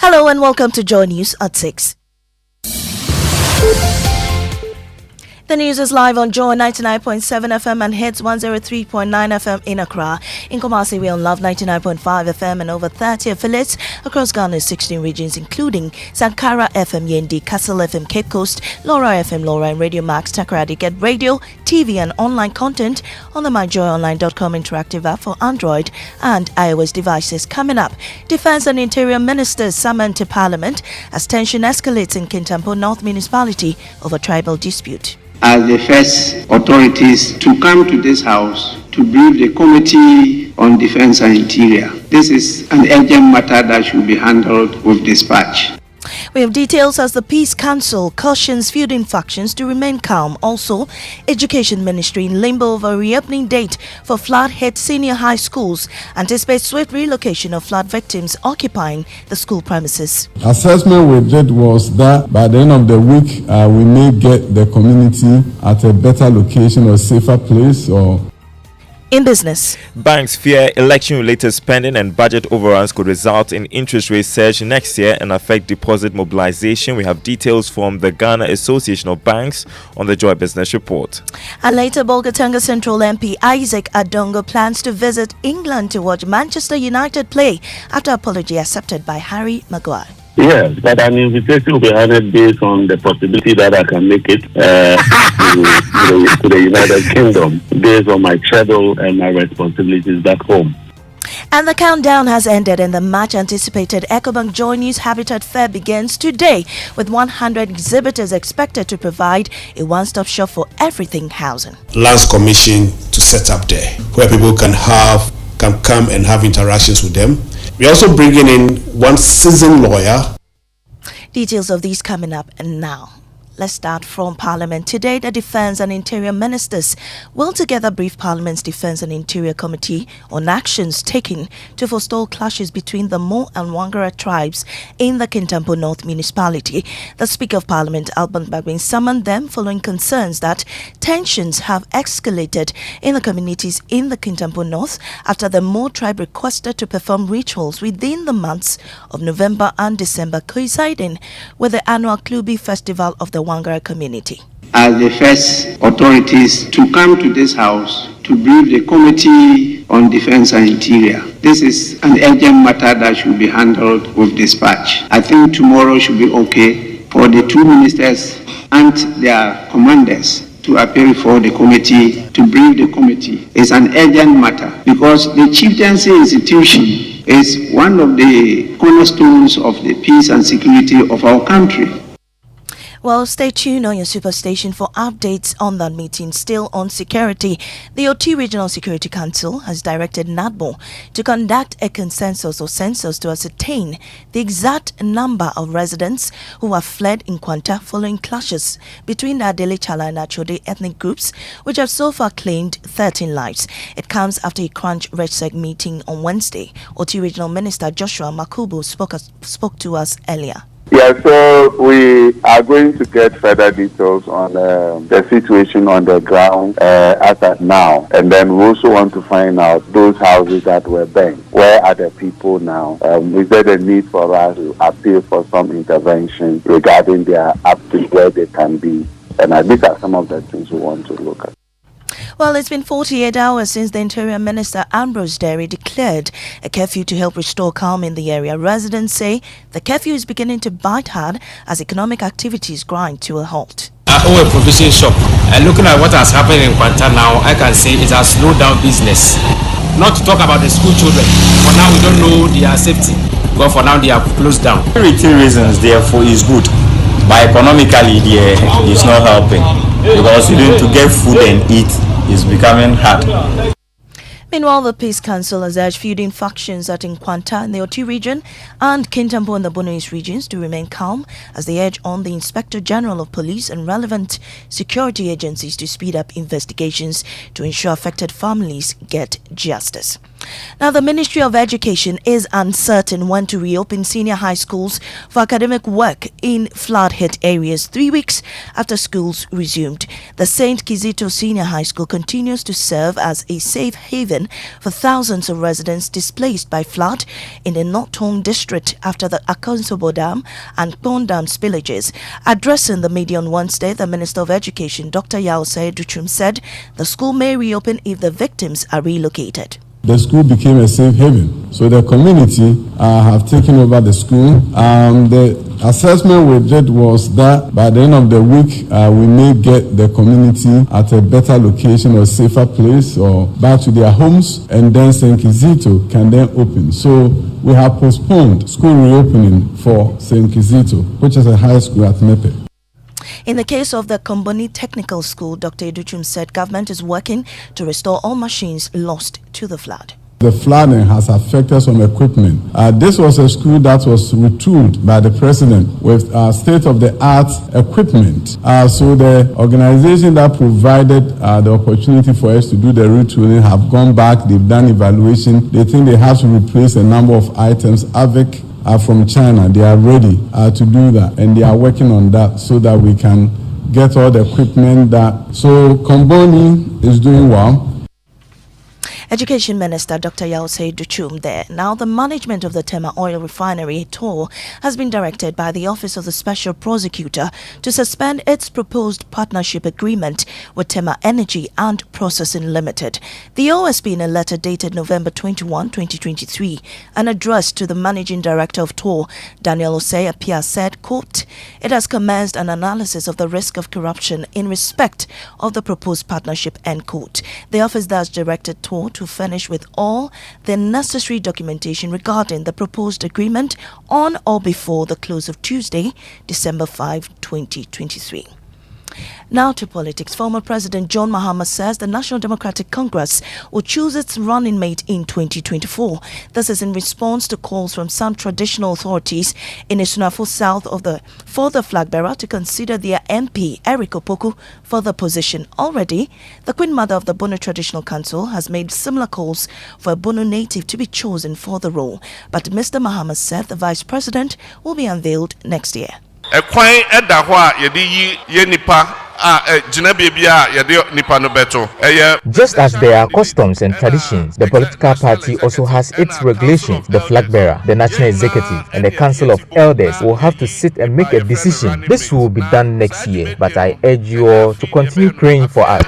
Hello and welcome to Joy News at 6. The news is live on Joy 99.7 FM and hits 103.9 FM in Accra. In Kumasi, we're on Love 99.5 FM and over 30 affiliates across Ghana's 16 regions, including Sankara FM Yendi, Castle FM Cape Coast, Laura FM Laura, and Radio Max Takoradi. Get radio, TV, and online content on the myjoyonline.com interactive app for Android and iOS devices. Coming up, Defense and Interior Ministers summoned to Parliament as tension escalates in Kintampo North Municipality over tribal dispute. As the first authorities to come to this house to brief the Committee on Defense and Interior. This is an urgent matter that should be handled with dispatch. We have details as the Peace Council cautions feuding factions to remain calm. Also, Education Ministry in limbo over reopening date for flood-hit senior high schools anticipates swift relocation of flood victims occupying the school premises. Assessment we did was that by the end of the week, we may get the community at a better location or safer place. Or in business, banks fear election-related spending and budget overruns could result in interest rate surge next year and affect deposit mobilization. We have details from the Ghana Association of Banks on the Joy Business Report. And later, Bolgatanga Central MP Isaac Adongo plans to visit England to watch Manchester United play after apology accepted by Harry Maguire. Yes, but an invitation will be handed based on the possibility that I can make it to the United Kingdom based on my schedule and my responsibilities back home. And the countdown has ended and the much anticipated EcoBank Joy News Habitat Fair begins today with 100 exhibitors expected to provide a one-stop shop for everything housing. Lands Commission to set up there where people can come and have interactions with them. We're also bringing in one seasoned lawyer. Details of these coming up and now. Let's start from Parliament. Today, the Defense and Interior Ministers will together brief Parliament's Defense and Interior Committee on actions taken to forestall clashes between the Mo and Wangara tribes in the Kintampo North Municipality. The Speaker of Parliament, Alban Bagbin, summoned them following concerns that tensions have escalated in the communities in the Kintampo North after the Mo tribe requested to perform rituals within the months of November and December, coinciding with the annual Klubi Festival of the Wangara community. As the first authorities to come to this house to brief the Committee on Defense and Interior. This is an urgent matter that should be handled with dispatch. I think tomorrow should be okay for the two ministers and their commanders to appear before the committee to brief the committee. It's an urgent matter because the chieftaincy institution is one of the cornerstones of the peace and security of our country. Well, stay tuned on your superstation for updates on that meeting. Still on security, the OT Regional Security Council has directed NADMO to conduct a consensus or census to ascertain the exact number of residents who have fled in Kwanta following clashes between the Adele Chala and Achode ethnic groups, which have so far claimed 13 lives. It comes after a Crunch RegSec meeting on Wednesday. OT Regional Minister Joshua Makubu spoke to us earlier. Yeah, so we are going to get further details on the situation on the ground as at now. And then we also want to find out those houses that were burned. Where are the people now? Is there a need for us to appeal for some intervention regarding their up to where they can be? And these are some of the things we want to look at. Well, it's been 48 hours since the Interior Minister Ambrose Derry declared a curfew to help restore calm in the area. Residents say the curfew is beginning to bite hard as economic activities grind to a halt. I own a provision shop, and looking at what has happened in Kwanta now, I can say it has slowed down business. Not to talk about the school children. For now, we don't know their safety, but for now they are closed down. Security reasons, therefore, is good, but economically, it's not helping because you need to get food and eat. Is becoming hard. Meanwhile, the Peace Council has urged feuding factions at Nkwanta in the Oti region and Kintampo in the Bono East regions to remain calm as they urge on the Inspector General of Police and relevant security agencies to speed up investigations to ensure affected families get justice. Now, the Ministry of Education is uncertain when to reopen senior high schools for academic work in flood-hit areas 3 weeks after schools resumed. The St. Kizito Senior High School continues to serve as a safe haven solution for thousands of residents displaced by flood in the North Tong district after the Akonsobo Dam and Pond Dam spillages. Addressing the media on Wednesday, the Minister of Education, Dr. Yaosei Duchum, said the school may reopen if the victims are relocated. The school became a safe haven. So the community have taken over the school. The assessment we did was that by the end of the week, we may get the community at a better location or safer place or back to their homes, and then St. Kizito can then open. So we have postponed school reopening for St. Kizito, which is a high school at Mepe. In the case of the Komboni Technical School, Dr. Educhum said government is working to restore all machines lost to the flood. The flooding has affected some equipment. This was a school that was retooled by the president with state-of-the-art equipment. So the organization that provided the opportunity for us to do the retooling have gone back. They've done evaluation. They think they have to replace a number of items. AVIC from China, they are ready to do that, and they are working on that so that we can get all the equipment that. So Komboni is doing well. Education Minister Dr. Yaosei Duchum there. Now, the management of the Tema Oil Refinery, TOR, has been directed by the Office of the Special Prosecutor to suspend its proposed partnership agreement with Tema Energy and Processing Limited. The OSP, in a letter dated November 21, 2023, and addressed to the Managing Director of TOR, Daniel Osei Apia, said, quote, it has commenced an analysis of the risk of corruption in respect of the proposed partnership, end quote. The office thus directed TOR to furnish with all the necessary documentation regarding the proposed agreement on or before the close of Tuesday, December 5, 2023. Now to politics. Former President John Mahama says the National Democratic Congress will choose its running mate in 2024. This is in response to calls from some traditional authorities in Esunafo south for the flag bearer to consider their MP, Eric Opoku, for the position. Already, the Queen Mother of the Bono Traditional Council has made similar calls for a Bono native to be chosen for the role. But Mr. Mahama said the Vice President will be unveiled next year. Just as there are customs and traditions, the political party also has its regulations. The flag bearer, the national executive, and the council of elders will have to sit and make a decision. This will be done next year, but I urge you all to continue praying for us.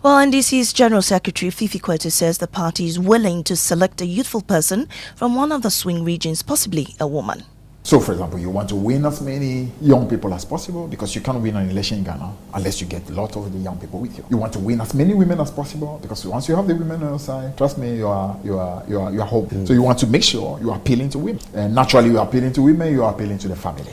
Well, NDC's General Secretary Fifi Kwetu says the party is willing to select a youthful person from one of the swing regions, possibly a woman. So, for example, you want to win as many young people as possible because you can't win an election in Ghana unless you get a lot of the young people with you. You want to win as many women as possible because once you have the women on your side, trust me, you are home. So you want to make sure you are appealing to women. And naturally, you are appealing to women, you are appealing to the family.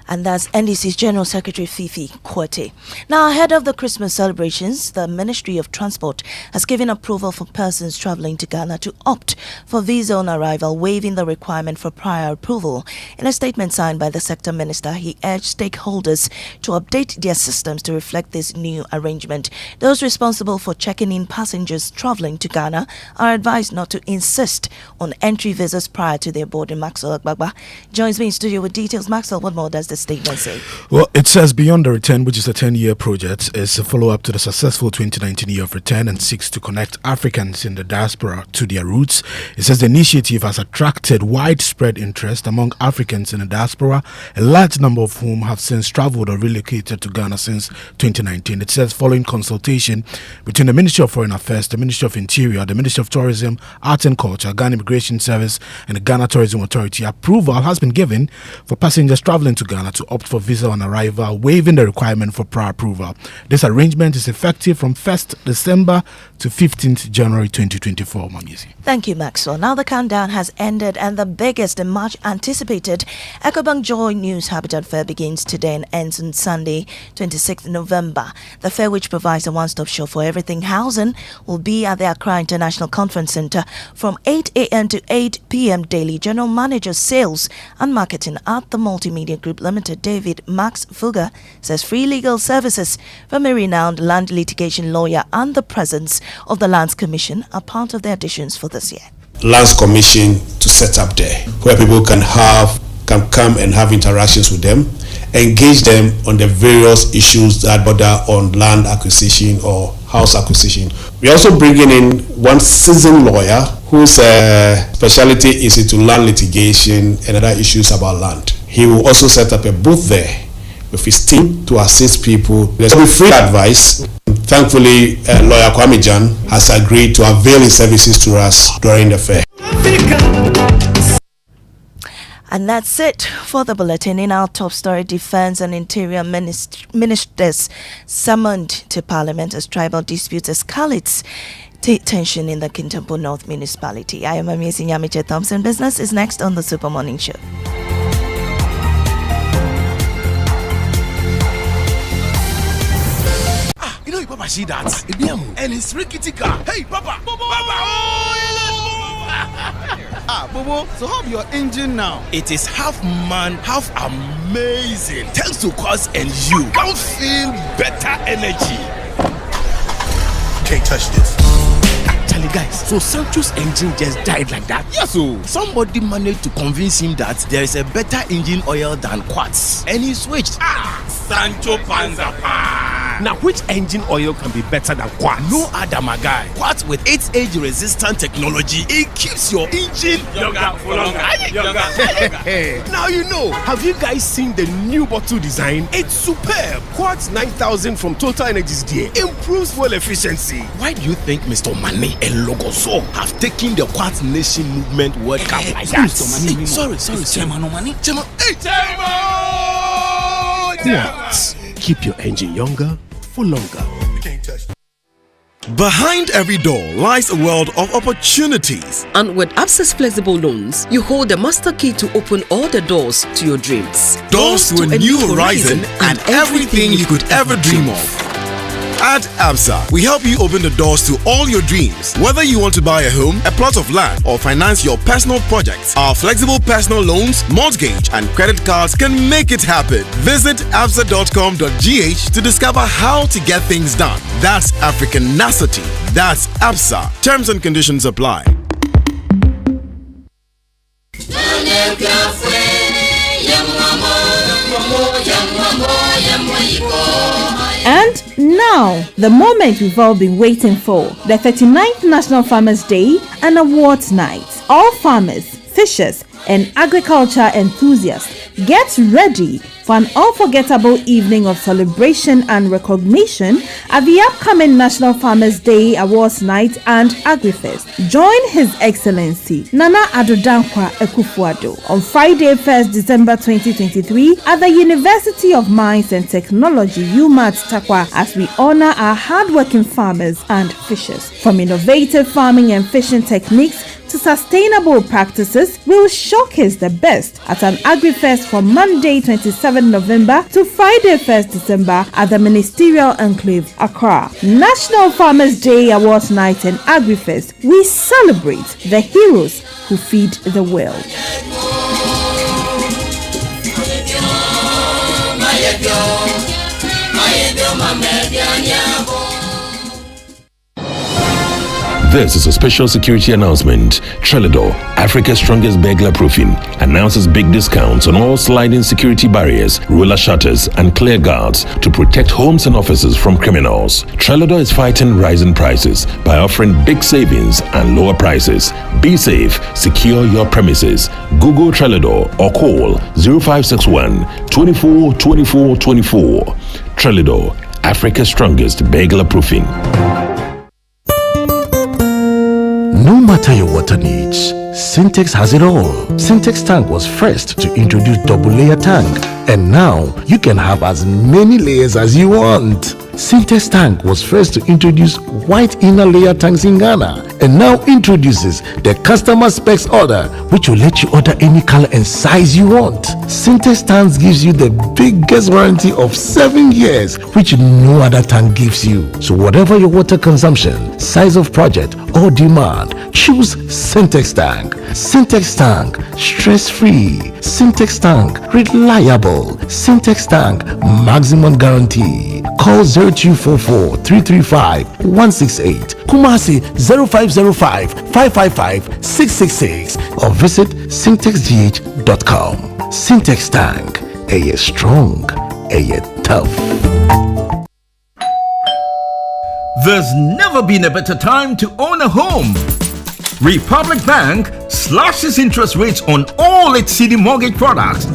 And that's NDC's General Secretary Fifi Kwetu. Now, ahead of the Christmas celebrations, the Ministry of Transport has given approval for persons traveling to Ghana to opt for visa on arrival, waiving the requirement for prior approval. In a statement signed by the sector minister, he urged stakeholders to update their systems to reflect this new arrangement. Those responsible for checking in passengers traveling to Ghana are advised not to insist on entry visas prior to their boarding. Maxwell Agbagba joins me in studio with details. Maxwell, what more does the statement say? Well, it says Beyond the Return, which is a 10-year project, is a follow-up to the successful 2019 year of return and seeks to connect Africans in the diaspora to their roots. It says the initiative has attracted widespread interest among Africans in the diaspora, a large number of whom have since traveled or relocated to Ghana since 2019. It says following consultation between the Ministry of Foreign Affairs, the Ministry of Interior, the Ministry of Tourism, Arts and Culture, Ghana Immigration Service, and the Ghana Tourism Authority, approval has been given for passengers traveling to Ghana to opt for visa on arrival, waiving the requirement for prior approval. This arrangement is effective from 1st December to 15th January 2024. Mamizi. Thank you, Maxwell. Now the countdown has ended and the biggest and much anticipated EcoBank Joy News Habitat Fair begins today and ends on Sunday, 26th November. The fair, which provides a one-stop shop for everything housing, will be at the Accra International Conference Center from 8 a.m. to 8 p.m. daily. General Manager Sales and Marketing at the Multimedia Group Limited, David Max Fuga, says free legal services from a renowned land litigation lawyer and the presence of the Lands Commission are part of the additions for this year. Lands Commission to set up there where people can come and have interactions with them engage them on the various issues that border on land acquisition or house acquisition. We're also bringing in one seasoned lawyer whose specialty is into land litigation and other issues about land. He will also set up a booth there with his team to assist people. There's will be free advice. Thankfully, lawyer Kwame Jan has agreed to avail his services to us during the fair. And that's it for the bulletin. In our top story, Defense and Interior Ministers summoned to Parliament as tribal disputes escalates tension in the Kintampo North Municipality. I am Amazing Yamiche Thompson. Business is next on the Super Morning Show. You know, Papa, see that? And it's rickety car. Hey, Papa! Bobo, so how your engine now? It is half man, half amazing. Thanks to Quartz and you can feel better energy. Can't touch this. Actually, guys, so Sancho's engine just died like that? Yes, so somebody managed to convince him that there is a better engine oil than Quartz, and he switched. Sancho Panzapa. Now, which engine oil can be better than Quartz? No other, my guy. Quartz with its age-resistant technology, it keeps your engine younger for longer. Now you know. Have you guys seen the new bottle design? It's superb. Quartz 9000 from Total Energies there improves fuel efficiency. Why do you think Mr. Mane and Logoso have taken the Quartz Nation movement World Cup like that? Sorry. Chairman. Quartz. Keep your engine younger for longer. Behind every door lies a world of opportunities. And with Absa's flexible loans, you hold the master key to open all the doors to your dreams. Doors to a new horizon and everything you could ever dream of. At Absa, we help you open the doors to all your dreams. Whether you want to buy a home, a plot of land, or finance your personal projects, our flexible personal loans, mortgage, and credit cards can make it happen. Visit absa.com.gh to discover how to get things done. That's Africanacity. That's Absa. Terms and conditions apply. And now, the moment we've all been waiting for, the 39th National Farmers Day and Awards Night. All farmers, fishers, and agriculture enthusiasts, get ready for an unforgettable evening of celebration and recognition at the upcoming National Farmers Day Awards Night and AgriFest. Join His Excellency Nana Addo Dankwa Akufo-Addo on Friday, 1st December 2023 at the University of Mines and Technology, UMAT Takwa, as we honor our hardworking farmers and fishers. From innovative farming and fishing techniques to sustainable practices, we will showcase the best at an AgriFest from Monday 27 November to Friday 1st December at the Ministerial Enclave, Accra. National Farmers Day Awards Night and AgriFest, we celebrate the heroes who feed the world. This is a special security announcement. Trelidor, Africa's strongest burglar proofing, announces big discounts on all sliding security barriers, roller shutters, and clear guards to protect homes and offices from criminals. Trelidor is fighting rising prices by offering big savings and lower prices. Be safe, secure your premises. Google Trelidor or call 0561 24 24 24. Trelidor, Africa's strongest burglar proofing. No matter your water needs, Syntex has it all. Syntex tank was first to introduce double layer tank, and now you can have as many layers as you want. Syntex tank was first to introduce white inner layer tanks in Ghana, and now introduces the customer specs order, which will let you order any color and size you want. Syntex tanks gives you the biggest warranty of 7 years, which no other tank gives you. So whatever your water consumption, size of project, or demand, choose Syntex tank. Syntex tank, stress-free. Syntex tank, reliable. Syntex tank, maximum guarantee. Call 0244 335 168, Kumasi 0505 555 666, or visit syntexgh.com. Syntex tank, strong, tough. There's never been a better time to own a home. Republic Bank slashes interest rates on all its CD mortgage products.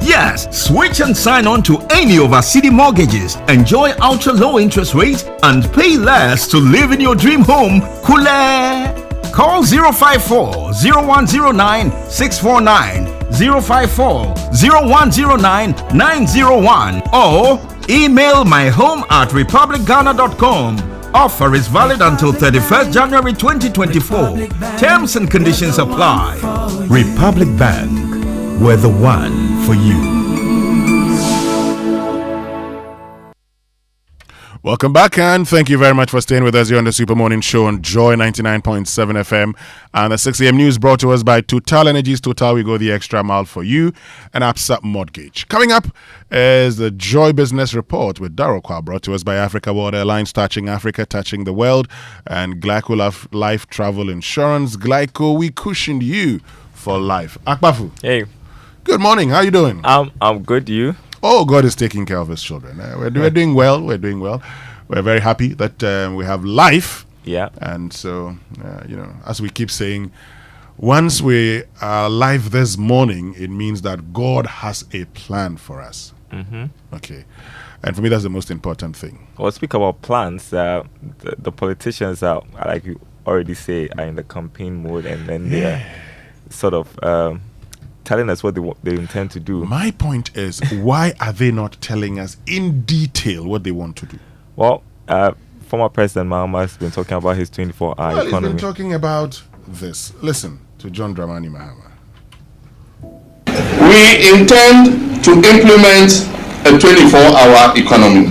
Yes, switch and sign on to any of our CD mortgages. Enjoy ultra low interest rates and pay less to live in your dream home. Kule! Call 054 0109 649, 054 0109 901 or email myhome@republicghana.com. Offer is valid until 31st January 2024. Terms and conditions apply. Republic Bank, we're the one for you. Welcome back, and thank you very much for staying with us here on the Super Morning Show on Joy 99.7 FM. And the 6 a.m. news brought to us by Total Energies. Total, we go the extra mile for you. And APSA Mortgage. Coming up is the Joy Business Report with Darryl Kwa, brought to us by Africa World Airlines, touching Africa, touching the world. And Glyco Life Travel Insurance. Glyco, we cushioned you for life. Akbafu. Hey. Good morning. How you doing? I'm good. You? Oh, God is taking care of his children. We're doing well. We're doing well. We're very happy that we have life. Yeah. And so, as we keep saying, once we are alive this morning, it means that God has a plan for us. Mm-hmm. Okay. And for me, that's the most important thing. Well, speak about plans. The politicians are, like you already say, are in the campaign mode, and then they're sort of telling us what they intend to do. My point is, why are they not telling us in detail what they want to do? Well, former President Mahama has been talking about his 24-hour economy. He's been talking about this. Listen to John Mahama. We intend to implement a 24-hour economy.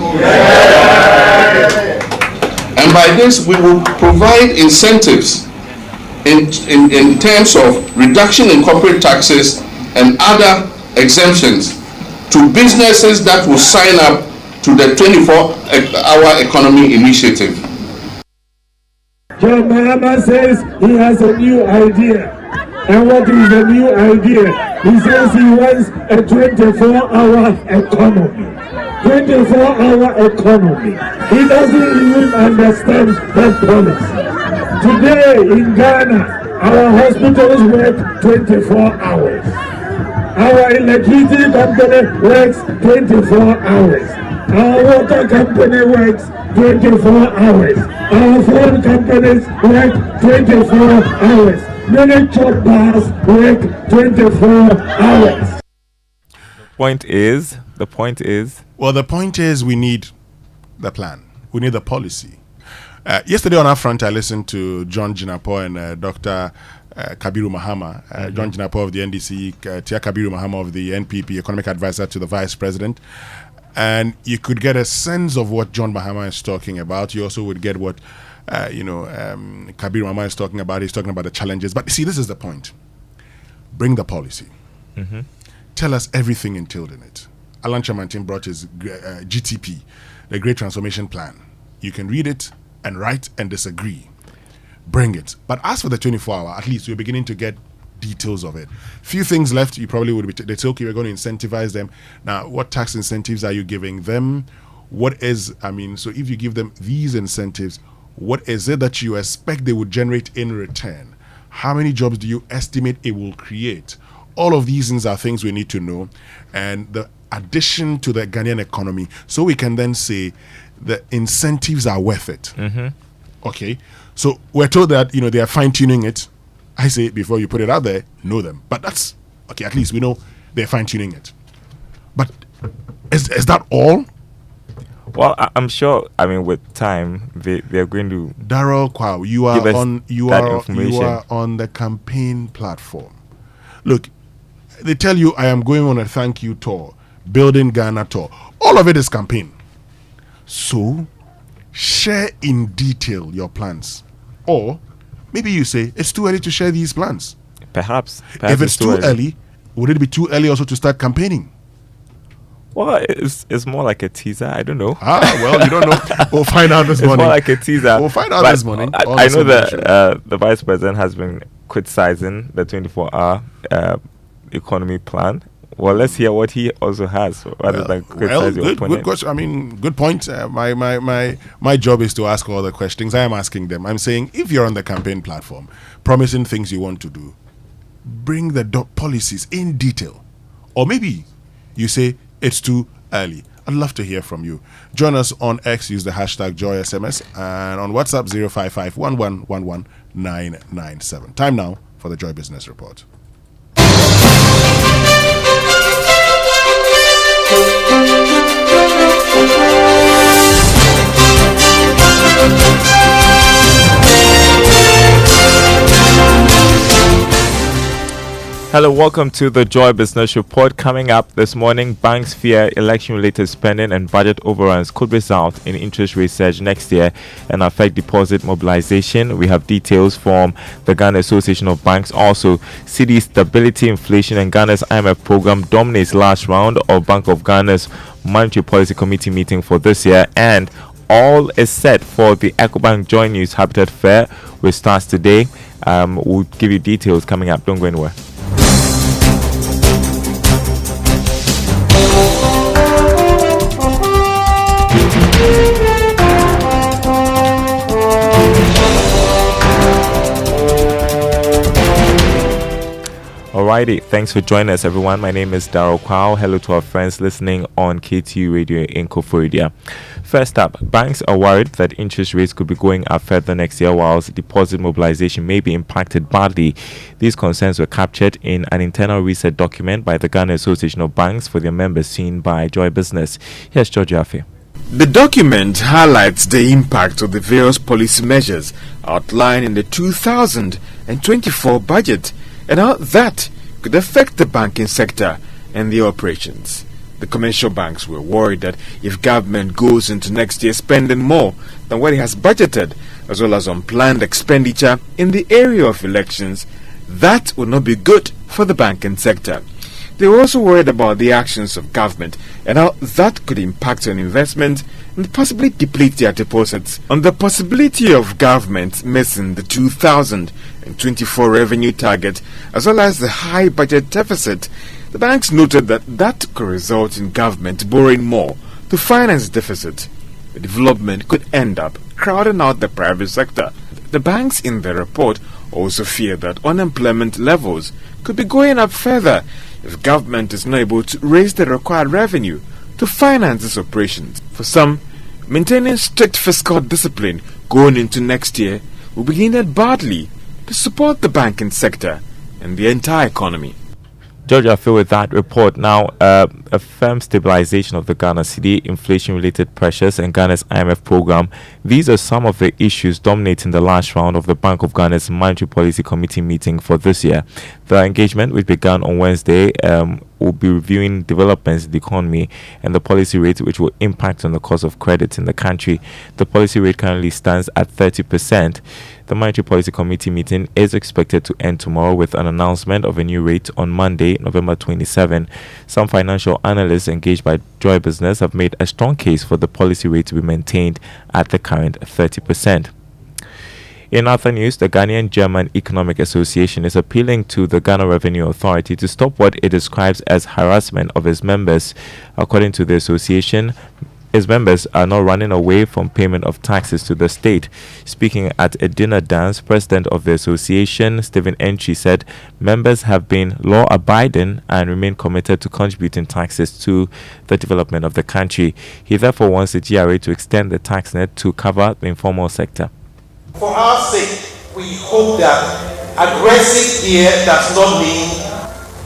And by this, we will provide incentives in terms of reduction in corporate taxes and other exemptions to businesses that will sign up to the 24-hour economy initiative. John Mahama says he has a new idea. And what is the new idea? He says he wants a 24-hour economy. 24-hour economy. He doesn't even understand that policy. Today in Ghana, our hospitals work 24 hours. Our electricity company works 24 hours. Our water company works 24 hours. Our phone companies work 24 hours. Many chop bars work 24 hours. The point is? Well, the point is we need the plan. We need the policy. Yesterday on our front, I listened to John Jinapo and Dr. Kabiru Mahama. John Jinapo of the NDC, Tia Kabiru Mahama of the NPP, economic advisor to the vice president. And you could get a sense of what John Mahama is talking about. You also would get what, Kabiru Mahama is talking about. He's talking about the challenges. But see, this is the point. Bring the policy. Mm-hmm. Tell us everything entailed in it. Alan Chamantin brought his GTP, the Great Transformation Plan. You can read it and write and disagree. Bring it. But as for the 24-hour, at least we're beginning to get details of it. Few things left. You probably would be they say, okay, we're going to incentivize them. Now, what tax incentives are you giving them? So if you give them these incentives, what is it that you expect they would generate in return? How many jobs do you estimate it will create? All of these things are things we need to know, and the addition to the Ghanaian economy, so we can then say the incentives are worth it. Mm-hmm. Okay, so we're told that they are fine-tuning it. I say before you put it out there, know them. But that's okay. At least we know they're fine-tuning it. But is that all? Well, I'm sure. With time, they're going to. Darryl Kwa, you are on the campaign platform. Look, they tell you I am going on a thank you tour, building Ghana tour. All of it is campaign. So, share in detail your plans. Or maybe you say it's too early to share these plans. Perhaps if it's too early, would it be too early also to start campaigning? Well, it's more like a teaser. I don't know. Well, you don't know. We'll find out this morning. It's more like a teaser. We'll find out this morning. I know that the vice president has been criticizing the 24-hour economy plan. Well, let's hear what he also has, rather than criticize your opponent. Good question. I mean, good point. My job is to ask all the questions. I am asking them. I'm saying, if you're on the campaign platform, promising things you want to do, bring the policies in detail. Or maybe you say it's too early. I'd love to hear from you. Join us on X, use the hashtag JoySMS, and on WhatsApp 055-1111-997. Time now for the Joy Business Report. Hello, welcome to the Joy Business Report. Coming up this morning, banks fear election-related spending and budget overruns could result in interest rate surge next year and affect deposit mobilization. We have details from the Ghana Association of Banks. Also, cedi stability, inflation, and Ghana's IMF program dominates last round of Bank of Ghana's Monetary Policy Committee meeting for this year, and all is set for the EcoBank Joy News Habitat Fair, which starts today. We'll give you details coming up. Don't go anywhere. Alrighty, thanks for joining us, everyone. My name is Darryl Kwao. Hello to our friends listening on KTU Radio in Koforidua. First up, banks are worried that interest rates could be going up further next year, whilst deposit mobilization may be impacted badly. These concerns were captured in an internal research document by the Ghana Association of Banks for their members, seen by Joy Business. Here's George Afe. The document highlights the impact of the various policy measures outlined in the 2024 budget and how that could affect the banking sector and their operations. The commercial banks were worried that if government goes into next year spending more than what it has budgeted, as well as unplanned expenditure in the area of elections, that would not be good for the banking sector. They were also worried about the actions of government and how that could impact on investment and possibly deplete their deposits. On the possibility of government missing the 2024 revenue target as well as the high budget deficit, the banks noted that that could result in government borrowing more to finance the deficit. The development could end up crowding out the private sector. The banks in the report also fear that unemployment levels could be going up further if government is not able to raise the required revenue to finance its operations. For some, maintaining strict fiscal discipline going into next year will be needed badly to support the banking sector and the entire economy. George, I feel with that report now, a firm stabilization of the Ghana cedi, inflation-related pressures, and Ghana's IMF program. These are some of the issues dominating the last round of the Bank of Ghana's Monetary Policy Committee meeting for this year. The engagement, which began on Wednesday, will be reviewing developments in the economy and the policy rate, which will impact on the cost of credit in the country. The policy rate currently stands at 30%. The Monetary Policy Committee meeting is expected to end tomorrow with an announcement of a new rate on Monday, November 27. Some financial analysts engaged by Joy Business have made a strong case for the policy rate to be maintained at the current 30%. In other news, the Ghanaian German Economic Association is appealing to the Ghana Revenue Authority to stop what it describes as harassment of its members. According to the association, its members are not running away from payment of taxes to the state. Speaking at a dinner dance, President of the association, Stephen Entry, said members have been law-abiding and remain committed to contributing taxes to the development of the country. He therefore wants the GRA to extend the tax net to cover the informal sector. For our sake, we hope that aggressive here does not mean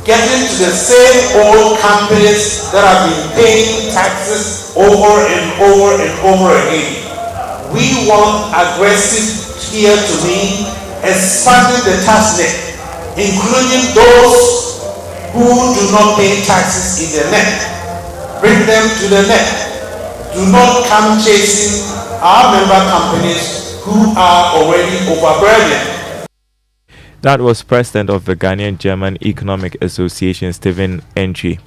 getting to the same old companies that have been paying taxes over and over and over again. We want aggressive here to mean expanding the tax net, including those who do not pay taxes in the net. Bring them to the net. Do not come chasing our member companies who are already overburdened. That was President of the Ghanaian German Economic Association, Stephen Entry.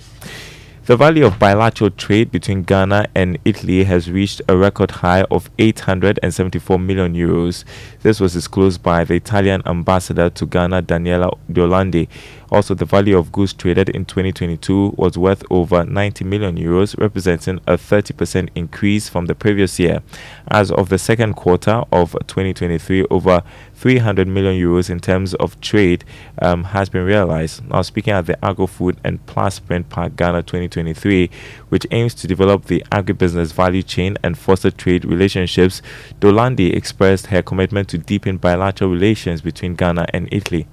The value of bilateral trade between Ghana and Italy has reached a record high of 874 million euros. This was disclosed by the Italian ambassador to Ghana, Daniela Deolandi, Also, the value of goods traded in 2022 was worth over 90 million euros, representing a 30% increase from the previous year. As of the second quarter of 2023, over 300 million euros in terms of trade has been realized. Now, speaking at the Agro-Food and Plasprint Park Ghana 2023, which aims to develop the agribusiness value chain and foster trade relationships, Dolandi expressed her commitment to deepen bilateral relations between Ghana and Italy.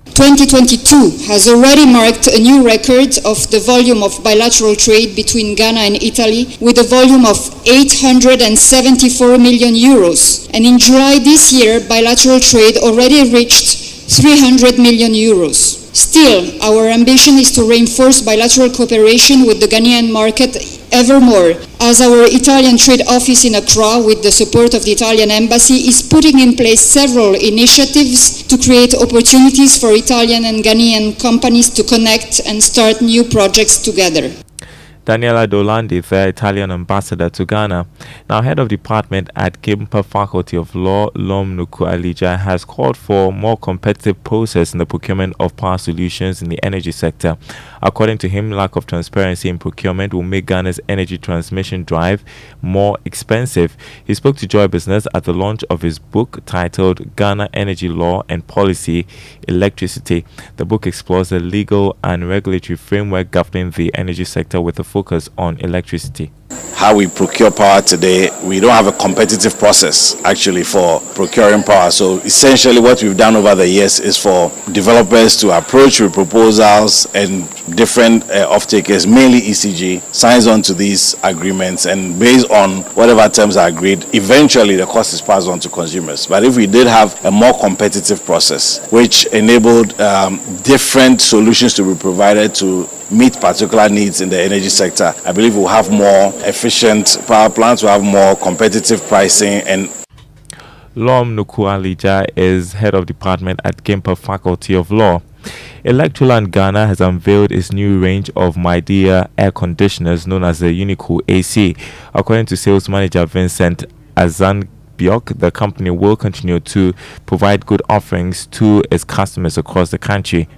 2022 has already marked a new record of the volume of bilateral trade between Ghana and Italy, with a volume of 874 million euros. And in July this year, bilateral trade already reached 300 million euros. Still, our ambition is to reinforce bilateral cooperation with the Ghanaian market ever more, as our Italian trade office in Accra, with the support of the Italian embassy, is putting in place several initiatives to create opportunities for Italian and Ghanaian companies to connect and start new projects together. Daniela Dolandi, the Italian ambassador to Ghana, now head of department at Gimpa Faculty of Law, Lom Nuku Alija, has called for more competitive process in the procurement of power solutions in the energy sector. According to him, lack of transparency in procurement will make Ghana's energy transmission drive more expensive. He spoke to Joy Business at the launch of his book titled Ghana Energy Law and Policy, Electricity. The book explores the legal and regulatory framework governing the energy sector with a focus on electricity. How we procure power today, we don't have a competitive process actually for procuring power. So essentially what we've done over the years is for developers to approach with proposals, and different off-takers, mainly ECG, signs on to these agreements, and based on whatever terms are agreed, eventually the cost is passed on to consumers. But if we did have a more competitive process which enabled different solutions to be provided to meet particular needs in the energy sector, I believe we'll have more efficient power plants, we'll have more competitive pricing. And Lom Nuku Alija is head of department at Gimpa Faculty of Law. Electroland Ghana has unveiled its new range of Midea air conditioners known as the Unicool AC. According to sales manager Vincent Azanbiok, the company will continue to provide good offerings to its customers across the country.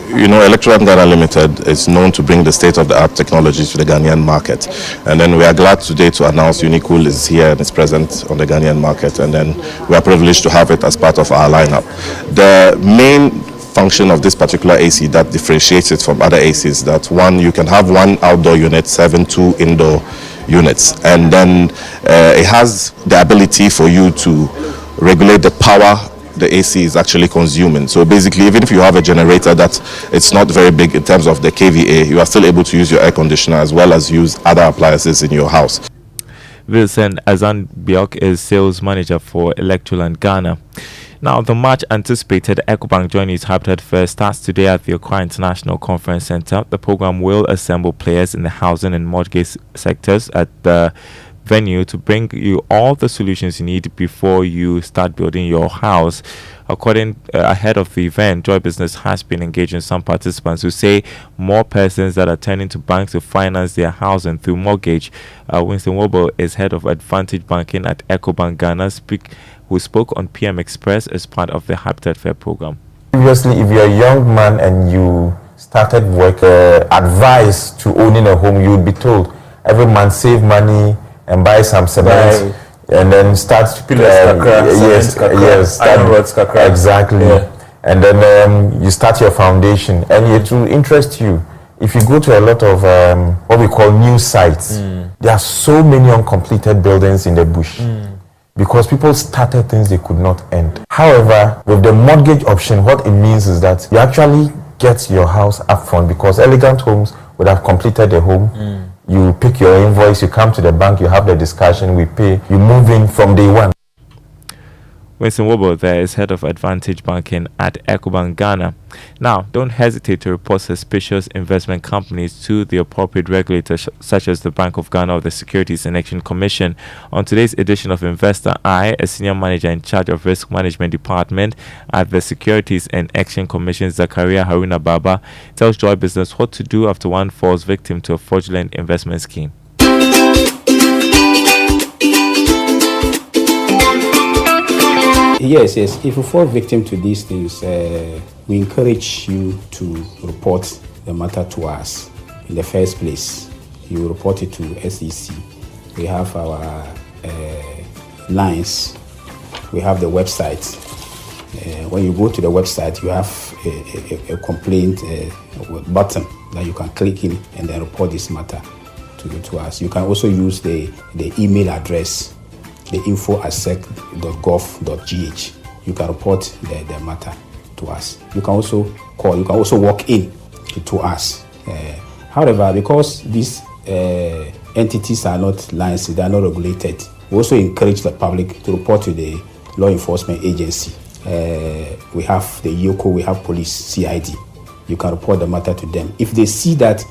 You know, Electroland Ghana Limited is known to bring the state-of-the-art technologies to the Ghanaian market. And then we are glad today to announce Unicool is here and is present on the Ghanaian market. And then we are privileged to have it as part of our lineup. The main function of this particular AC that differentiates it from other ACs, that one, you can have one outdoor unit serving two indoor units. And then it has the ability for you to regulate the power the AC is actually consuming. So basically, even if you have a generator that it's not very big in terms of the kVA, you are still able to use your air conditioner as well as use other appliances in your house. Vincent Azanbiok is sales manager for Electroland Ghana. Now, the much anticipated EcoBank Journeys Habitat Fair starts today at the Accra International Conference Center. The program will assemble players in the housing and mortgage sectors at the venue to bring you all the solutions you need before you start building your house. Ahead of the event, Joy Business has been engaging some participants who say more persons that are turning to banks to finance their housing through mortgage. Winston Wobo is head of Advantage Banking at EcoBank Ghana, who spoke on PM Express as part of the Habitat Fair program. Previously, if you're a young man and you started work, advice to owning a home, you would be told every month save money and buy some cement, and then start exactly, and then you start your foundation, and it will interest you. If you go to a lot of what we call new sites, there are so many uncompleted buildings in the bush because people started things they could not end. However, with the mortgage option, what it means is that you actually get your house up front, because Elegant Homes would have completed the home. You pick your invoice, you come to the bank, you have the discussion, we pay, you move in from day one. Winston Wobo there is head of Advantage Banking at EcoBank Ghana. Now, don't hesitate to report suspicious investment companies to the appropriate regulators such as the Bank of Ghana or the Securities and Exchange Commission. On today's edition of Investor Eye, a senior manager in charge of Risk Management Department at the Securities and Exchange Commission, Zakaria Haruna Baba, tells Joy Business what to do after one falls victim to a fraudulent investment scheme. Yes. If you fall victim to these things, we encourage you to report the matter to us. In the first place, you report it to SEC. We have our lines. We have the website. When you go to the website, you have a complaint button that you can click in and then report this matter to us. You can also use the email address, the info@sec.gov.gh. You can report the matter to us. You can also call. You can also walk in to us. However, because these entities are not licensed, they are not regulated, we also encourage the public to report to the law enforcement agency. We have the YOCO, we have police, CID. You can report the matter to them. If they see that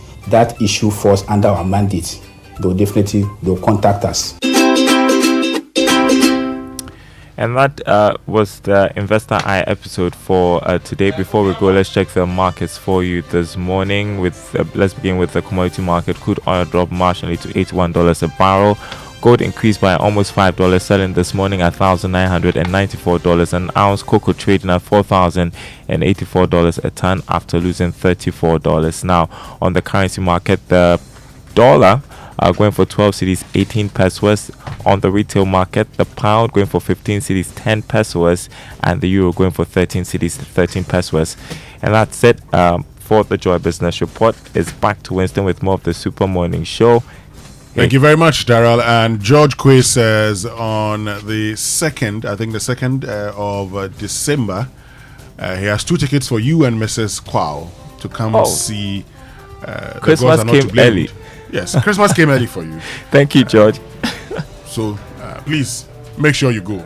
issue falls under our mandate, they'll contact us. And that was the Investor Eye episode for today. Before we go, let's check the markets for you this morning. Let's begin with the commodity market. Crude oil dropped marginally to $81 a barrel. Gold increased by almost $5, selling this morning at $1,994 an ounce. Cocoa trading at $4,084 a ton after losing $34. Now, on the currency market, the dollar going for 12 cedis 18 pesos. On the retail market, the pound going for 15 cedis 10 pesos, and the euro going for 13 cedis 13 pesos. And that's it for the Joy Business Report. It's back to Winston with more of the Super Morning Show. Thank you very much, Daryl. And George Quay says on the 2nd, I think the 2nd of December, he has 2 tickets for you and Mrs. Kwao to come see. Christmas came early. Yes, Christmas came early for you. Thank you, George. So please make sure you go.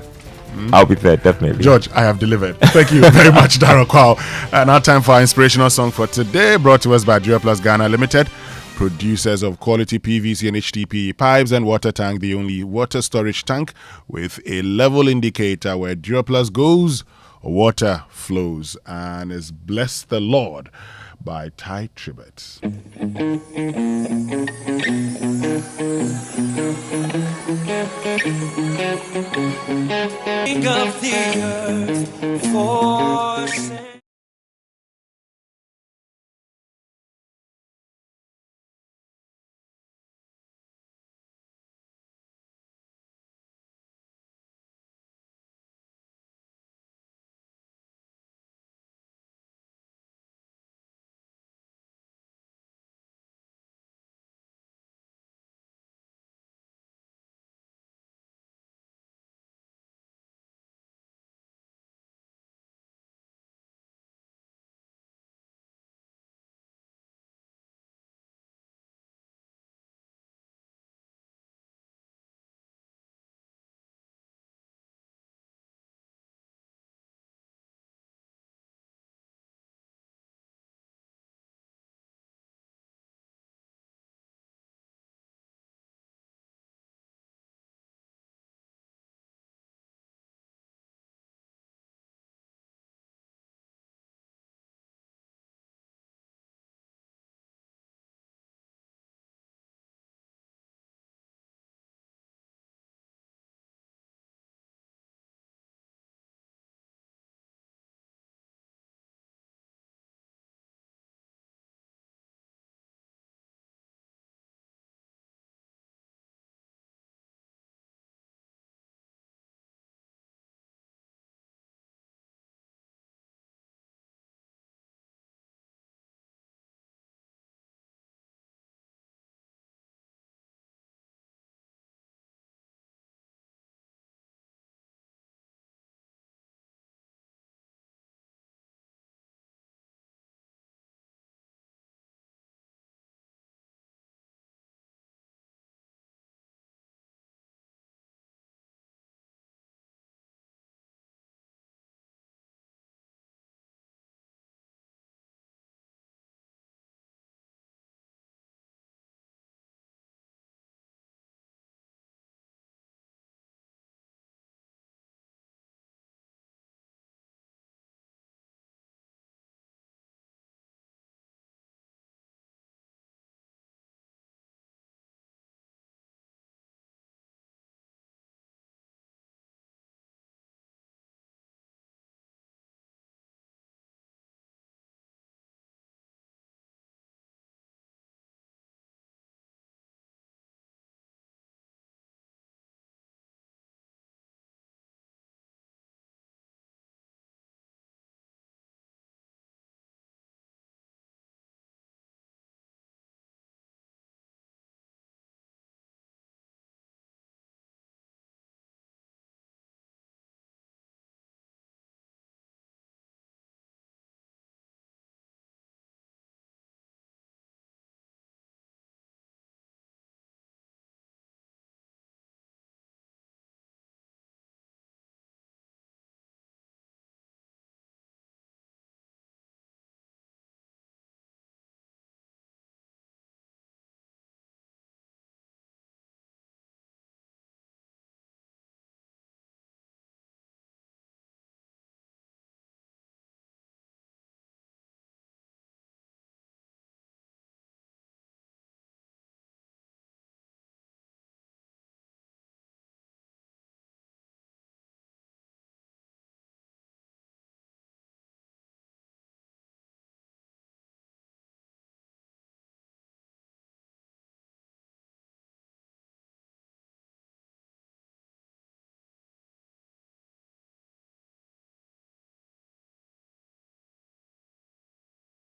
I'll be there, definitely. George, I have delivered. Thank you very much, Daryl Kwao. And our time for our inspirational song for today, brought to us by Dura Plus Ghana Limited, producers of quality PVC and HDPE pipes and water tank, the only water storage tank with a level indicator where Dura Plus goes, water flows. And is Bless the Lord by Ty Tribbett. Think of the earth for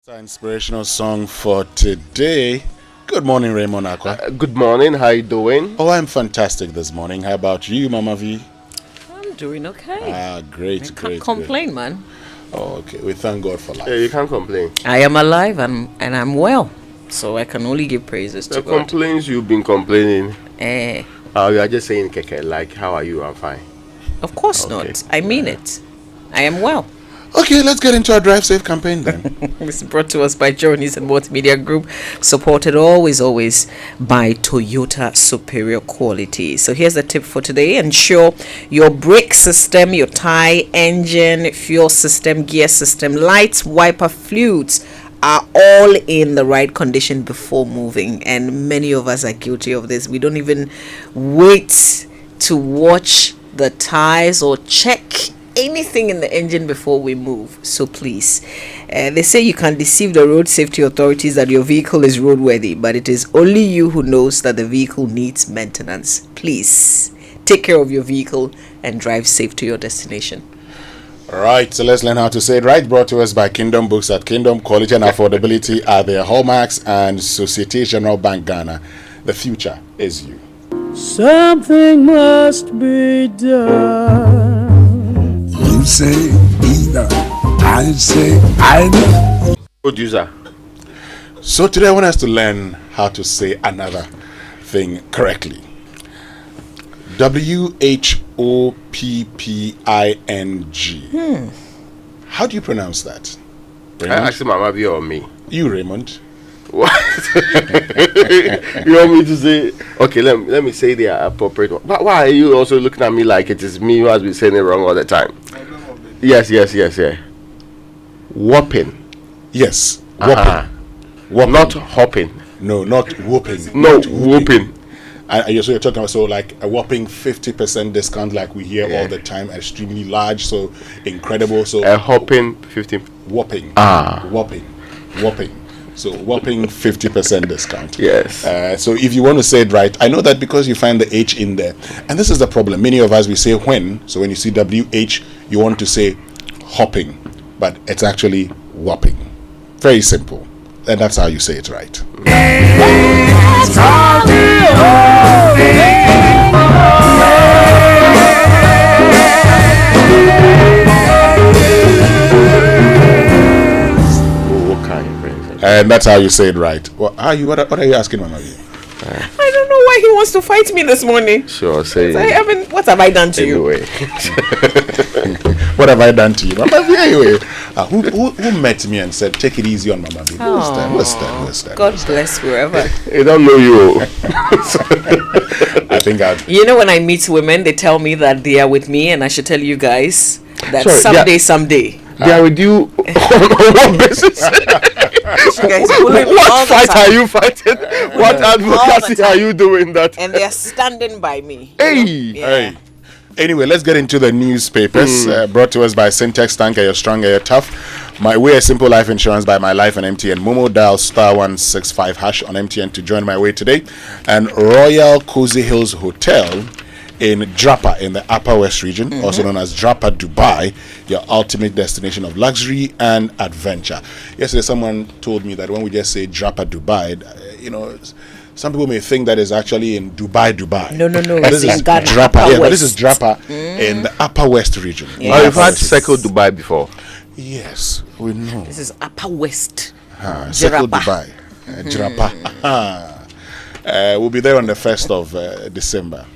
It's our inspirational song for today. Good morning, Raymond Aqua. Good morning. How you doing? Oh, I'm fantastic this morning. How about you, Mama V? I'm doing okay. Great, I can't complain, man. Oh, okay. We thank God for life. Yeah, you can't complain. I am alive and I'm well, so I can only give praises to The God. complaints you've been complaining. Eh. You are just saying, Keke, like, how are you? I'm fine. Of course not. I mean it. I am well. Okay, let's get into our Drive Safe campaign then. It's brought to us by Journeys and Multimedia Group, supported always by Toyota Superior Quality. So here's the tip for today. Ensure your brake system, your tire, engine, fuel system, gear system, lights, wiper fluids are all in the right condition before moving. And many of us are guilty of this. We don't even wait to watch the tires or check anything in the engine before we move. So please, they say you can deceive the road safety authorities that your vehicle is roadworthy, but it is only you who knows that the vehicle needs maintenance. Please take care of your vehicle and drive safe to your destination. Alright, so let's learn how to say it right. Brought to us by Kingdom Books. At Kingdom, quality and affordability are their hallmarks, and Societe Generale Bank Ghana. The future is you. Something must be done. You say either, I say either. Producer. So today I want us to learn how to say another thing correctly. WHOPPING. How do you pronounce that? I asked Mama B or me. You, Raymond. What? You want me to say? Okay, let me say the appropriate one. Why are you also looking at me like it is me who has been saying it wrong all the time? Yes. Whopping. Yes. Whopping. Whopping. Not hopping. No, not whooping. No, whooping. And you're talking about like a whopping 50% discount, like we hear all the time, extremely large, so incredible. So a hopping 50. Whopping. Whopping. So whopping 50% discount. Yes. So if you want to say it right, I know that because you find the H in there, and this is the problem. Many of us, we say when. So when you see WH, you want to say hopping, but it's actually whopping. Very simple, and that's how you say it right. And that's how you say it right. What are you asking, Mama? I don't know why he wants to fight me this morning. Sure, say what have I done to you? What have I done to you, Mama? Anyway, who met me and said, take it easy on Mama? Who's that? God bless whoever. They don't know you. I think You know, when I meet women, they tell me that they are with me, and I should tell you guys that someday. They are with you on what basis? What fight are you fighting? What advocacy are you doing that? And they are standing by me. Hey. Anyway, let's get into the newspapers. Brought to us by Syntex Tanker, you're strong, you're tough. My Way, a Simple Life Insurance by My Life and MTN. Momo, dial *165# on MTN to join My Way today. And Royal Cozy Hills Hotel in Drapa in the Upper West region, also known as Drapa Dubai, your ultimate destination of luxury and adventure. Yesterday, someone told me that when we just say Drapa Dubai, some people may think that is actually in Dubai. No. This is Drapa. Yeah, but this is Drapa in the Upper West region. Oh, you've had Circle Dubai before? Yes, we know. This is Upper West. Circle Dubai. Drapa. We'll be there on the 1st of December.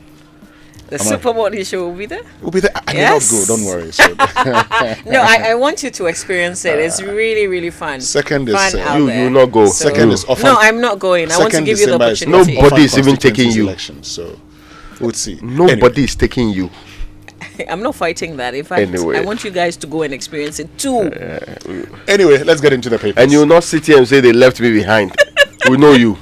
The Super Morning Show will be there? We'll be there. I may not go, don't worry. So. No, I want you to experience it. It's really, really fun. Second is you will not go. So, second is often. No, I'm not going. I want to give you the opportunity. Nobody is even taking you. So we'll see. Nobody is taking you. I'm not fighting that. In fact, I want you guys to go and experience it too. Anyway, let's get into the papers. And you will not sit here and say they left me behind. We know you.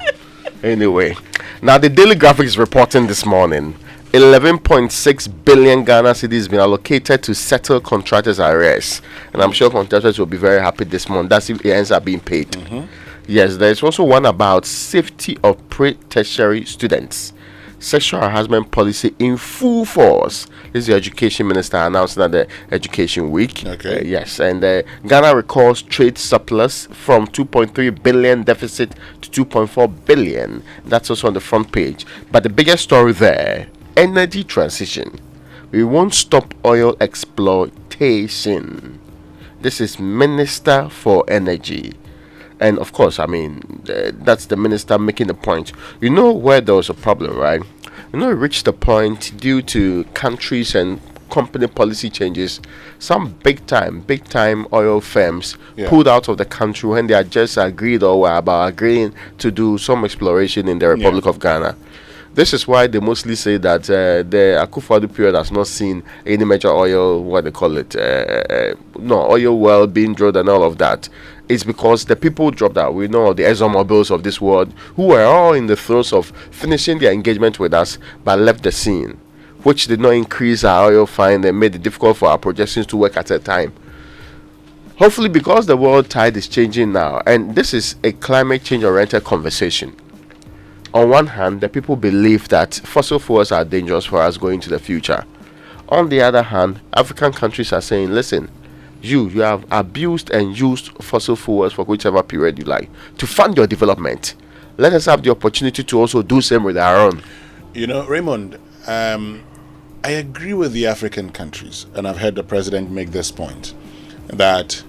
Anyway, now the Daily Graphic is reporting this morning 11.6 billion Ghana cedis has been allocated to settle contractors' arrears. And I'm sure contractors will be very happy this month. That's if it ends up being paid. Yes, there's also one about safety of pre-tertiary students. sexual harassment policy in full force. This is the education minister announcing at the Education Week. Okay. Yes, and Ghana records trade surplus from 2.3 billion deficit to 2.4 billion. That's also on the front page. But the biggest story there, energy transition. We won't stop oil exploitation. This is Minister for Energy. And of course, I mean, that's the minister making the point. You know where there was a problem, right? You know, it reached the point due to countries and company policy changes. Some big time oil firms pulled out of the country when they had just agreed or were about agreeing to do some exploration in the Republic of Ghana. This is why they mostly say that the Akufo-Addo period has not seen any major oil, oil well being drilled and all of that. It's because the people dropped out. We know the ExxonMobils of this world who were all in the throes of finishing their engagement with us but left the scene, which did not increase our oil find and made it difficult for our projections to work at a time. Hopefully, because the world tide is changing now, and this is a climate change oriented conversation. On one hand, the people believe that fossil fuels are dangerous for us going to the future. On the other hand, African countries are saying, listen, you have abused and used fossil fuels for whichever period you like to fund your development. Let us have the opportunity to also do same with our own. You know, Raymond, I agree with the African countries, and I've heard the president make this point, that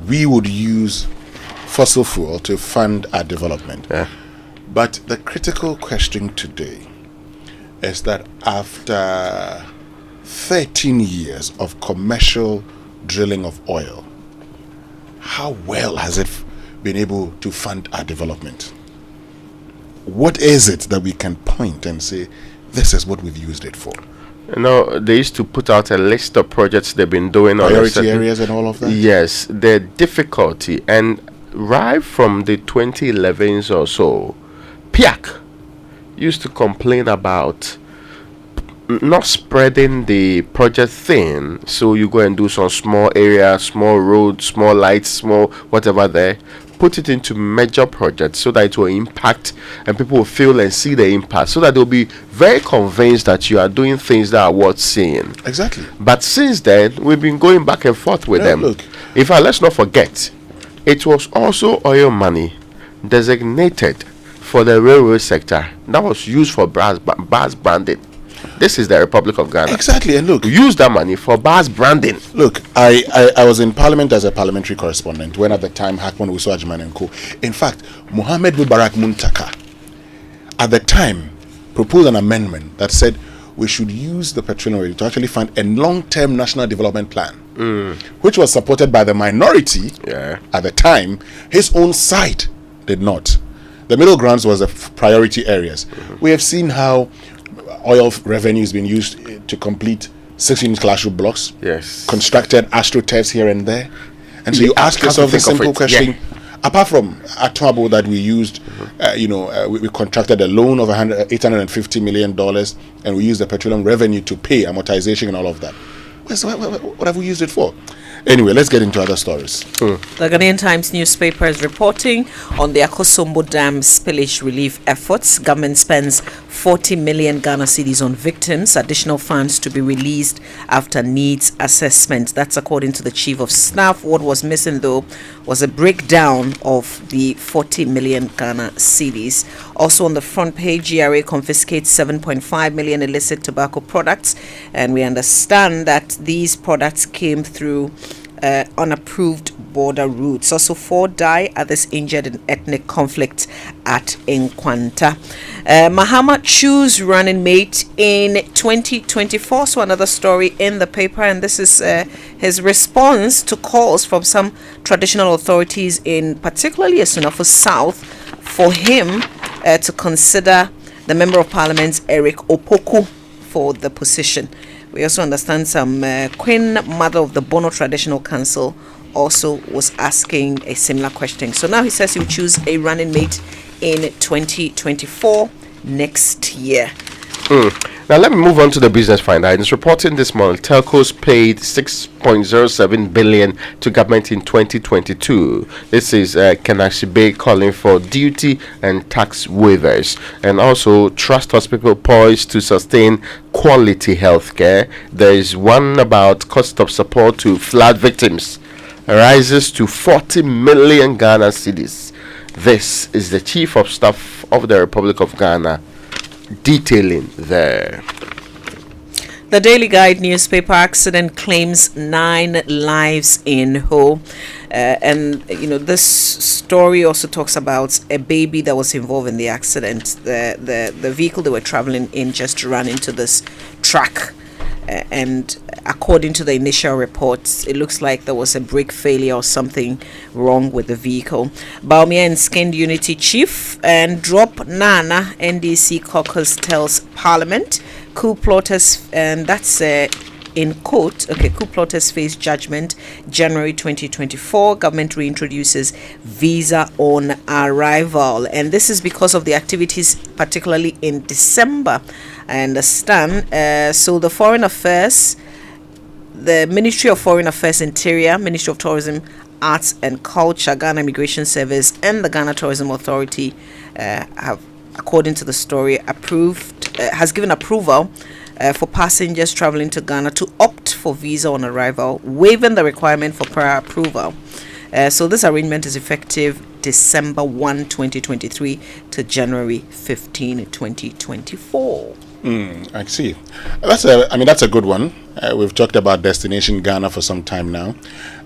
we would use fossil fuel to fund our development. Yeah. But the critical question today is that after 13 years of commercial drilling of oil, how well has it been able to fund our development? What is it that we can point and say, this is what we've used it for? You know, they used to put out a list of projects they've been doing. Priority areas and all of that? Yes, the difficulty. And right from the 2011s or so, PIAC used to complain about not spreading the project thin, so you go and do some small area, small roads, small lights, small whatever there, put it into major projects so that it will impact and people will feel and see the impact, so that they'll be very convinced that you are doing things that are worth seeing. Exactly. But since then, we've been going back and forth with them. Look. In fact, let's not forget, it was also oil money designated for the railway sector that was used for bus branding. This is the Republic of Ghana. Exactly, and look, use that money for bus branding. Look, I was in Parliament as a parliamentary correspondent when at the time Hackman Wiso Ajman and Co. In fact, Mohamed Mubarak Muntaka at the time proposed an amendment that said we should use the petroleum revenue to actually fund a long-term national development plan, which was supported by the minority at the time. His own side did not. The middle grounds was the priority areas. We have seen how oil revenue has been used to complete 6-unit classroom blocks, constructed astroturfs here and there. And so you ask yourself the simple question, apart from Atoabo that we used, we contracted a loan of $850 million, and we used the petroleum revenue to pay amortization and all of that. What have we used it for? Anyway, let's get into other stories. The Ghanaian Times newspaper is reporting on the Akosombo Dam spillage relief efforts. Government spends 40 million Ghana cedis on victims. Additional funds to be released after needs assessment. That's according to the Chief of Staff. What was missing, though, was a breakdown of the 40 million Ghana cedis. Also on the front page, GRA confiscates 7.5 million illicit tobacco products. And we understand that these products came through unapproved border routes. Also, 4 die, others injured in ethnic conflict at Nkwanta. Mahama choose running mate in 2024. So another story in the paper, and this is his response to calls from some traditional authorities in particularly Asunafo South for him to consider the Member of Parliament Eric Opoku for the position. We also understand some Queen Mother of the Bono Traditional Council also was asking a similar question. So now he says he'll choose a running mate in 2024 next year. Now let me move on to the Business Finder. It's reporting this morning telcos paid 6.07 billion to government in 2022. This is Kenashibe calling for duty and tax waivers, and also trust hospital poised to sustain quality healthcare. There is one about cost of support to flood victims rises to 40 million Ghana cedis. This is the Chief of Staff of the Republic of Ghana detailing there. The Daily Guide newspaper: accident claims 9 lives in Ho. And this story also talks about a baby that was involved in the accident. The vehicle they were traveling in just ran into this truck, and according to the initial reports, it looks like there was a brake failure or something wrong with the vehicle. Baumia and Skinned Unity Chief and Drop Nana NDC caucus tells Parliament coup plotters, and that's in quote, coup plotters face judgment January 2024. Government reintroduces visa on arrival, and this is because of the activities, particularly in December, I understand. So the Foreign Affairs, the Ministry of Foreign Affairs, Interior, Ministry of Tourism, Arts and Culture, Ghana Immigration Service, and the Ghana Tourism Authority have, according to the story, has given approval for passengers traveling to Ghana to opt for visa on arrival, waiving the requirement for prior approval. So this arrangement is effective December 1, 2023 to January 15, 2024. I see. That's a good one. We've talked about Destination Ghana for some time now,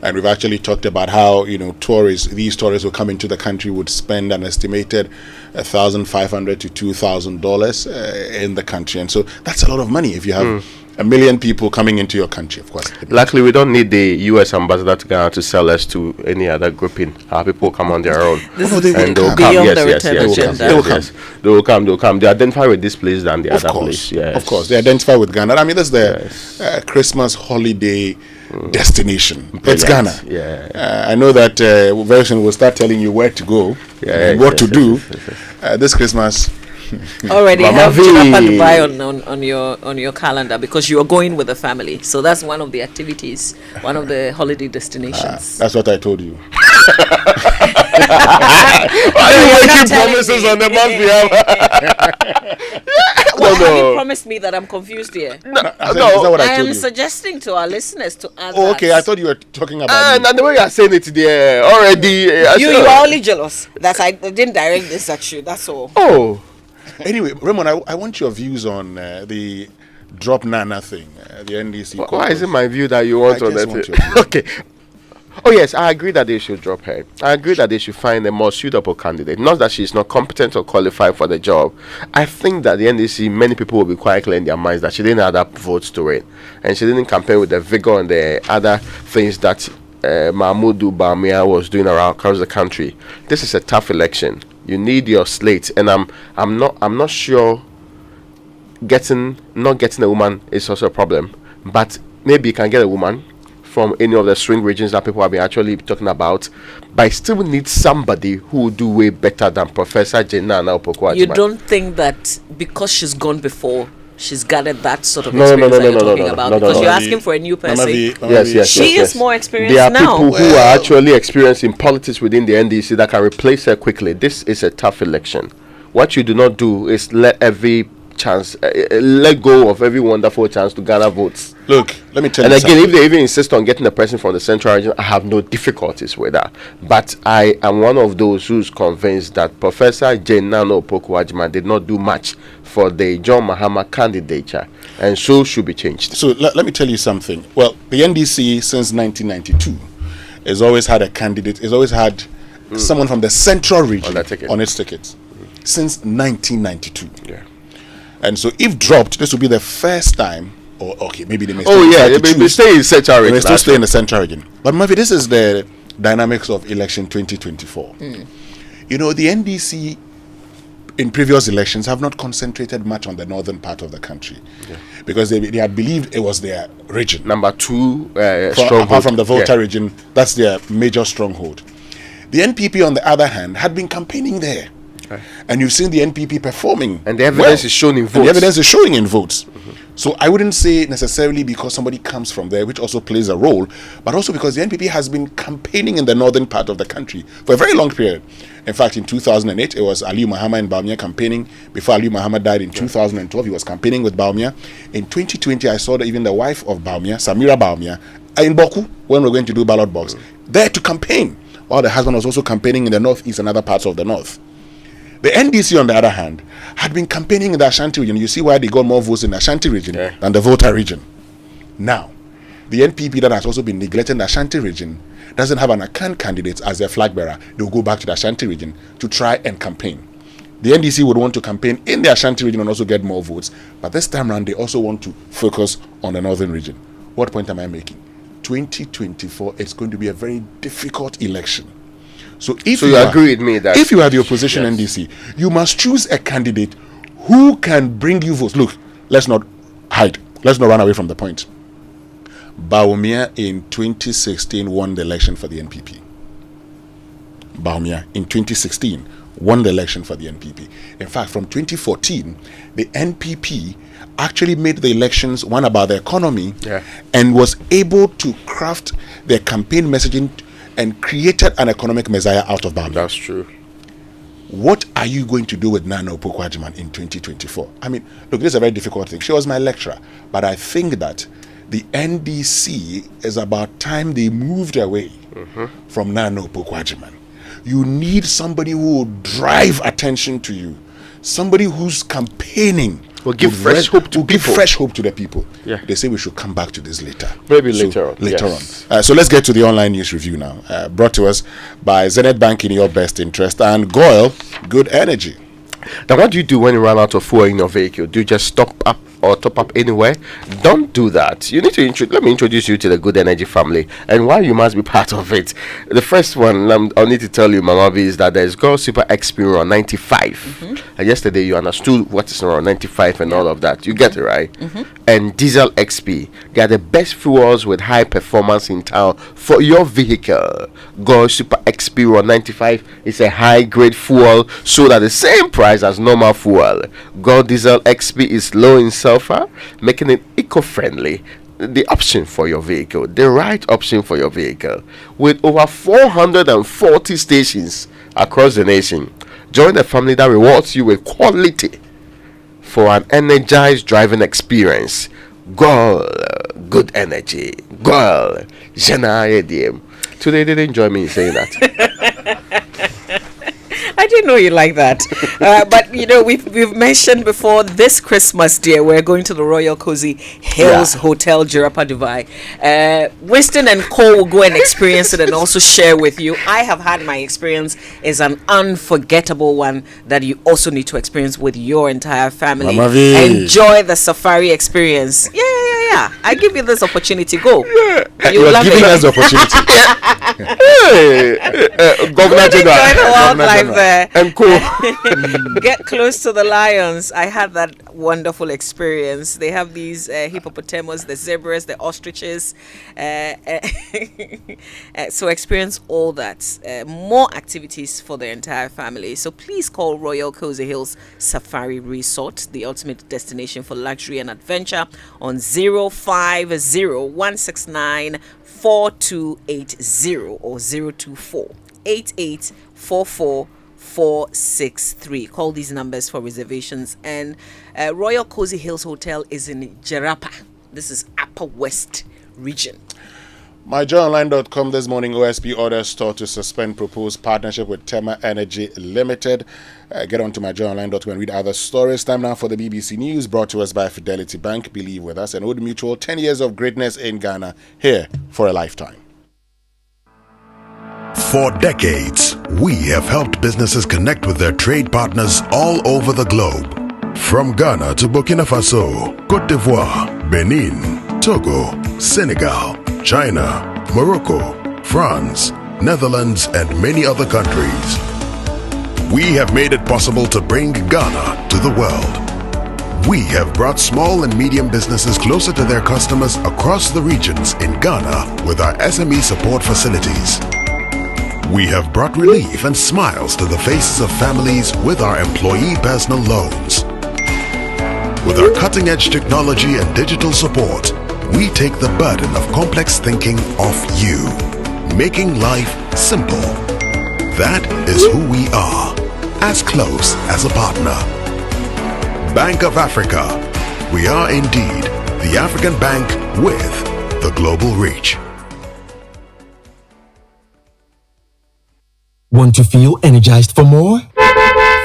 and we've actually talked about how these tourists who come into the country would spend an estimated $1,500 to $2,000 in the country, and so that's a lot of money if you have 1 million people coming into your country. Of course, luckily we don't need the U.S. ambassador to Ghana to sell us to any other grouping. Our people come on their own. This is beyond the return agenda. They will come. They identify with this place than the other place. Yes. Of course, they identify with Ghana. I mean, that's the Christmas holiday destination. Brilliant. It's Ghana. Yeah. I know that very soon we'll start telling you where to go and what to do this Christmas. Already have Dubai on your calendar, because you are going with the family. So that's one of the activities, one of the holiday destinations. That's what I told you. Why are you making promises on the man's behalf? Well, have you promised me that I'm confused here? No, is that what I told you? Suggesting to our listeners to add that. Okay, I thought you were talking about and the way you are saying it there already. You are only jealous that I didn't direct this at you. That's all. Oh. Anyway, Raymond, I want your views on the Drop Nana thing, the NDC. Why is it my view that you want on that? Okay. Oh yes, I agree that they should drop her. I agree that they should find a more suitable candidate. Not that she's not competent or qualified for the job. I think that the NDC, many people will be quite clear in their minds that she didn't have that votes to win, and she didn't campaign with the vigor and the other things that Mahmoud Bawumia was doing around across the country. This is a tough election. You need your slate, and I'm not sure not getting a woman is also a problem, but maybe you can get a woman from any of the swing regions that people have been actually talking about, but I still need somebody who will do way better than Professor Jenana Opoku-Agyeman. You don't think that because she's gone before, she's gathered that sort of experience that you're talking about? Because you're asking for a new person. Yes. She is more experienced now. There are people who are actually experienced in politics within the NDC that can replace her quickly. This is a tough election. What you do not do is let go of every wonderful chance to gather votes. Look, let me tell you. And again, if they even insist on getting a person from the central region, I have no difficulties with that. But I am one of those who's convinced that Professor Jenana Opoku-Agyeman did not do much for the John Mahama candidature, and so should be changed. So let me tell you something. Well, the NDC since 1992 has always had a candidate. Has always had someone from the central region on its ticket since 1992. Yeah. And so, if dropped, this will be the first time. Or okay, maybe they may. They stay in central region. They may still stay in the central region. But Murphy, this is the dynamics of election 2024. You know, the NDC in previous elections have not concentrated much on the northern part of the country, because they had believed it was their region. Number two, apart from the Volta region, that's their major stronghold. The NPP, on the other hand, had been campaigning there And you've seen the NPP performing. And the evidence is shown in votes. And the evidence is showing in votes. So I wouldn't say necessarily because somebody comes from there, which also plays a role, but also because the NPP has been campaigning in the northern part of the country for a very long period. In fact, in 2008, it was Aliyu Mahama in Bawumia campaigning. Before Aliyu Mahama died in 2012, he was campaigning with Bawumia. In 2020, I saw that even the wife of Bawumia, Samira Bawumia, in Boku, when we're going to do ballot box, there to campaign, while the husband was also campaigning in the northeast and other parts of the north. The NDC, on the other hand, had been campaigning in the Ashanti region. You see why they got more votes in the Ashanti region than the Volta region. Now, the NPP that has also been neglecting the Ashanti region doesn't have an Akan candidate as their flag bearer. They'll go back to the Ashanti region to try and campaign. The NDC would want to campaign in the Ashanti region and also get more votes. But this time around, they also want to focus on the northern region. What point am I making? 2024, it's going to be a very difficult election. So if you agree with me that if you are the opposition NDC, you must choose a candidate who can bring you votes. Look, let's not hide. Let's not run away from the point. Bawumia in 2016 won the election for the NPP. Bawumia in 2016 won the election for the NPP. In fact, from 2014, the NPP actually made the elections one about the economy and was able to craft their campaign messaging and created an economic messiah out of Bawumia. That's true. What are you going to do with Nana Opoku-Agyeman in 2024? I mean, look, this is a very difficult thing. She was my lecturer, but I think that the NDC is about time they moved away from Nana Opoku-Agyeman. You need somebody who will drive attention to you, somebody who's campaigning. Will give fresh hope to people. Fresh hope to the people. Yeah. They say we should come back to this later. Maybe later on. Later on. So let's get to the online news review now. Brought to us by Zenith Bank in your best interest and Goyle Good Energy. Now, what do you do when you run out of fuel in your vehicle? Do you just stop up or top up anywhere? Don't do that. You need to let me introduce you to the Good Energy family and why you must be part of it. The first one I'll need to tell you, Mama V, is that there's Gold Super XP on 95. And yesterday you understood what is around 95 and all of that. You get it, right? And Diesel XP. They are the best fuels with high performance in town for your vehicle. Gold Super XP on 95 is a high grade fuel sold at the same price as normal fuel. Gold Diesel XP is low in sulfur, making it eco-friendly. The option for your vehicle, the right option for your vehicle, with over 440 stations across the nation. Join the family that rewards you with quality for an energized driving experience. Good Energy. Today they didn't join me in saying that. I didn't know you like that. But you know, we've mentioned before, this Christmas, dear, we're going to the Royal Cozy Hills Hotel, Jirapa, Dubai. Winston and Cole will go and experience it and also share with you. I have had my experience. It's an unforgettable one that you also need to experience with your entire family. Enjoy the safari experience. Yeah. I give you this opportunity. Go. You're giving us the opportunity. Governor General. Enjoy the wildlife there. And cool. Get close to the lions. I had that wonderful experience. They have these hippopotamus, the zebras, the ostriches. So experience all that. More activities for the entire family. So please call Royal Cozy Hills Safari Resort, the ultimate destination for luxury and adventure, on 050-169 4280 or 024-8844-463. Call these numbers for reservations. And Royal Cozy Hills Hotel is in Jirapa. This is Upper West region. MyJoyOnline.com this morning, OSP orders store to suspend proposed partnership with Tema Energy Limited. Get on to MyJoyOnline.com and read other stories. Time now for the BBC News, brought to us by Fidelity Bank. Believe with us. And Old Mutual, 10 years of greatness in Ghana, here for a lifetime. For decades, we have helped businesses connect with their trade partners all over the globe. From Ghana to Burkina Faso, Côte d'Ivoire, Benin, Togo, Senegal, China, Morocco, France, Netherlands, and many other countries. We have made it possible to bring Ghana to the world. We have brought small and medium businesses closer to their customers across the regions in Ghana with our SME support facilities. We have brought relief and smiles to the faces of families with our employee personal loans. With our cutting-edge technology and digital support, we take the burden of complex thinking off you, making life simple. That is who we are, as close as a partner. Bank of Africa. We are indeed the African bank with the global reach. Want to feel energized for more?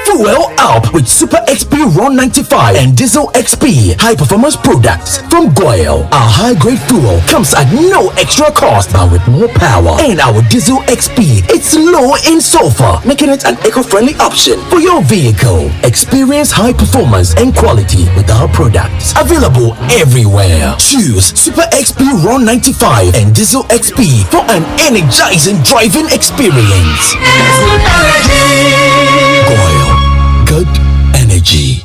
Fuel up with Super XP Ron 95 and Diesel XP high performance products from Goyle. Our high grade fuel comes at no extra cost but with more power. And our Diesel XP, it's low in sulfur, making it an eco-friendly option for your vehicle. Experience high performance and quality with our products. Available everywhere. Choose Super XP Ron 95 and Diesel XP for an energizing driving experience. Goyle. Good energy.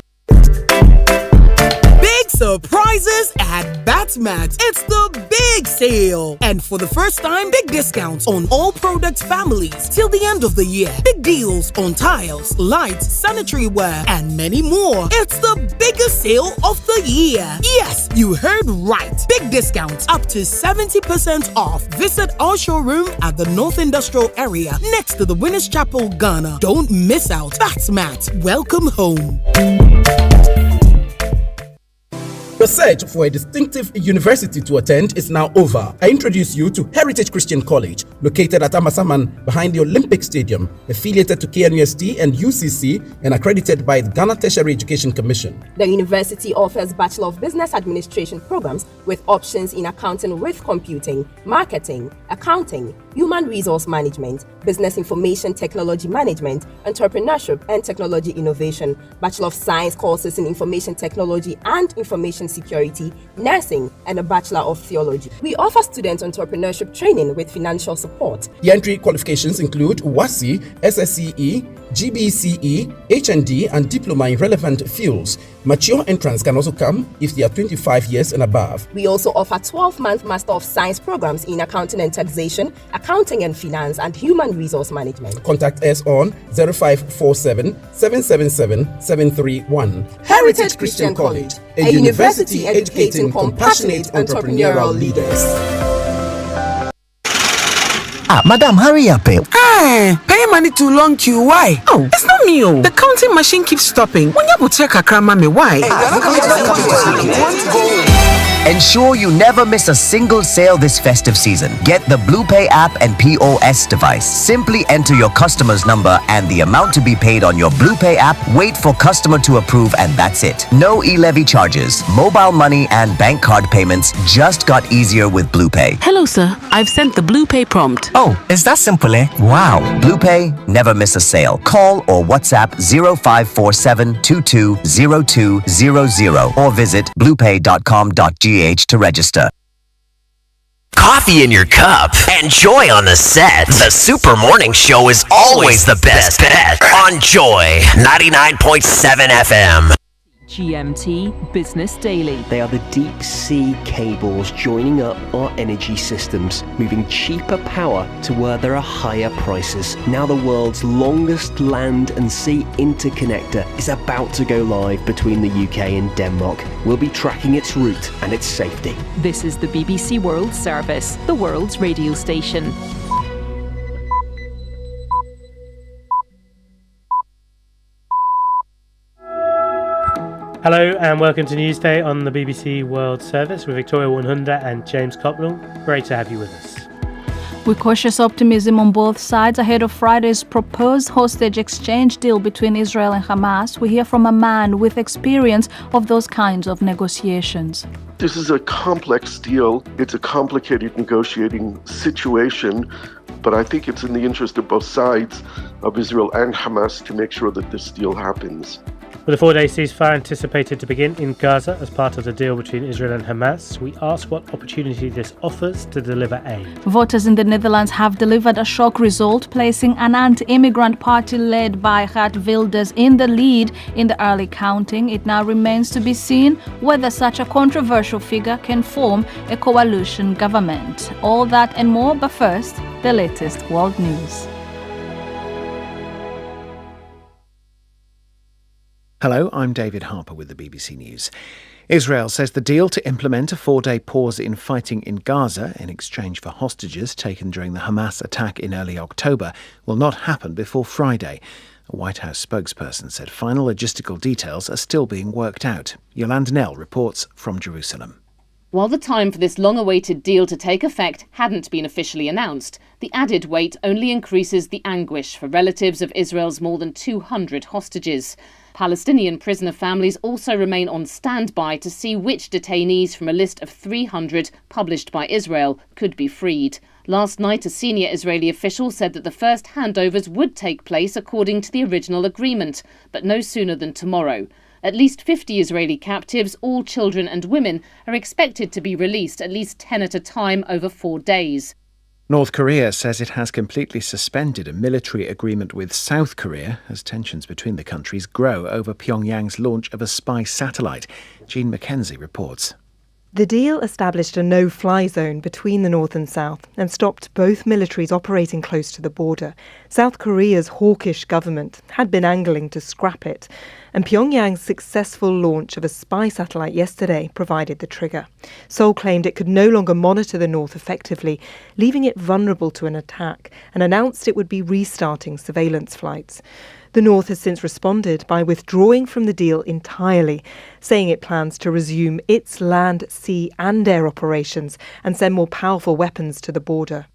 Big surprises at Batmat. It's the big sale. And for the first time, big discounts on all product families till the end of the year. Big deals on tiles, lights, sanitary ware, and many more. It's the biggest sale of the year. Yes, you heard right. Big discounts up to 70% off. Visit our showroom at the North Industrial Area next to the Winners Chapel, Ghana. Don't miss out. Batmat. Welcome home. The search for a distinctive university to attend is now over. I introduce you to Heritage Christian College, located at Amasaman behind the Olympic Stadium, affiliated to KNUST and UCC and accredited by the Ghana Tertiary Education Commission. The university offers Bachelor of Business Administration programs with options in accounting with computing, marketing, accounting, human resource management, business information technology management, entrepreneurship and technology innovation, Bachelor of Science courses in information technology and information security, nursing, and a Bachelor of Theology. We offer student entrepreneurship training with financial support. The entry qualifications include WASI, SSCE, GBCE, HND, and diploma in relevant fields. Mature entrants can also come if they are 25 years and above. We also offer 12-month Master of Science programs in accounting and taxation, accounting and finance, and human resource management. Contact us on 0547 777 731. Heritage Christian College, a university educating compassionate entrepreneurial leaders. Madam, hurry up. Pay money too long queue. Why? Oh, it's not me. The counting machine keeps stopping. When you check a me, why? Ensure you never miss a single sale this festive season. Get the BluePay app and POS device. Simply enter your customer's number and the amount to be paid on your BluePay app. Wait for customer to approve and that's it. No e-levy charges. Mobile money and bank card payments just got easier with BluePay. Hello, sir. I've sent the BluePay prompt. Oh, is that simple, eh? Wow. BluePay, never miss a sale. Call or WhatsApp 0547220200 or visit bluepay.com.gh to register. Coffee in your cup and joy on the set. The Super Morning Show is always the best bet on Joy 99.7 FM. GMT Business Daily. They are the deep sea cables joining up our energy systems, moving cheaper power to where there are higher prices. Now the world's longest land and sea interconnector is about to go live between the UK and Denmark. We'll be tracking its route and its safety. This is the BBC World Service, the world's radio station. Hello and welcome to Newsday on the BBC World Service with Victoria Wunhunda and James Copland. Great to have you with us. With cautious optimism on both sides ahead of Friday's proposed hostage exchange deal between Israel and Hamas, we hear from a man with experience of those kinds of negotiations. This is a complex deal. It's a complicated negotiating situation, but I think it's in the interest of both sides, of Israel and Hamas, to make sure that this deal happens. With a 4-day ceasefire anticipated to begin in Gaza as part of the deal between Israel and Hamas, we ask what opportunity this offers to deliver aid. Voters in the Netherlands have delivered a shock result, placing an anti-immigrant party led by Geert Wilders in the lead in the early counting. It now remains to be seen whether such a controversial figure can form a coalition government. All that and more, but first, the latest world news. Hello, I'm David Harper with the BBC News. Israel says the deal to implement a 4-day pause in fighting in Gaza in exchange for hostages taken during the Hamas attack in early October will not happen before Friday. A White House spokesperson said final logistical details are still being worked out. Yolande Nell reports from Jerusalem. While the time for this long-awaited deal to take effect hadn't been officially announced, the added wait only increases the anguish for relatives of Israel's more than 200 hostages. Palestinian prisoner families also remain on standby to see which detainees from a list of 300 published by Israel could be freed. Last night, a senior Israeli official said that the first handovers would take place according to the original agreement, but no sooner than tomorrow. At least 50 Israeli captives, all children and women, are expected to be released, at least 10 at a time, over 4 days. North Korea says it has completely suspended a military agreement with South Korea as tensions between the countries grow over Pyongyang's launch of a spy satellite. Jean Mackenzie reports. The deal established a no-fly zone between the North and South and stopped both militaries operating close to the border. South Korea's hawkish government had been angling to scrap it, and Pyongyang's successful launch of a spy satellite yesterday provided the trigger. Seoul claimed it could no longer monitor the North effectively, leaving it vulnerable to an attack, and announced it would be restarting surveillance flights. The North has since responded by withdrawing from the deal entirely, saying it plans to resume its land, sea and air operations and send more powerful weapons to the border.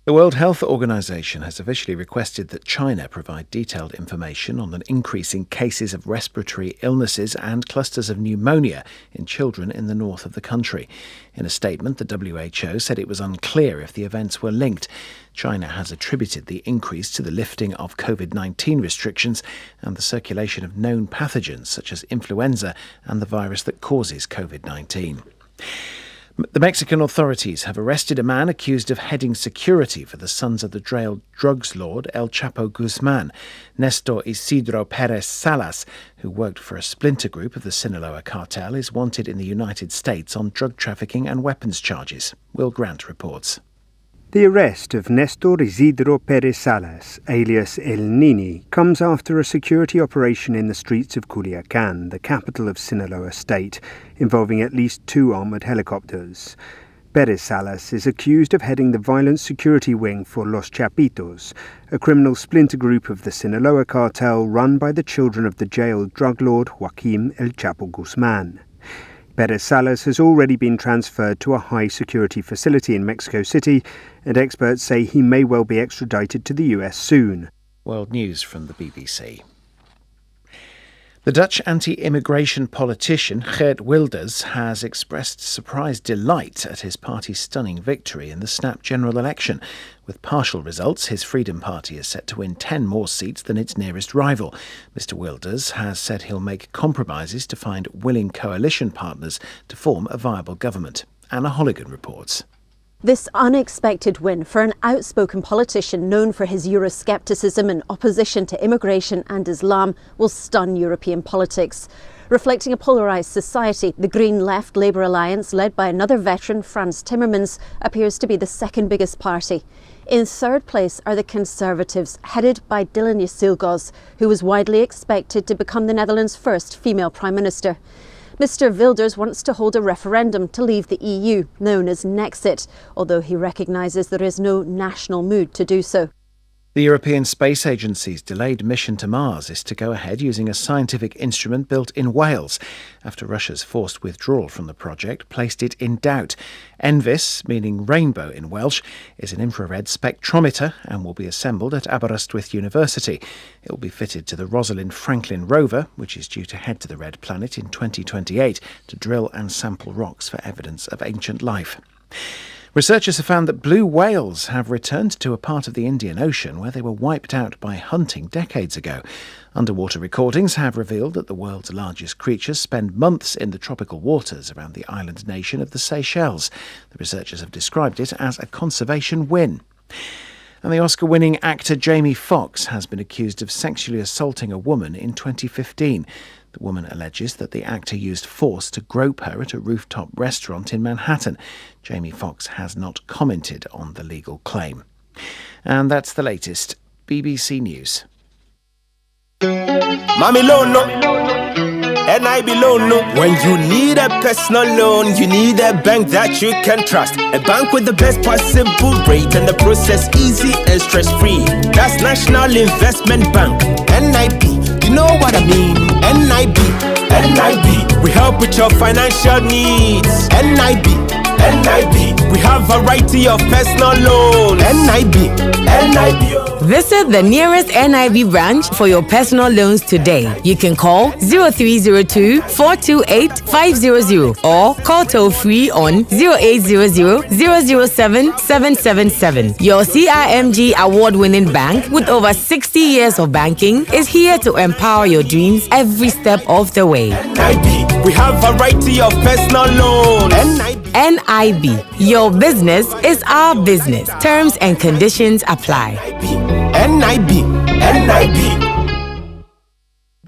The World Health Organization has officially requested that China provide detailed information on an increase in cases of respiratory illnesses and clusters of pneumonia in children in the north of the country. In a statement, the WHO said it was unclear if the events were linked. China has attributed the increase to the lifting of COVID-19 restrictions and the circulation of known pathogens such as influenza and the virus that causes COVID-19. The Mexican authorities have arrested a man accused of heading security for the sons of the jailed drugs lord El Chapo Guzman. Nestor Isidro Perez Salas, who worked for a splinter group of the Sinaloa cartel, is wanted in the United States on drug trafficking and weapons charges. Will Grant reports. The arrest of Nestor Isidro Perez Salas, alias El Nini, comes after a security operation in the streets of Culiacan, the capital of Sinaloa state, involving at least 2 armoured helicopters. Perez Salas is accused of heading the violent security wing for Los Chapitos, a criminal splinter group of the Sinaloa cartel run by the children of the jailed drug lord Joaquim El Chapo Guzman. Perez Salas has already been transferred to a high-security facility in Mexico City, and experts say he may well be extradited to the US soon. World News from the BBC. The Dutch anti-immigration politician Geert Wilders has expressed surprised delight at his party's stunning victory in the snap general election. With partial results, his Freedom Party is set to win 10 more seats than its nearest rival. Mr Wilders has said he'll make compromises to find willing coalition partners to form a viable government. Anna Holligan reports. This unexpected win for an outspoken politician known for his Euroscepticism and opposition to immigration and Islam will stun European politics. Reflecting a polarised society, the Green Left Labour alliance, led by another veteran, Frans Timmermans, appears to be the second biggest party. In third place are the Conservatives, headed by Dylan Yesilgoz, who was widely expected to become the Netherlands' first female Prime Minister. Mr Wilders wants to hold a referendum to leave the EU, known as Nexit, although he recognises there is no national mood to do so. The European Space Agency's delayed mission to Mars is to go ahead using a scientific instrument built in Wales, after Russia's forced withdrawal from the project placed it in doubt. ENVIS, meaning rainbow in Welsh, is an infrared spectrometer and will be assembled at Aberystwyth University. It will be fitted to the Rosalind Franklin rover, which is due to head to the Red Planet in 2028 to drill and sample rocks for evidence of ancient life. Researchers have found that blue whales have returned to a part of the Indian Ocean where they were wiped out by hunting decades ago. Underwater recordings have revealed that the world's largest creatures spend months in the tropical waters around the island nation of the Seychelles. The researchers have described it as a conservation win. And the Oscar-winning actor Jamie Foxx has been accused of sexually assaulting a woman in 2015. The woman alleges that the actor used force to grope her at a rooftop restaurant in Manhattan. Jamie Foxx has not commented on the legal claim. And that's the latest. BBC News. Mami Lono. NIB loan. No. When you need a personal loan, you need a bank that you can trust. A bank with the best possible rate and the process easy and stress-free. That's National Investment Bank, NIB. You know what I mean? NIB, NIB. We help with your financial needs. NIB, NIB. We have a variety of personal loans. NIB, NIB. Visit the nearest NIB branch for your personal loans today. You can call 0302 428 500 or call toll free on 0800 007 777. Your CIMG award-winning bank with over 60 years of banking is here to empower your dreams every step of the way. NIB, we have a variety of personal loans. NIB, your business is our business. Terms and conditions apply. NIB, NIB.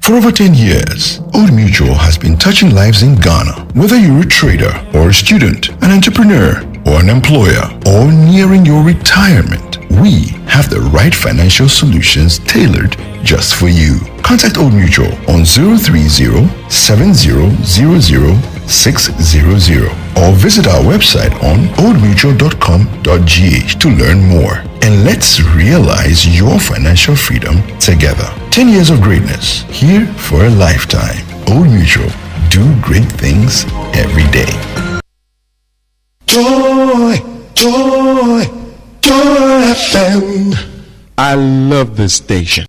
For over 10 years, Old Mutual has been touching lives in Ghana. Whether you're a trader or a student, an entrepreneur or an employer, or nearing your retirement, we have the right financial solutions tailored just for you. Contact Old Mutual on 030-7000-600 or visit our website on oldmutual.com.gh to learn more. And let's realize your financial freedom together. 10 years of greatness, here for a lifetime. Old Mutual, do great things every day. Joy, joy, joy FM. I love this station.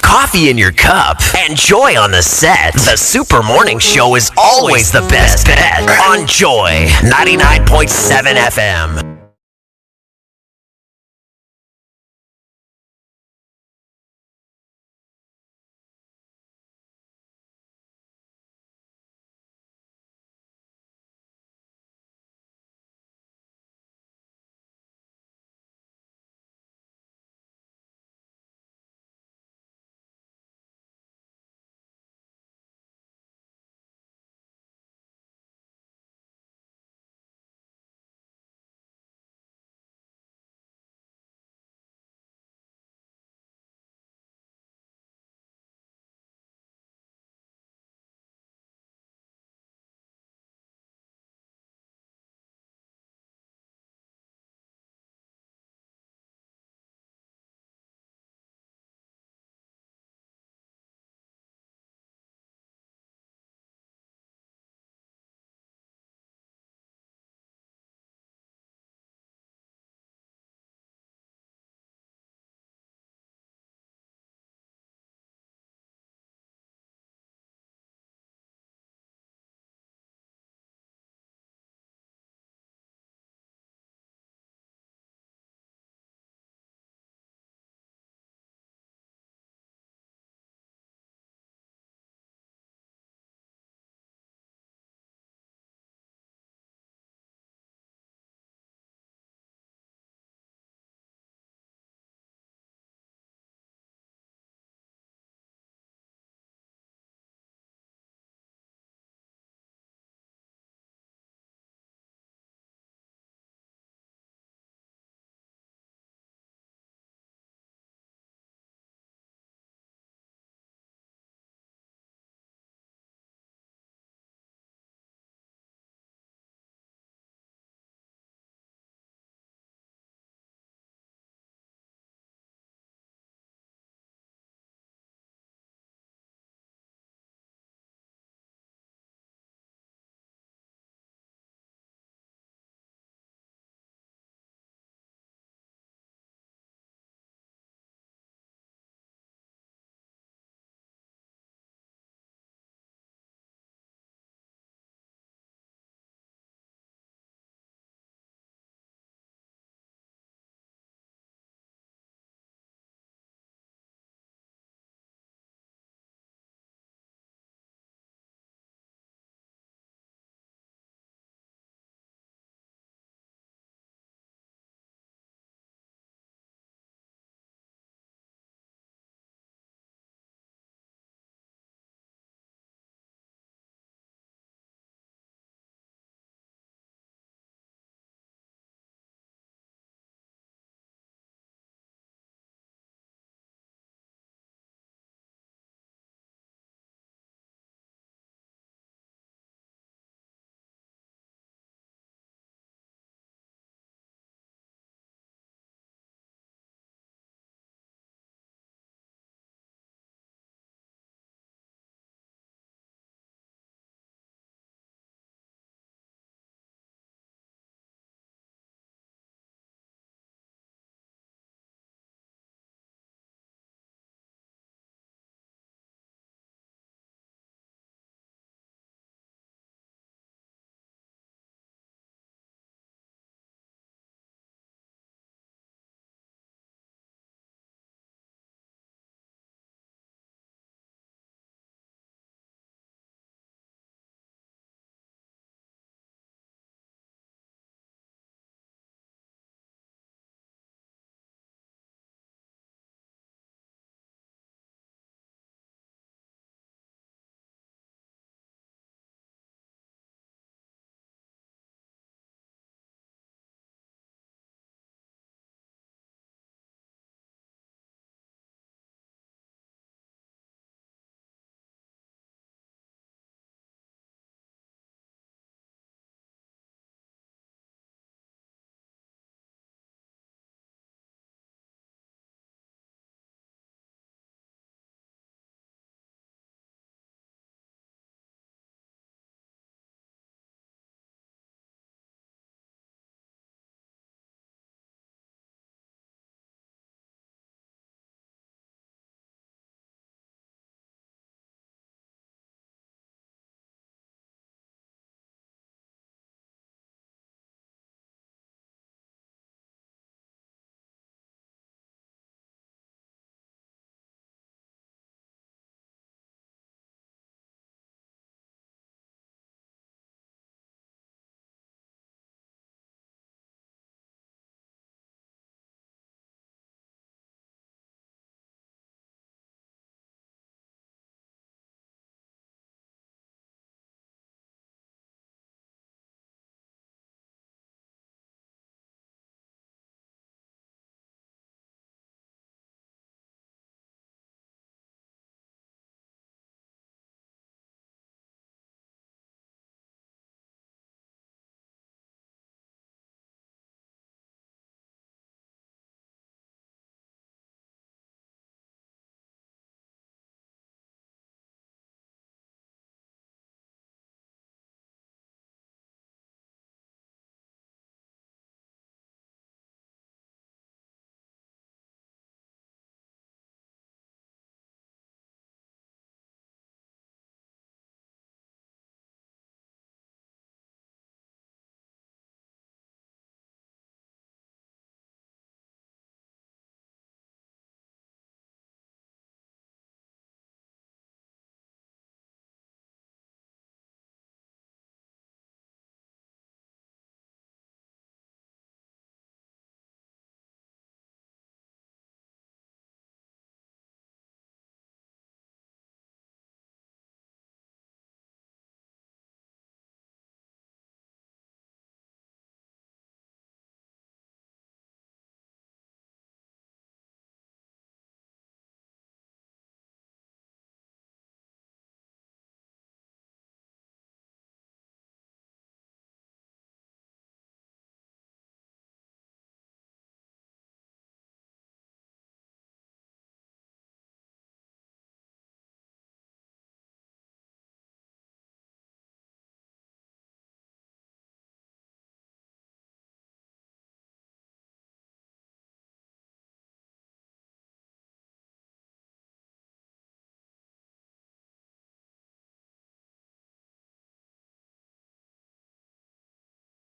Coffee in your cup and joy on the set. The Super Morning Show is always the best bet on Joy 99.7 FM.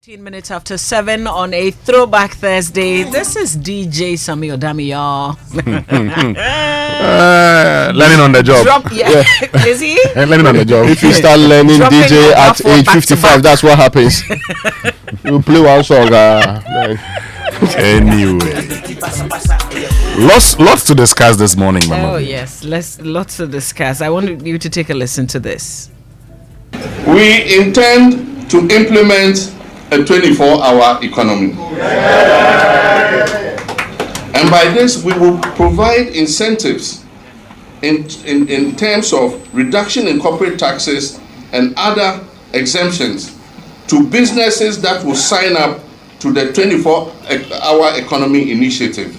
15 minutes after 7 on a throwback Thursday. This is DJ Sami Odami, y'all. Learning on the job. Is he? Learning on the job. If you start learning DJ at age 55, that's what happens. You play one song. Anyway, lots to discuss this morning, Mama. Oh yes, lots to discuss. I want you to take a listen to this. We intend to implement a 24-hour economy. And by this, we will provide incentives in terms of reduction in corporate taxes and other exemptions to businesses that will sign up to the 24-hour economy initiative.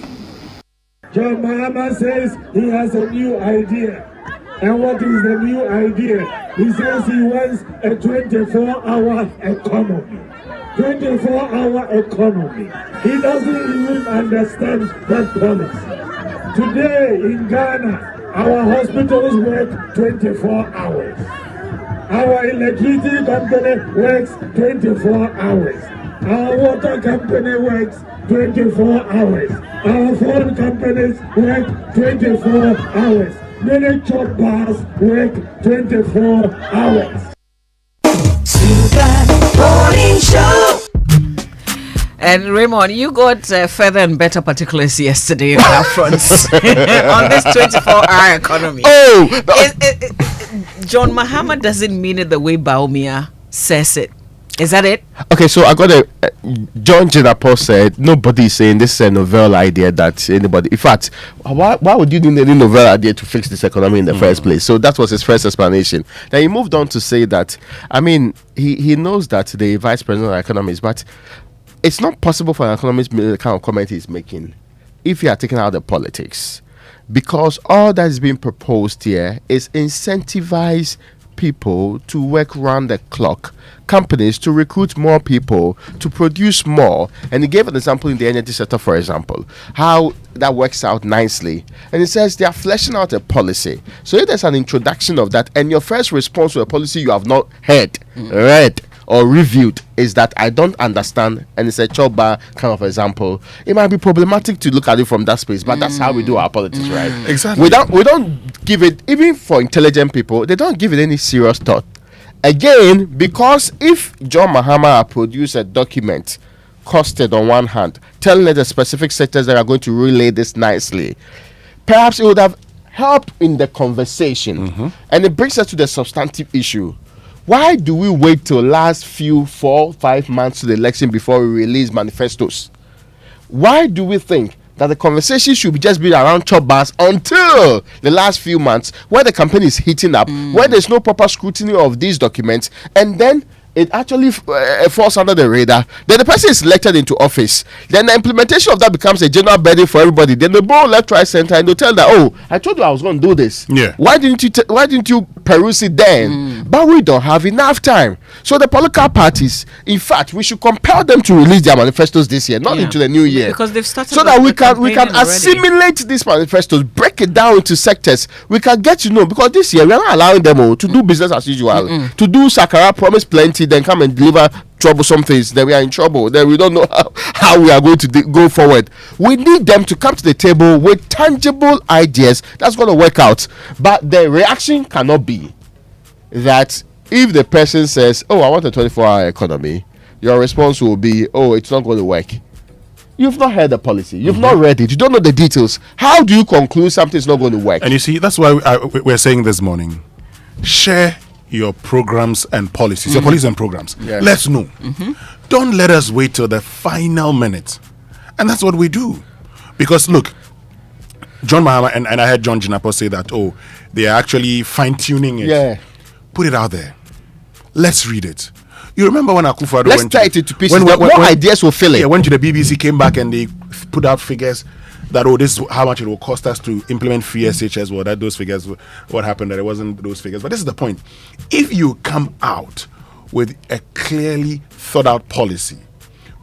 John Mahama says he has a new idea. And what is the new idea? He says he wants a 24-hour economy. 24-hour economy. He doesn't even understand that policy. Today in Ghana, our hospitals work 24 hours. Our electricity company works 24 hours. Our water company works 24 hours. Our phone companies work 24 hours. Many chop bars work 24 hours. Morning Show. And Raymond, you got further and better particulars yesterday in our fronts on this 24-hour economy. John Mahama doesn't mean it the way Baumia says it. Is that it? Okay, so I got John Jinapo said nobody is saying this is a novel idea that anybody. In fact, why would you need any novel idea to fix this economy in the first place? So that was his first explanation. Then he moved on to say that, I mean, he knows that the vice president of economics, but it's not possible for an economist to make the kind of comment he's making if you are taking out the politics, because all that is being proposed here is incentivize people to work round the clock, companies to recruit more people, to produce more. And he gave an example in the energy sector, for example, how that works out nicely. And he says they are fleshing out a policy. So if there's an introduction of that, and your first response to a policy you have not read or reviewed is that I don't understand, and it's a choba kind of example, it might be problematic to look at it from that space, but that's how we do our politics, right? Exactly. We don't give it, even for intelligent people, they don't give it any serious thought. Again, because if John Mahama produced a document costed on one hand, telling us the specific sectors that are going to relay this nicely, perhaps it would have helped in the conversation. And it brings us to the substantive issue. Why do we wait till last 4-5 months to the election before we release manifestos? Why do we think that the conversation should just be around chop bars until the last few months, where the campaign is heating up, where there's no proper scrutiny of these documents, and then it actually falls under the radar? Then the person is elected into office. Then the implementation of that becomes a general burden for everybody. Then they borrow left, right, center, and they'll tell that, oh, I told you I was going to do this. Yeah. Why didn't you peruse it then? But we don't have enough time. So the political parties, in fact, we should compel them to release their manifestos this year, not into the new year. Because they've started, so that we can assimilate these manifestos, break it down into sectors. We can get to know, because this year we are not allowing them to do business as usual, to do Sakara, promise plenty, then come and deliver troublesome things. Then we are in trouble. Then we don't know how we are going to go forward. We need them to come to the table with tangible ideas that's going to work out. But the reaction cannot be that if the person says, oh, I want a 24-hour economy, your response will be, oh, it's not going to work. You've not heard the policy. You've not read it. You don't know the details. How do you conclude something's not going to work? And you see, that's why we're saying this morning, share your programs and policies, your policies and programs. Yes. Let's know. Don't let us wait till the final minute. And that's what we do. Because look, John Mahama, and I heard John Jinapo say that, oh, they are actually fine-tuning it. Yeah. Put it out there. Let's read it. You remember when Akufo-Addo Let's tie it to pieces. What ideas will fill it? Yeah, when the BBC came back and they put out figures that, oh, this is how much it will cost us to implement free SHS. Well, that those figures, what happened, that it wasn't those figures. But this is the point. If you come out with a clearly thought out policy,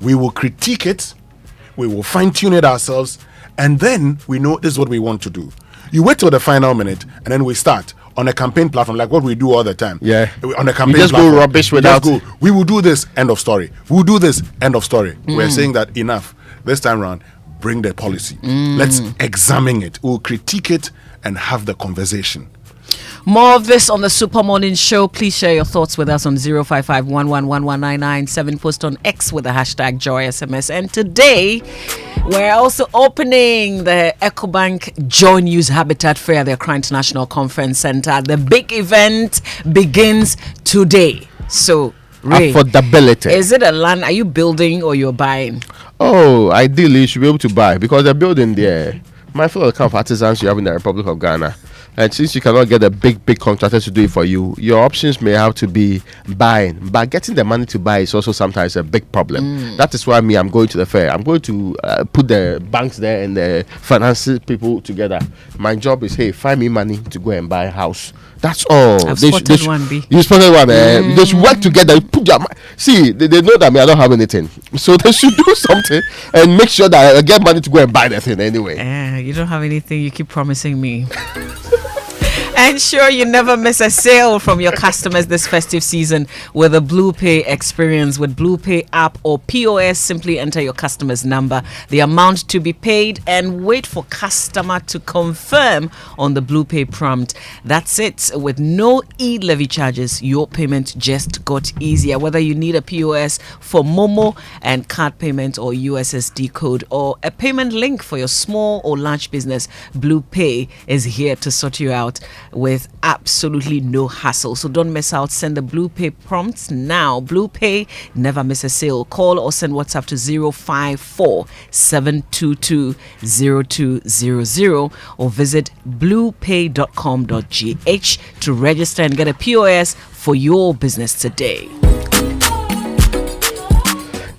we will critique it, we will fine-tune it ourselves, and then we know this is what we want to do. You wait till the final minute, and then we start. on a campaign platform, like what we do all the time. Yeah. On a campaign You just platform. go rubbish without. We will do this, end of story. We will do this, end of story. We're saying that enough. This time around, bring the policy. Let's examine it. We'll critique it and have the conversation. More of this on the Super Morning Show. Please share your thoughts with us on 05511119997. Post on X with the hashtag JoySMS. And today, we're also opening the EcoBank Joy News Habitat Fair at the Accra International Conference Center. The big event begins today. So, Ray, affordability. Is it a land? Are you building or you're buying? Oh, ideally, you should be able to buy because they're building there. Mindful of the kind of artisans you have in the Republic of Ghana. And since you cannot get a big contractor to do it for you, your options may have to be buying. But getting the money to buy is also sometimes a big problem. That is why I'm going to the fair. I'm going to put the banks there and the finance people together. My job is, hey, find me money to go and buy a house. That's all. I've spotted one, B. You spotted one, They should work together. Put your see, they know that I don't have anything. So they should do something and make sure that I get money to go and buy the thing anyway. You don't have anything, you keep promising me. Ensure you never miss a sale from your customers this festive season with a BluePay experience. With BluePay app or POS, simply enter your customer's number, the amount to be paid, and wait for customer to confirm on the BluePay prompt. That's it. With no e-levy charges, your payment just got easier. Whether you need a POS for Momo and card payment or USSD code or a payment link for your small or large business, BluePay is here to sort you out with absolutely no hassle. So don't miss out. Send the BluePay prompts now. BluePay, never miss a sale. Call or send WhatsApp to 054-722-0200 or visit bluepay.com.gh to register and get a POS for your business today.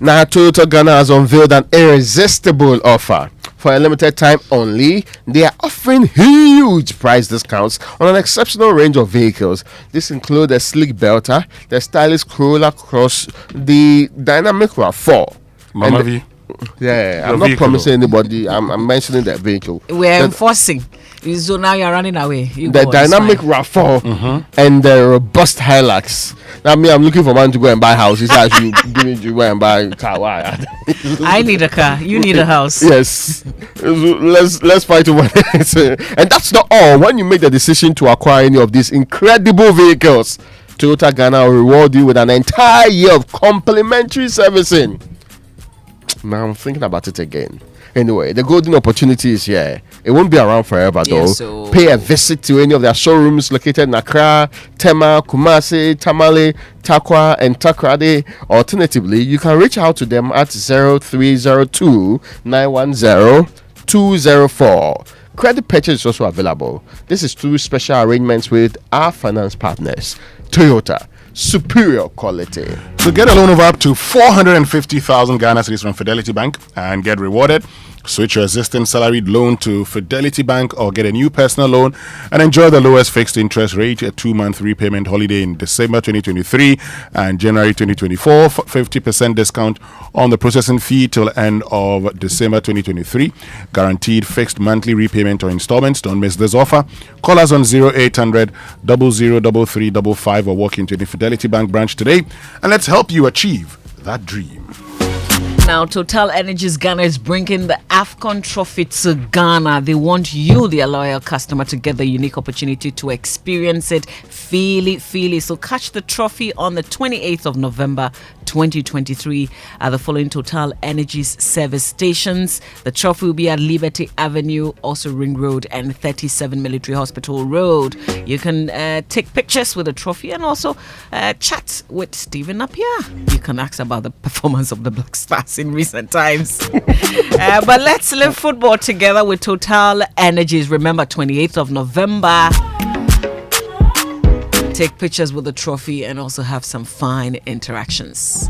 Now, Toyota Ghana has unveiled an irresistible offer. For a limited time only, they are offering huge price discounts on an exceptional range of vehicles. This includes the sleek Belter, the stylish Corolla Cross, the dynamic RAV4. Mama V. Yeah, I'm not promising anybody. I'm mentioning that vehicle. We're enforcing. So now you're running away. The dynamic RAV4 and the robust Hilux. Now, I'm looking for man to go and buy a house. He said, you give me to go and buy a car. Why? I need a car. You need a house. Yes. Let's fight over it. And that's not all. When you make the decision to acquire any of these incredible vehicles, Toyota Ghana will reward you with an entire year of complimentary servicing. Now I'm thinking about it again. Anyway, the golden opportunity is here. It won't be around forever though. So pay a visit to any of their showrooms located in Accra, Tema, Kumasi, Tamale, Takwa, and Takrade. Alternatively, you can reach out to them at 0302 910 204. Credit purchase is also available. This is through special arrangements with our finance partners, Toyota. Superior quality. So get a loan of up to 450,000 Ghana cedis from Fidelity Bank and get rewarded. Switch your existing salaried loan to Fidelity Bank or get a new personal loan and enjoy the lowest fixed interest rate, a 2-month repayment holiday in December 2023 and January 2024, 50% discount on the processing fee till end of December 2023. Guaranteed fixed monthly repayment or installments. Don't miss this offer. Call us on 0800 003355 or walk into the Fidelity Bank branch today and let's help you achieve that dream. Now, Total Energies Ghana is bringing the AFCON Trophy to Ghana. They want you, their loyal customer, to get the unique opportunity to experience it. Feel it. So catch the trophy on the 28th of November 2023 at the following Total Energies service stations. The trophy will be at Liberty Avenue, also Ring Road, and 37 Military Hospital Road. You can take pictures with the trophy and also chat with Stephen Napier. You can ask about the performance of the Black Stars in recent times. But let's live football together with Total Energies. Remember, 28th of November. Take pictures with the trophy and also have some fine interactions.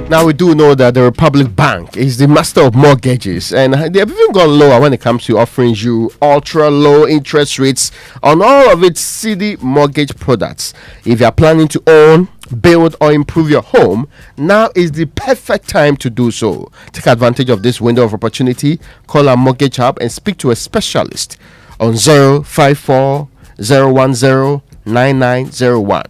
Now we do know that the Republic Bank is the master of mortgages, and they've even gone lower when it comes to offering you ultra low interest rates on all of its CD mortgage products. If you are planning to own, build or improve your home, now is the perfect time to do so. Take advantage of this window of opportunity. Call our mortgage hub and speak to a specialist on 054 010 9901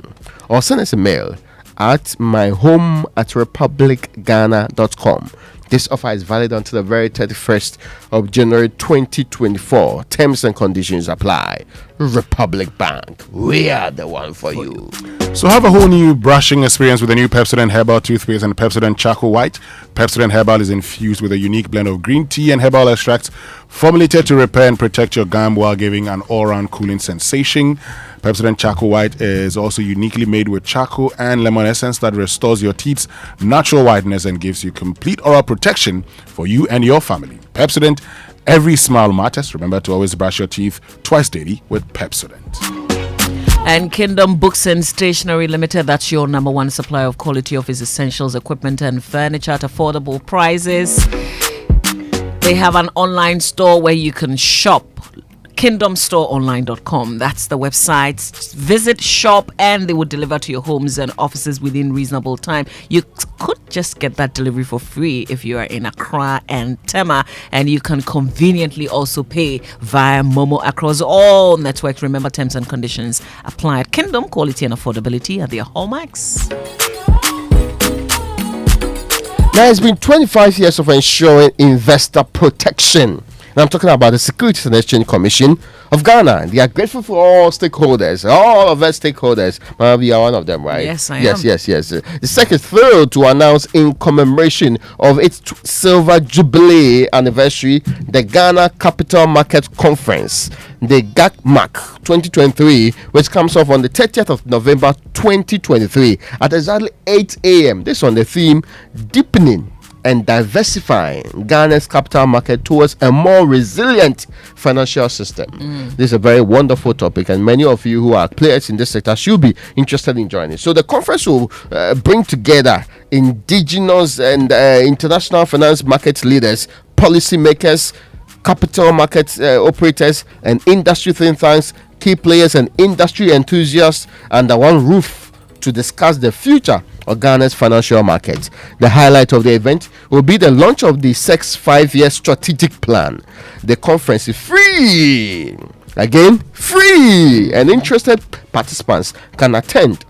or send us a mail at myhome@republicghana.com. This offer is valid until the very 31st of January 2024. Terms and conditions apply. Republic Bank, we are the one for you. So have a whole new brushing experience with the new Pepsodent Herbal Toothpaste and Pepsodent Charcoal White. Pepsodent Herbal is infused with a unique blend of green tea and herbal extracts formulated to repair and protect your gum while giving an all-round cooling sensation. Pepsodent Charcoal White is also uniquely made with charcoal and lemon essence that restores your teeth's natural whiteness and gives you complete oral protection for you and your family. Pepsodent, every smile matters. Remember to always brush your teeth twice daily with Pepsodent. And Kingdom Books and Stationery Limited, that's your number one supplier of quality office essentials, equipment and furniture at affordable prices. They have an online store where you can shop. KingdomStoreOnline.com. That's the website. Visit, shop, and they will deliver to your homes and offices within reasonable time. You could just get that delivery for free if you are in Accra and Tema, and you can conveniently also pay via Momo across all networks. Remember, terms and conditions apply at Kingdom. Quality and affordability are their hallmarks. Now, it's been 25 years of ensuring investor protection. And I'm talking about the Securities and Exchange Commission of Ghana. They are grateful for all stakeholders, all of our stakeholders. We are one of them, right? Yes, I am. Yes. The SEC is thrilled to announce, in commemoration of its silver jubilee anniversary, the Ghana Capital Market Conference, the GACMAC 2023, which comes off on the 30th of November 2023 at exactly 8 a.m. This on the theme, Deepening and Diversifying Ghana's capital market towards a more resilient financial system. This is a very wonderful topic, and many of you who are players in this sector should be interested in joining. So the conference will bring together indigenous and international finance market leaders, policymakers, capital market operators, and industry think tanks, key players and industry enthusiasts under one roof to discuss the future of Ghana's financial market. The highlight of the event will be the launch of the SEC's 5-year strategic plan. The conference is free. Again, free. And interested participants can attend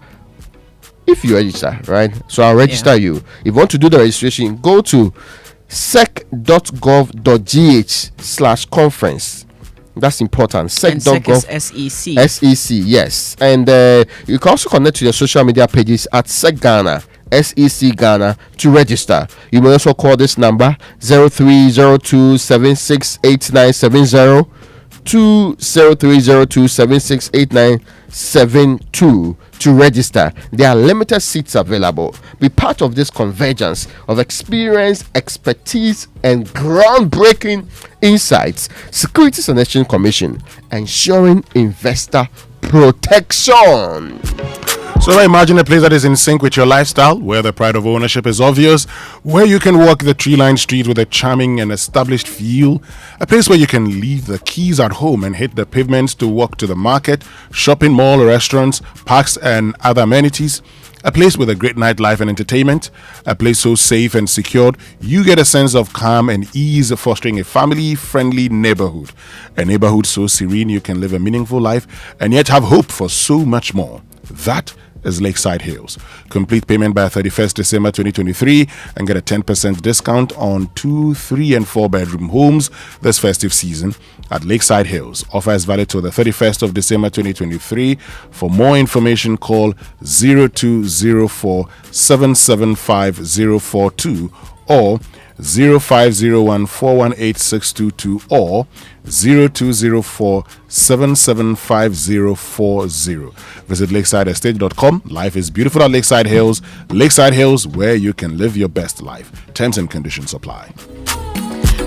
if you register, right? So I'll register you. If you want to do the registration, go to sec.gov.gh/conference. That's important. Sec.gov. SEC. SEC, yes. And you can also connect to your social media pages at Sec Ghana, SEC Ghana, to register. You may also call this number 0302768970, 0302768972 to register. There are limited seats available. Be part of this convergence of experience, expertise, and groundbreaking insights. Securities and Exchange Commission, ensuring investor protection. So now imagine a place that is in sync with your lifestyle, where the pride of ownership is obvious, where you can walk the tree-lined street with a charming and established feel, a place where you can leave the keys at home and hit the pavements to walk to the market, shopping mall, restaurants, parks, and other amenities. A place with a great nightlife and entertainment, a place so safe and secured, you get a sense of calm and ease, fostering a family-friendly neighborhood. A neighborhood so serene you can live a meaningful life and yet have hope for so much more. That is Lakeside Hills. Complete payment by 31st December 2023 and get a 10% discount on 2, 3, and 4 bedroom homes this festive season at Lakeside Hills. Offer is valid till the 31st of December 2023. For more information, call 0204 775 042 or 0501 418 622 or 0204 775 040. Visit lakesidestate.com. Life is beautiful at Lakeside Hills. Lakeside Hills, where you can live your best life. Terms and conditions apply.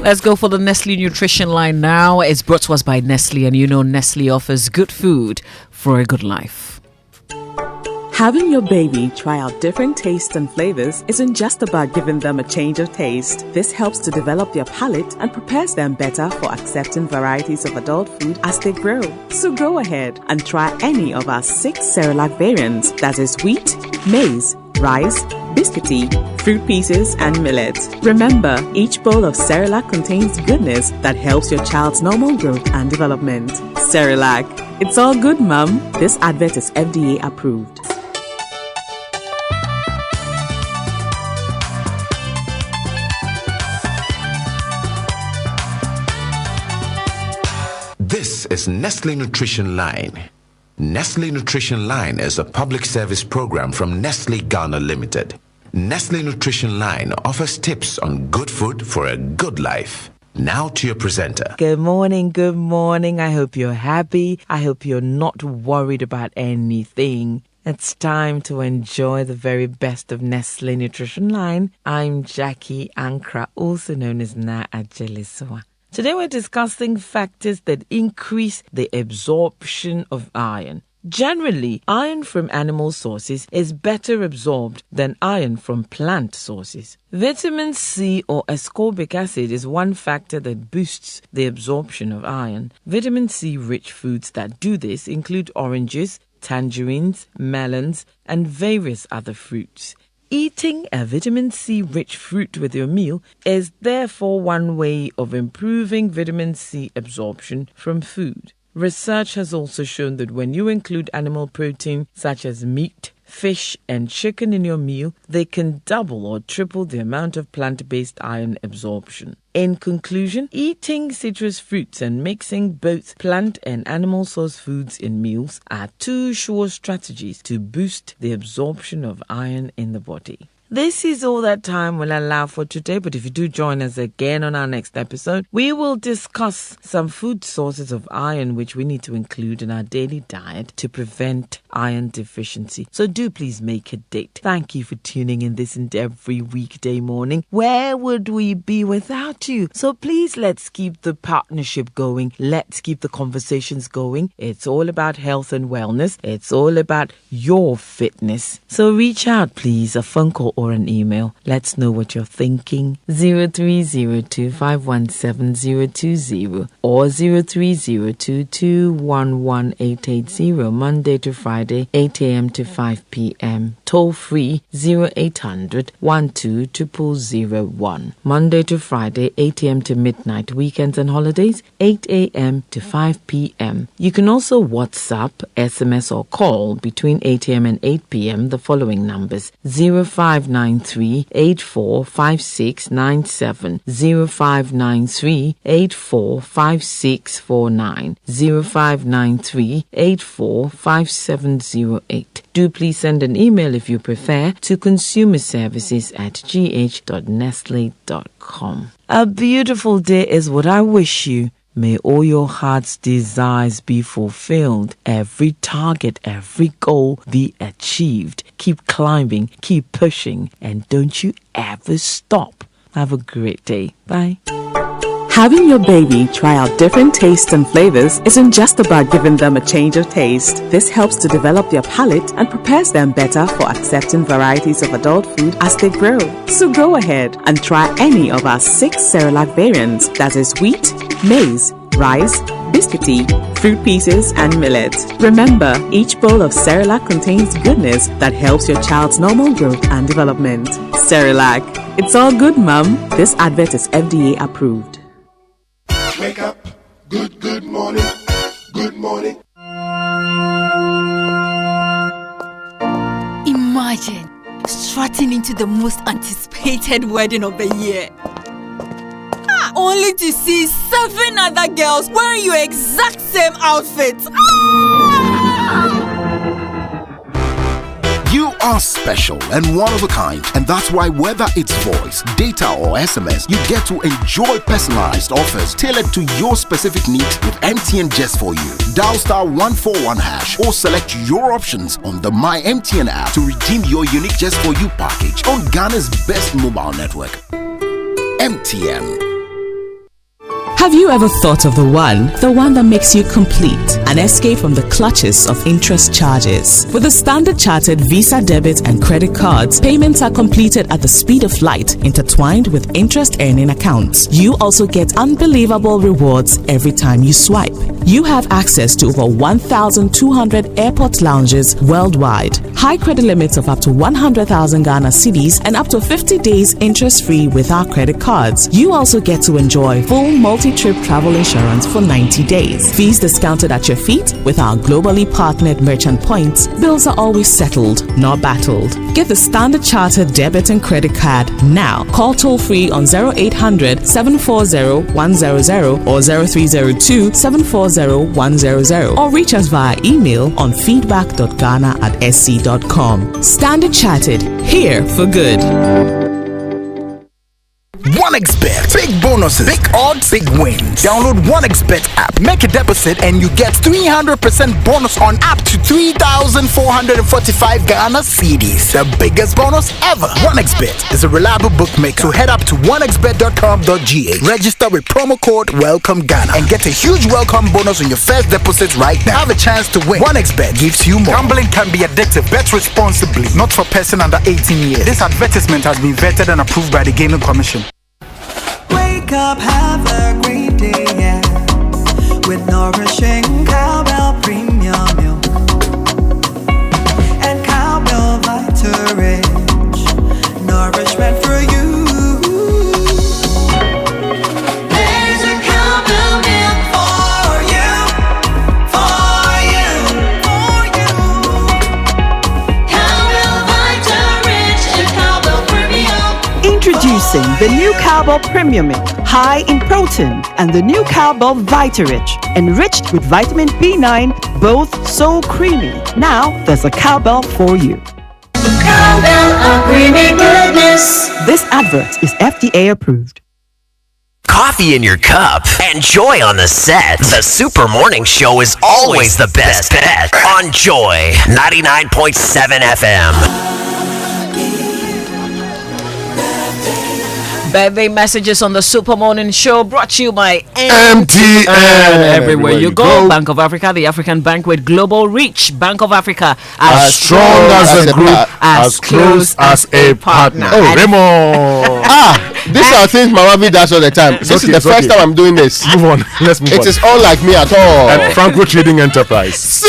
Let's go for the Nestle Nutrition Line now. It's brought to us by Nestle, and you know Nestle offers good food for a good life. Having your baby try out different tastes and flavors isn't just about giving them a change of taste. This helps to develop their palate and prepares them better for accepting varieties of adult food as they grow. So go ahead and try any of our 6 Cerelac variants, that is wheat, maize, rice, biscuity, fruit pieces, and millet. Remember, each bowl of Cerelac contains goodness that helps your child's normal growth and development. Cerelac, It's all good, Mum. This advert is FDA approved. This is Nestle Nutrition Line. Nestle Nutrition Line is a public service program from Nestle Ghana Limited. Nestle Nutrition Line offers tips on good food for a good life. Now to your presenter. Good morning, good morning. I hope you're happy. I hope you're not worried about anything. It's time to enjoy the very best of Nestle Nutrition Line. I'm Jackie Ankra, also known as Na Ajeliswa. Today we're discussing factors that increase the absorption of iron. Generally, iron from animal sources is better absorbed than iron from plant sources. Vitamin C or ascorbic acid is one factor that boosts the absorption of iron. Vitamin C-rich foods that do this include oranges, tangerines, melons, and various other fruits. Eating a vitamin C-rich fruit with your meal is therefore one way of improving vitamin C absorption from food. Research has also shown that when you include animal protein such as meat, fish, and chicken in your meal, they can double or triple the amount of plant-based iron absorption. In conclusion, eating citrus fruits and mixing both plant and animal source foods in meals are two sure strategies to boost the absorption of iron in the body. This is all that time will allow for today, but if you do join us again on our next episode, we will discuss some food sources of iron which we need to include in our daily diet to prevent iron deficiency. So do please make a date. Thank you for tuning in this and every weekday morning. Where would we be without you? So please let's keep the partnership going. Let's keep the conversations going. It's all about health and wellness. It's all about your fitness. So reach out, please, a phone call or an email. Let's know what you're thinking. 0302517020 or 0302211880 Monday to Friday 8 a.m. to 5 p.m. Toll free 0800 120001 Monday to Friday 8 a.m. to midnight. Weekends and holidays 8 a.m. to 5 p.m. You can also WhatsApp, SMS or call between 8 a.m. and 8 p.m. the following numbers: 0593-845697, 0593-845649, 0593-845708. Do please send an email if you prefer to consumerservices@gh.nestle.com. A beautiful day is what I wish you. May all your heart's desires be fulfilled. Every target, every goal be achieved. Keep climbing, keep pushing, and don't you ever stop. Have a great day. Bye. Having your baby try out different tastes and flavors isn't just about giving them a change of taste. This helps to develop their palate and prepares them better for accepting varieties of adult food as they grow. So go ahead and try any of our 6 Cerelac variants, that is wheat, maize, rice, biscuity, fruit pieces, and millet. Remember, each bowl of Cerelac contains goodness that helps your child's normal growth and development. Cerelac, it's all good, Mum. This advert is FDA approved. Wake up, good morning, good morning. Imagine strutting into the most anticipated wedding of the year. Only to see 7 other girls wearing your exact same outfit. You are special and one of a kind, and that's why whether it's voice, data or SMS, you get to enjoy personalized offers tailored to your specific needs with MTN just for you. Dial *141# or select your options on the My MTN app to redeem your unique just for you package on Ghana's best mobile network. MTN. Have you ever thought of the one that makes you complete? An escape from the clutches of interest charges. With the Standard Chartered Visa debit and credit cards, payments are completed at the speed of light, intertwined with interest earning accounts. You also get unbelievable rewards every time you swipe. you have access to over 1,200 airport lounges worldwide. High credit limits of up to 100,000 Ghana cedis and up to 50 days interest-free with our credit cards. You also get to enjoy full multi-trip travel insurance for 90 days. Fees discounted at your feet with our globally partnered merchant points. Bills are always settled, not battled. Get the Standard Chartered debit and credit card now. Call toll-free on 0800 740 100 or 0302 740 100 or reach us via email on feedback.ghana@sc.com. Standard Chartered, here for good. 1xBet. Big bonuses, big odds, big wins. Download 1xBet app, make a deposit, and you get 300% bonus on up to 3,445 Ghana cedis. The biggest bonus ever. 1xBet is a reliable bookmaker. So head up to 1xBet.com.gh. Register with promo code Welcome Ghana and get a huge welcome bonus on your first deposit right now. Have a chance to win. 1xBet gives you more. Gambling can be addictive. Bet responsibly. Not for person under 18 years. This advertisement has been vetted and approved by the Gaming Commission. Wake up, have a great day, yeah. With nourishing cowbell premium milk and cowbell Vita Rich, nourishment for you. There's a cowbell milk for you, for you, for you. Cowbell Vita Rich and cowbell premium. Introducing the new Cowbell Premium Milk, high in protein, and the new Cowbell Vita-Rich, enriched with vitamin B9, both so creamy. Now there's a Cowbell for you. Cowbell, a creamy goodness. This advert is FDA approved. Coffee in your cup and joy on the set. The Super Morning Show is always the best bet on Joy 99.7 FM. Birthday messages on the Super Morning Show brought to you by MTN. Everywhere you go. Bank of Africa, the African bank with global reach. Bank of Africa, as strong as a group, as close as a partner. Oh, Remo. These are things Mama V does all the time. This is the first time I'm doing this. Move on. Let's move on. It is all like me at all. And Franco Trading Enterprise.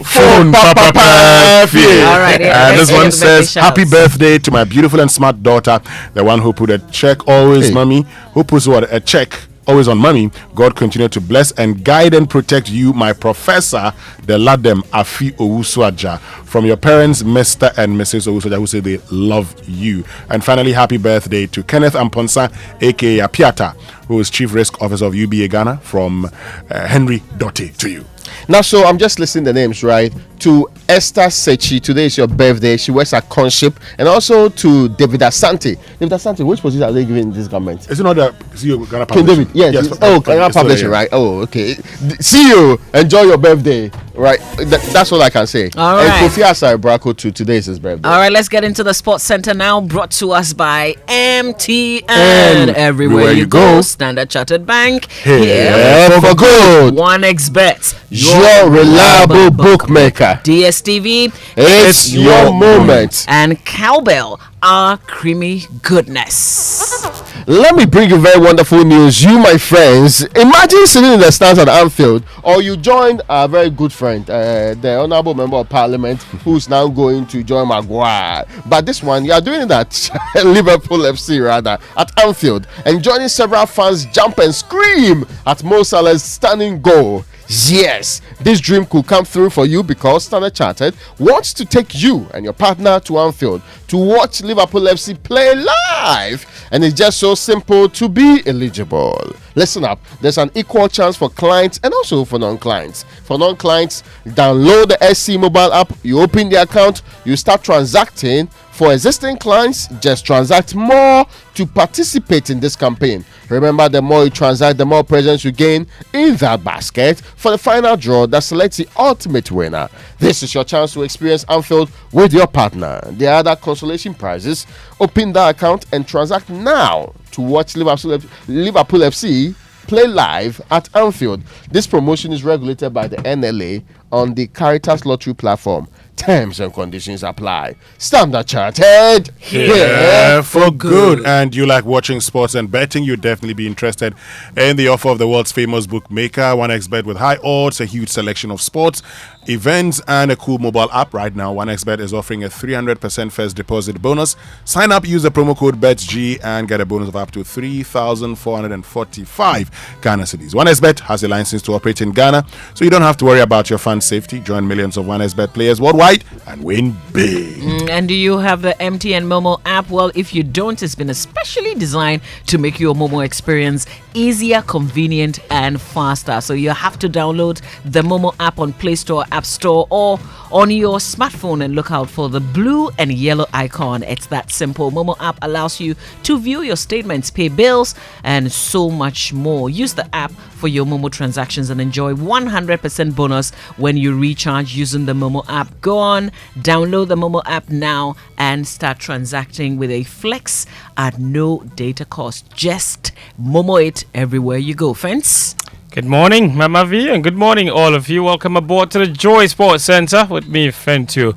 Phone Papa. All right. And this one says, happy birthday to my beautiful and smart daughter, the one who put a check always, mommy, who puts a check always on mommy. God continue to bless and guide and protect you, my professor, the Ladem Afi Owusuaja, from your parents, Mr. and Mrs. Owusuaja, who say they love you. And finally, happy birthday to Kenneth Amponsa, aka Apiata, who is Chief Risk Officer of UBA Ghana, from Henry Doty to you. Now, so I'm just listing the names, right? To Esther Sechi, today is your birthday. She works at Conship. And also to David Asante. David Asante, which position are they giving in this government? Is it not the CEO Ghana King Publishing? David, yes. Ghana Publishing, right? Oh, okay. See you. Enjoy your birthday, right? That's all I can say. All right. And Kofi Asai Brako, today is his birthday. All right, let's get into the Sports Center now, brought to us by MTN. Everywhere you go. Standard Chartered Bank. Here for good. 1xBet. Your reliable bookmaker. DSTV, it's your moment. And Cowbell, our creamy goodness. Let me bring you very wonderful news. You, my friends, imagine sitting in the stands at Anfield, or you joined a very good friend, the Honorable Member of Parliament, who's now going to join Maguire. But this one, you are doing that Liverpool FC rather at Anfield, and joining several fans jump and scream at Mo Salah's stunning goal. Yes, this dream could come through for you because Standard Chartered wants to take you and your partner to Anfield to watch Liverpool FC play live. And it's just so simple to be eligible. Listen up, there's an equal chance for clients and also for non-clients. For non-clients, download the SC mobile app, you open the account, you start transacting. For existing clients, just transact more to participate in this campaign. Remember, the more you transact, the more presents you gain in that basket for the final draw that selects the ultimate winner. This is your chance to experience Anfield with your partner. There are other consolation prizes. Open that account and transact now to watch Liverpool FC play live at Anfield. This promotion is regulated by the NLA on the Caritas Lottery platform. Terms and conditions apply. Standard Chartered. Here for good. And you like watching sports and betting, you'd definitely be interested in the offer of the world's famous bookmaker, 1xBet, with high odds, a huge selection of sports, events, and a cool mobile app. Right now, 1xBet is offering a 300% first deposit bonus. Sign up, use the promo code BETSG, and get a bonus of up to 3,445 Ghana cedis. 1xBet has a license to operate in Ghana, so you don't have to worry about your fund safety. Join millions of 1xBet players worldwide and win big. And do you have the MTN Momo app? Well, if you don't, it's been especially designed to make your Momo experience easier, convenient, and faster. So you have to download the Momo app on Play Store, App Store, or on your smartphone and look out for the blue and yellow icon. It's that simple. Momo app allows you to view your statements, pay bills, and so much more. Use the app for your Momo transactions and enjoy 100% bonus when you recharge using the Momo app. Go on, download the Momo app now and start transacting with a flex at no data cost. Just Momo it everywhere you go. Fence. Good morning, Mama V, and good morning, all of you. Welcome aboard to the Joy Sports Center with me, Fentu.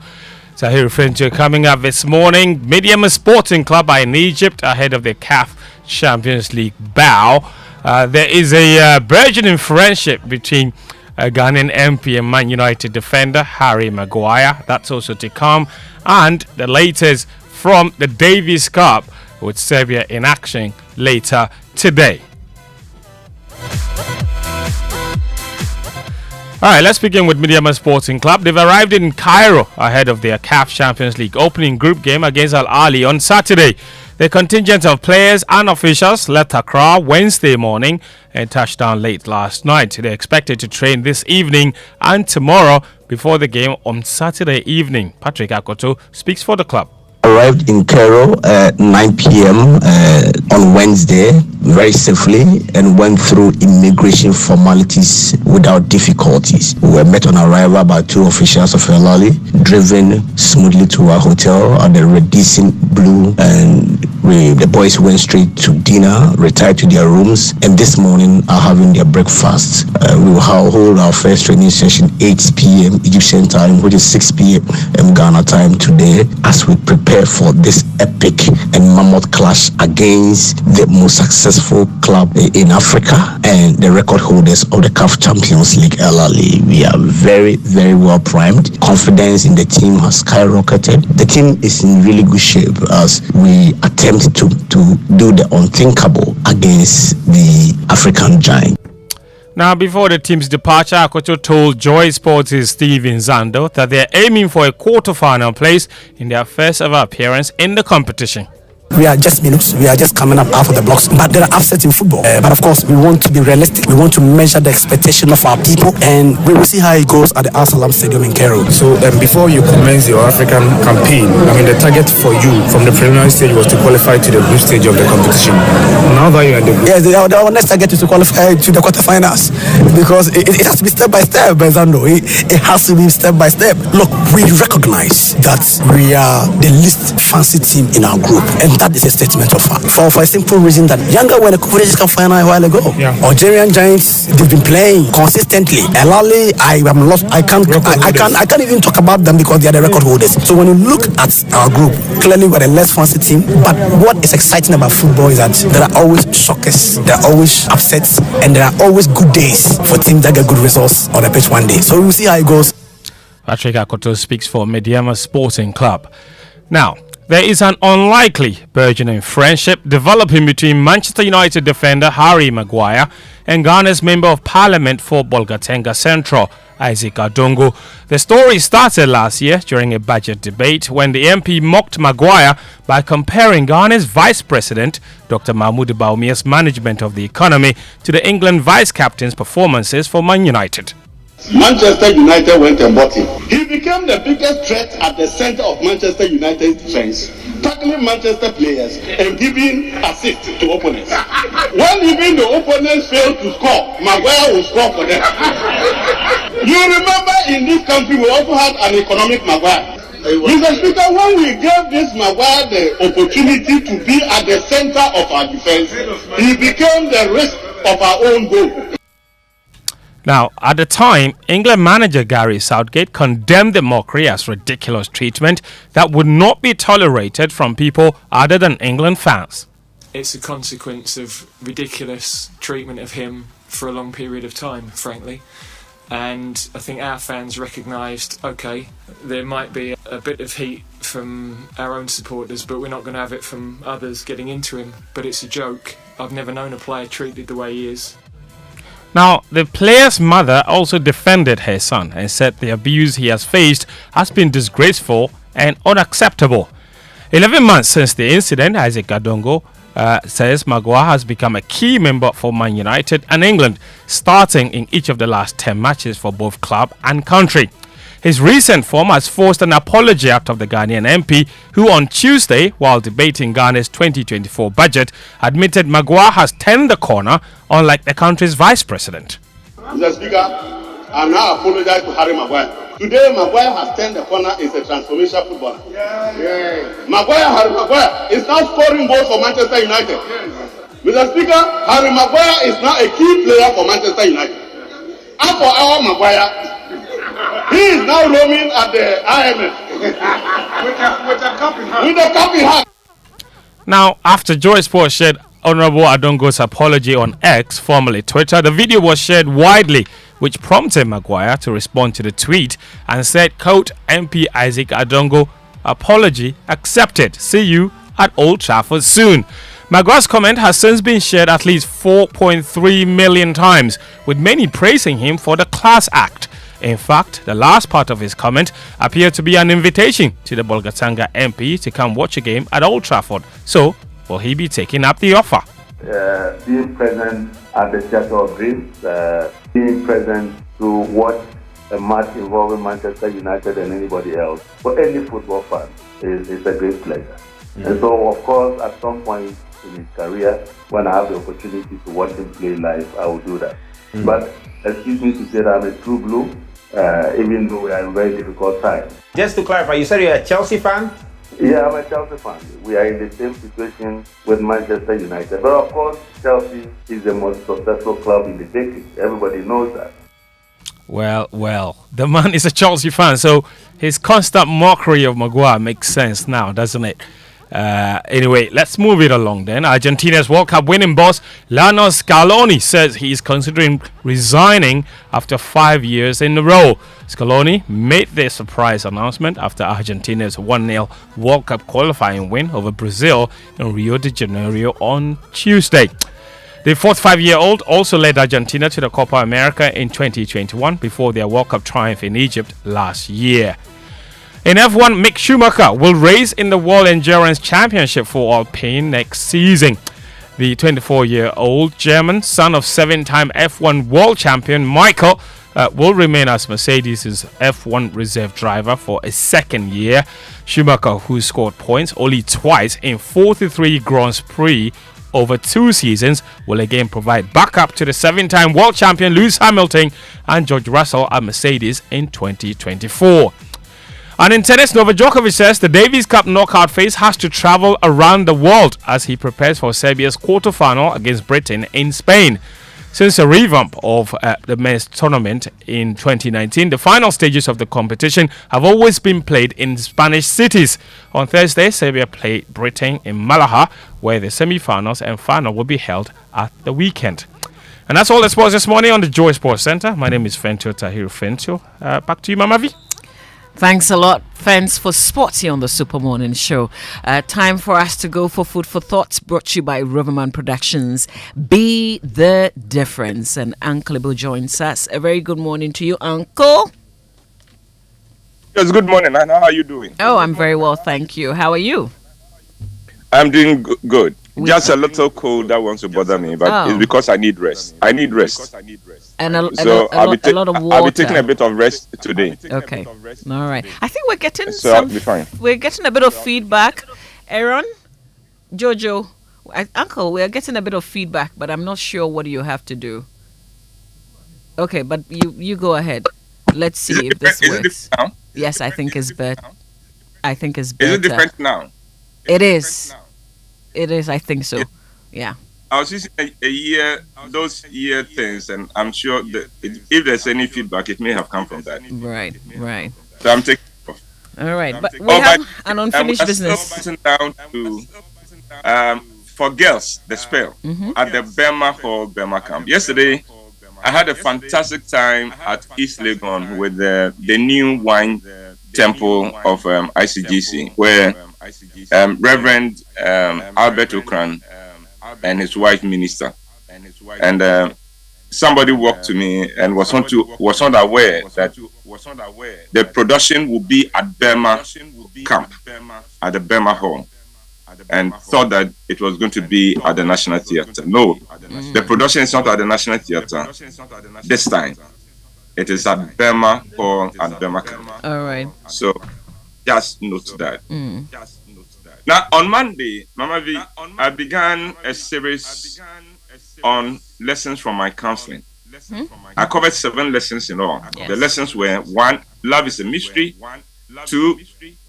Tahir Fentu coming up this morning. Midiama Sporting Club are in Egypt ahead of the CAF Champions League bow. There is a burgeoning friendship between Ghanaian MP and Man United defender Harry Maguire. That's also to come. And the latest from the Davis Cup with Serbia in action later today. All right, let's begin with Midiama Sporting Club. They've arrived in Cairo ahead of their CAF Champions League opening group game against Al Ahly on Saturday. The contingent of players and officials left Accra Wednesday morning and touched down late last night. They're expected to train this evening and tomorrow before the game on Saturday evening. Patrick Akoto speaks for the club. Arrived in Cairo at 9 p.m. On Wednesday very safely and went through immigration formalities without difficulties. We were met on arrival by two officials of Al Ahly, driven smoothly to our hotel at the Radisson Blue, and the boys went straight to dinner, retired to their rooms, and this morning are having their breakfast. We will hold our first training session 8 p.m. Egyptian time, which is 6 p.m. Ghana time today, as we prepare for this epic and mammoth clash against the most successful club in Africa and the record holders of the CAF Champions League, Al Ahly. We are very, very well primed. Confidence in the team has skyrocketed. The team is in really good shape as we attempt to do the unthinkable against the African giant. Now, before the team's departure, Akoto told Joy Sports' Steven Zando that they're aiming for a quarter-final place in their first ever appearance in the competition. We are just minutes. We are just coming up out of the blocks. But there are upsets in football. But of course, we want to be realistic. We want to measure the expectation of our people, and we will see how it goes at the Al Salam Stadium in Cairo. So before you commence your African campaign, the target for you from the preliminary stage was to qualify to the group stage of the competition. Now that you're in the group, yes, our next target is to qualify to the quarterfinals, because it has to be step by step, Zando. It has to be step by step. Look, we recognize that we are the least fancy team in our group, and that is a statement of fact. For a simple reason that Younger were the Conference Cup final a while ago. Yeah. Algerian Giants, they've been playing consistently. Al Ahly, I am lost. I can't even talk about them because they are the record holders. So when you look at our group, clearly we're a less fancy team. But what is exciting about football is that there are always shockers, there are always upsets, and there are always good days for teams that get good results on the pitch one day. So we'll see how it goes. Patrick Akoto speaks for Midiama Sporting Club. Now, there is an unlikely burgeoning friendship developing between Manchester United defender Harry Maguire and Ghana's Member of Parliament for Bolgatenga Central, Isaac Adongo. The story started last year during a budget debate when the MP mocked Maguire by comparing Ghana's Vice President, Dr. Mahmoud Bawumia's management of the economy to the England Vice Captain's performances for Man United. Manchester United went and bought him. He became the biggest threat at the center of Manchester United's defense, tackling Manchester players and giving assist to opponents. When even the opponents failed to score, Maguire will score for them. You remember in this country we also had an economic Maguire. Mr. Speaker, when we gave this Maguire the opportunity to be at the center of our defense, he became the risk of our own goal. Now, at the time, England manager Gary Southgate condemned the mockery as ridiculous treatment that would not be tolerated from people other than England fans. It's a consequence of ridiculous treatment of him for a long period of time, frankly. And I think our fans recognised, okay, there might be a bit of heat from our own supporters, but we're not going to have it from others getting into him. But it's a joke. I've never known a player treated the way he is. Now, the player's mother also defended her son and said the abuse he has faced has been disgraceful and unacceptable. 11 months since the incident, Isaac Adongo says Maguire has become a key member for Man United and England, starting in each of the last 10 matches for both club and country. His recent form has forced an apology out of the Ghanaian MP, who on Tuesday, while debating Ghana's 2024 budget, admitted Maguire has turned the corner, unlike the country's vice president. Mr. Speaker, I now apologize to Harry Maguire. Today, Maguire has turned the corner, is a transformational footballer. Harry Maguire is now scoring goals for Manchester United. Mr. Speaker, Harry Maguire is now a key player for Manchester United. And for our Maguire, he is now roaming at the IMF with a cup in hand. Now, after Joy Sports shared Honorable Adongo's apology on X, formerly Twitter, the video was shared widely, which prompted Maguire to respond to the tweet and said, quote, MP Isaac Adongo, apology accepted. See you at Old Trafford soon. Maguire's comment has since been shared at least 4.3 million times, with many praising him for the class act. In fact, the last part of his comment appeared to be an invitation to the Bolgatanga MP to come watch a game at Old Trafford. So, will he be taking up the offer? Being present at the Theatre of Dreams, being present to watch a match involving Manchester United and anybody else, for any football fan, is a great pleasure. And so, of course, at some point in his career, when I have the opportunity to watch him play live, I will do that. But excuse me to say that I'm a true blue, even though we are in very difficult times. Just to clarify, you said you're a Chelsea fan? Yeah, I'm a Chelsea fan. We are in the same situation with Manchester United. But of course, Chelsea is the most successful club in the decade. Everybody knows that. Well, the man is a Chelsea fan, so his constant mockery of Maguire makes sense now, doesn't it? Anyway, let's move it along then. Argentina's World Cup winning boss Lionel Scaloni says he is considering resigning after 5 years in the role. Scaloni made the surprise announcement after Argentina's 1-0 World Cup qualifying win over Brazil in Rio de Janeiro on Tuesday. The 45-year-old also led Argentina to the Copa America in 2021 before their World Cup triumph in Egypt last year. In F1, Mick Schumacher will race in the World Endurance Championship for Alpine next season. The 24-year-old German, son of 7-time F1 world champion Michael, will remain as Mercedes' F1 reserve driver for a second year. Schumacher, who scored points only twice in 43 Grand Prix over 2 seasons, will again provide backup to the 7-time world champion Lewis Hamilton and George Russell at Mercedes in 2024. And in tennis, Novak Djokovic says the Davis Cup knockout phase has to travel around the world as he prepares for Serbia's quarterfinal against Britain in Spain. Since a revamp of the men's tournament in 2019, the final stages of the competition have always been played in Spanish cities. On Thursday, Serbia played Britain in Malaga, where the semi-finals and final will be held at the weekend. And that's all the sports this morning on the Joy Sports Center. My name is Fentio Tahiru Fentio. Back to you, Mama V. Thanks a lot, friends, for sports here on the Super Morning Show. Time for us to go for Food for Thoughts, brought to you by Riverman Productions. Be the difference. And Uncle Ibo joins us. A very good morning to you, Uncle. Yes, good morning. And how are you doing? Oh, I'm very well, thank you. How are you? I'm doing good. Just a little cold that wants to bother me, but it's because I need rest. I need rest. And a lot of water. I'll be taking a bit of rest today. Okay. All right. I think we're getting I'll be fine. We're getting a bit of feedback. Aaron, Jojo, Uncle, we are getting a bit of feedback, but I'm not sure what you have to do. Okay, but you go ahead. Let's see if this works. Is it now? Yes, I think it's better. Is it different now? It is. It is. I think so. Yeah. I was using a year, those year things, and I'm sure that if there's any feedback, it may have come from that. Right, right. So I'm taking off. All right, but we have an unfinished we are business. still passing down to for girls the spell at the Burma Hall Burma camp. Yesterday, I had a fantastic time at East Legon with the new wine temple of ICGC, where Reverend Albert Okran and his wife minister, and somebody walked to me and was not aware that the production would be at Burma camp at the Burma Hall, and thought that it was going to be at the National Theatre. No, the production is not at the National Theatre this time. It is at Burma Hall at Burma camp. All right. So just note that. Now, on Monday, Mama V, I began a series on lessons from my counseling. I covered 7 lessons in all. Yes. The lessons were: 1, love is a mystery. 2,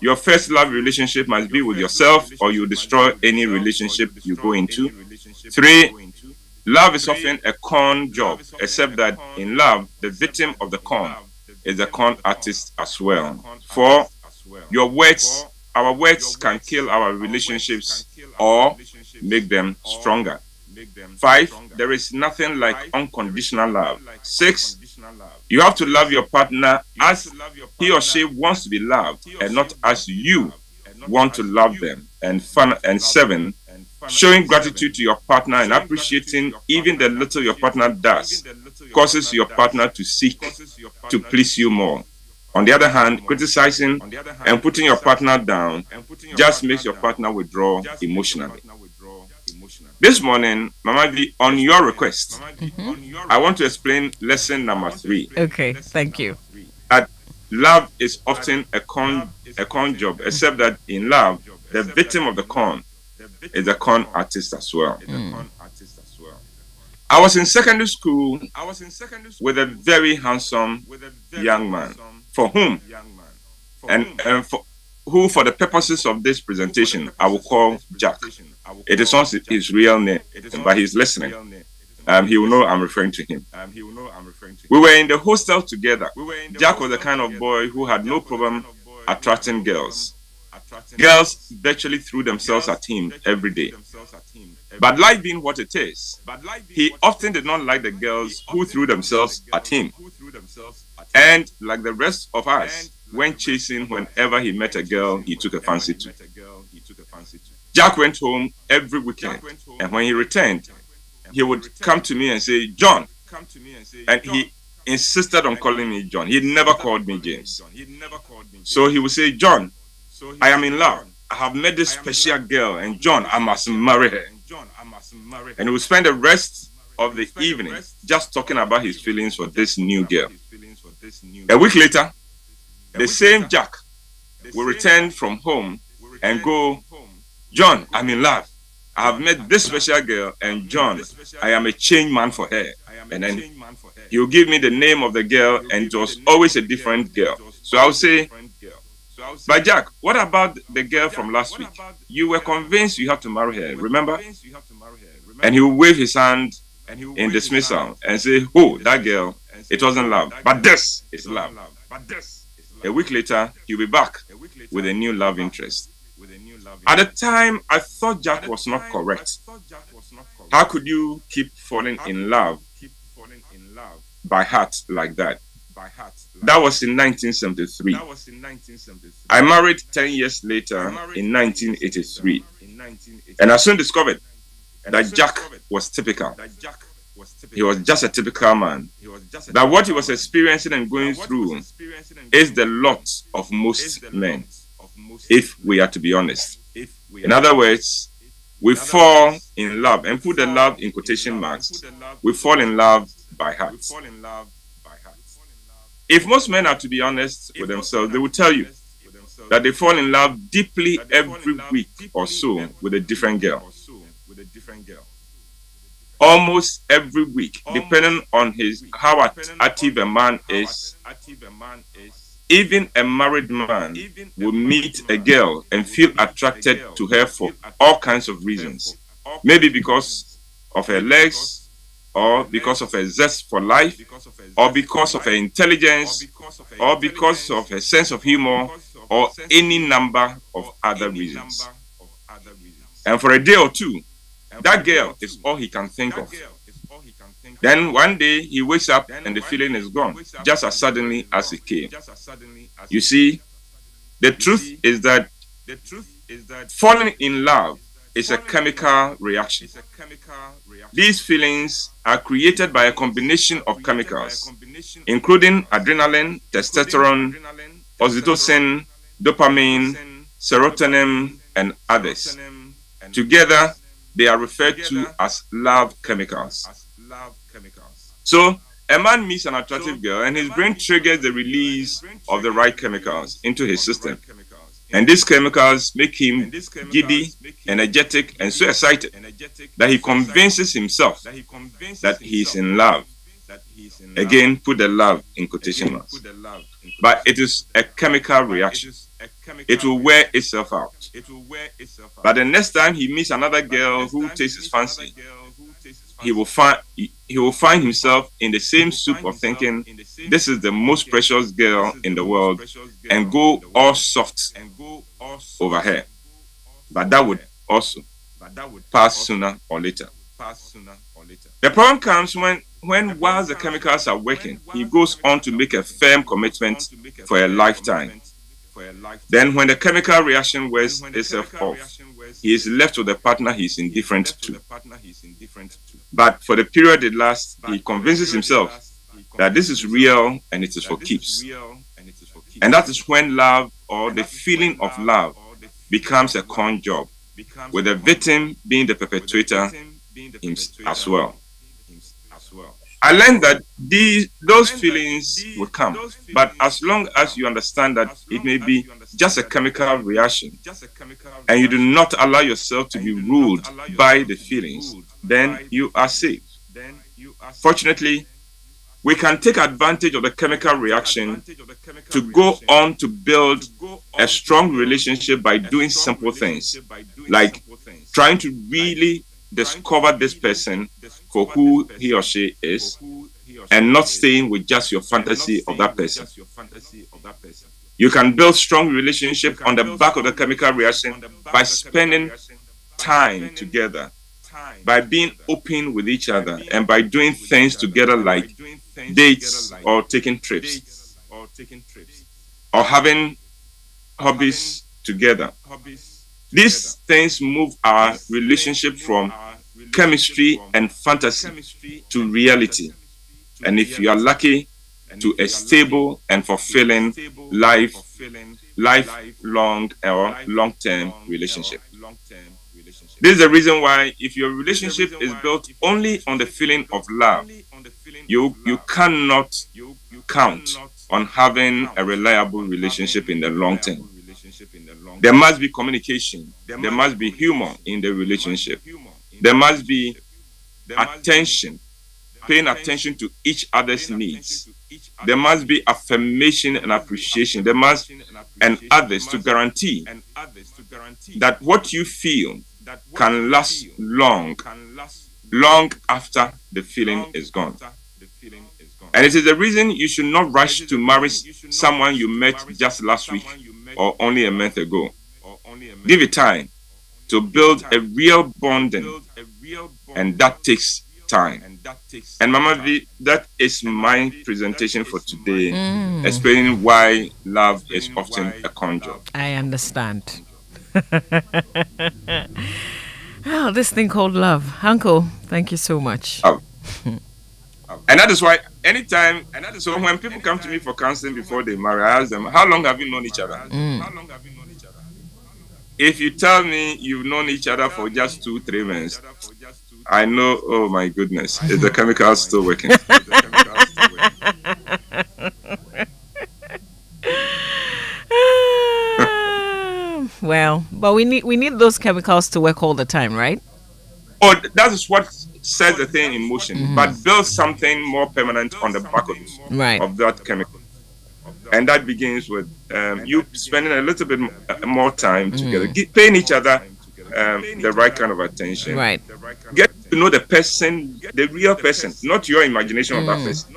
your first love relationship must be with yourself, or you destroy any relationship you go into. 3, love is often a con job, except that in love, the victim of the con is the con artist as well. 4, our words can kill our relationships or make them stronger. 5, there is nothing like unconditional love. 6, you have to love your partner as he or she wants to be loved, and not as you want to love them. And 7, showing gratitude to your partner and appreciating even the little your partner does causes your partner to seek to please you more. On the other hand, criticizing and putting your partner down just makes your partner withdraw emotionally. This morning, Mama V, on your request, I want to explain lesson number 3. Okay, thank you. That love is often a con job, except that in love, the victim of the con is a con artist as well. I was in secondary school with a very handsome young man, for whom, who for the purposes of this presentation, I will call Jack. It is not his real name, but he's listening. He will know I'm referring to him. We were in the hostel together. Jack was the kind of boy who had no problem attracting girls. Girls virtually threw themselves at him every day. But life being what it is, he often did not like the girls who threw themselves at him. And like the rest of us, went chasing whenever he met a girl he took a fancy to. Jack went home every weekend, and when he returned, he would come to me and say, John. And he insisted on calling me John. He never called me James. So he would say, John, I am in love. I have met this special girl, and John, I must marry her. And he would spend the rest of the evening just talking about his feelings for this new girl. A week later, the same Jack will return from home and go, John, I'm in love. I have met this special girl, and John, I am a changed man for her. And then he will give me the name of the girl, and it was always a different girl. So I'll say, but Jack, what about the girl from last week? You were convinced you have to marry her, remember? And he will wave his hand in dismissal and say, oh, that girl, it wasn't love, but this is love. A week later, he'll be back with a new love interest. At the time, I thought Jack was not correct. How could you keep falling in love by heart like that? That was in 1973. I married 10 years later in 1983. And I soon discovered that Jack was typical. He was just a typical man. That what he was experiencing and going through is the lot of most men, if we are to be honest. In other words, we fall in love, and put the love in quotation marks. We fall in love by heart. If most men are to be honest with themselves, they will tell you that they fall in love deeply every week or so with a different girl. Almost every week, depending on how active a man is. Even a married man will meet a girl and feel attracted to her for all kinds of reasons. Maybe because of her legs, or because of her zest for life, or because of her intelligence, or because of her sense of humor, or any number of other reasons. And for a day or two, that girl is all he can think of. Then one day he wakes up and the feeling is gone, just as suddenly as it came. You see, the truth is that falling in love is a chemical reaction. These feelings are created by a combination of chemicals, including adrenaline, testosterone, oxytocin, dopamine, serotonin, and others. Together, they are referred to as love chemicals. So, a man meets an attractive girl and his brain triggers the release of the right chemicals into his system. And these chemicals make him giddy, energetic, and so excited that he convinces himself that he is in love. Again, put the love in quotation marks. But it is a chemical reaction. It will wear itself out. But the next time he meets another girl who takes his fancy, he will find himself in the same soup of thinking, this is the most precious girl in the world, and go all soft over her. But that would also pass sooner or later. The problem comes when whilst the chemicals are working, he goes on to make a firm commitment for a lifetime. Then when the chemical reaction wears itself off, he is left with a partner he is indifferent to. But for the period it lasts, he convinces himself that this is real and it is for keeps. And that is when love, or the feeling of love, becomes a con job, with the victim being the perpetrator as well. I learned that those feelings will come, but as long as you understand that it may be just a chemical reaction, and you do not allow yourself to be ruled by the feelings, then you are safe. Fortunately, we can take advantage of the chemical reaction to go on to build a strong relationship by doing simple things, like trying to really discover this person for who he or she is, and not staying with just your fantasy of that person. You can build strong relationship on the back of the chemical reaction by spending time together, by being open with each other, and by doing things together like dates or taking trips or having hobbies together. These things move our relationship from chemistry and fantasy to reality. And if you are lucky, to a stable and fulfilling lifelong or long-term relationship. This is the reason why if your relationship is built only on the feeling of love, you cannot count on having a reliable relationship in the long term. There must be communication. There must be humor in the relationship. There must be attention, paying attention to each other's needs. There must be affirmation and appreciation. There must, and others, to guarantee that what you feel can last long after the feeling is gone. And it is the reason you should not rush to marry someone you met just last week or only a month ago. Give it time to build a real bonding, and that takes time. And Mama V, that is my presentation for today, explaining why love is often a con job. I understand. Oh, this thing called love. Uncle, thank you so much. And that is why so when people come to me for counseling before they marry, I ask them, how long have you known each other? If you tell me you've known each other for just 2-3 months, I know, oh my goodness, is the chemicals still working? Well, but we need those chemicals to work all the time, right? Oh, that is what sets the thing in motion. But build something more permanent on the back of that chemical. And that begins with you spending a little bit more time together, paying each other the right kind of attention. Right. Get to know the person, the real person, not your imagination of that person.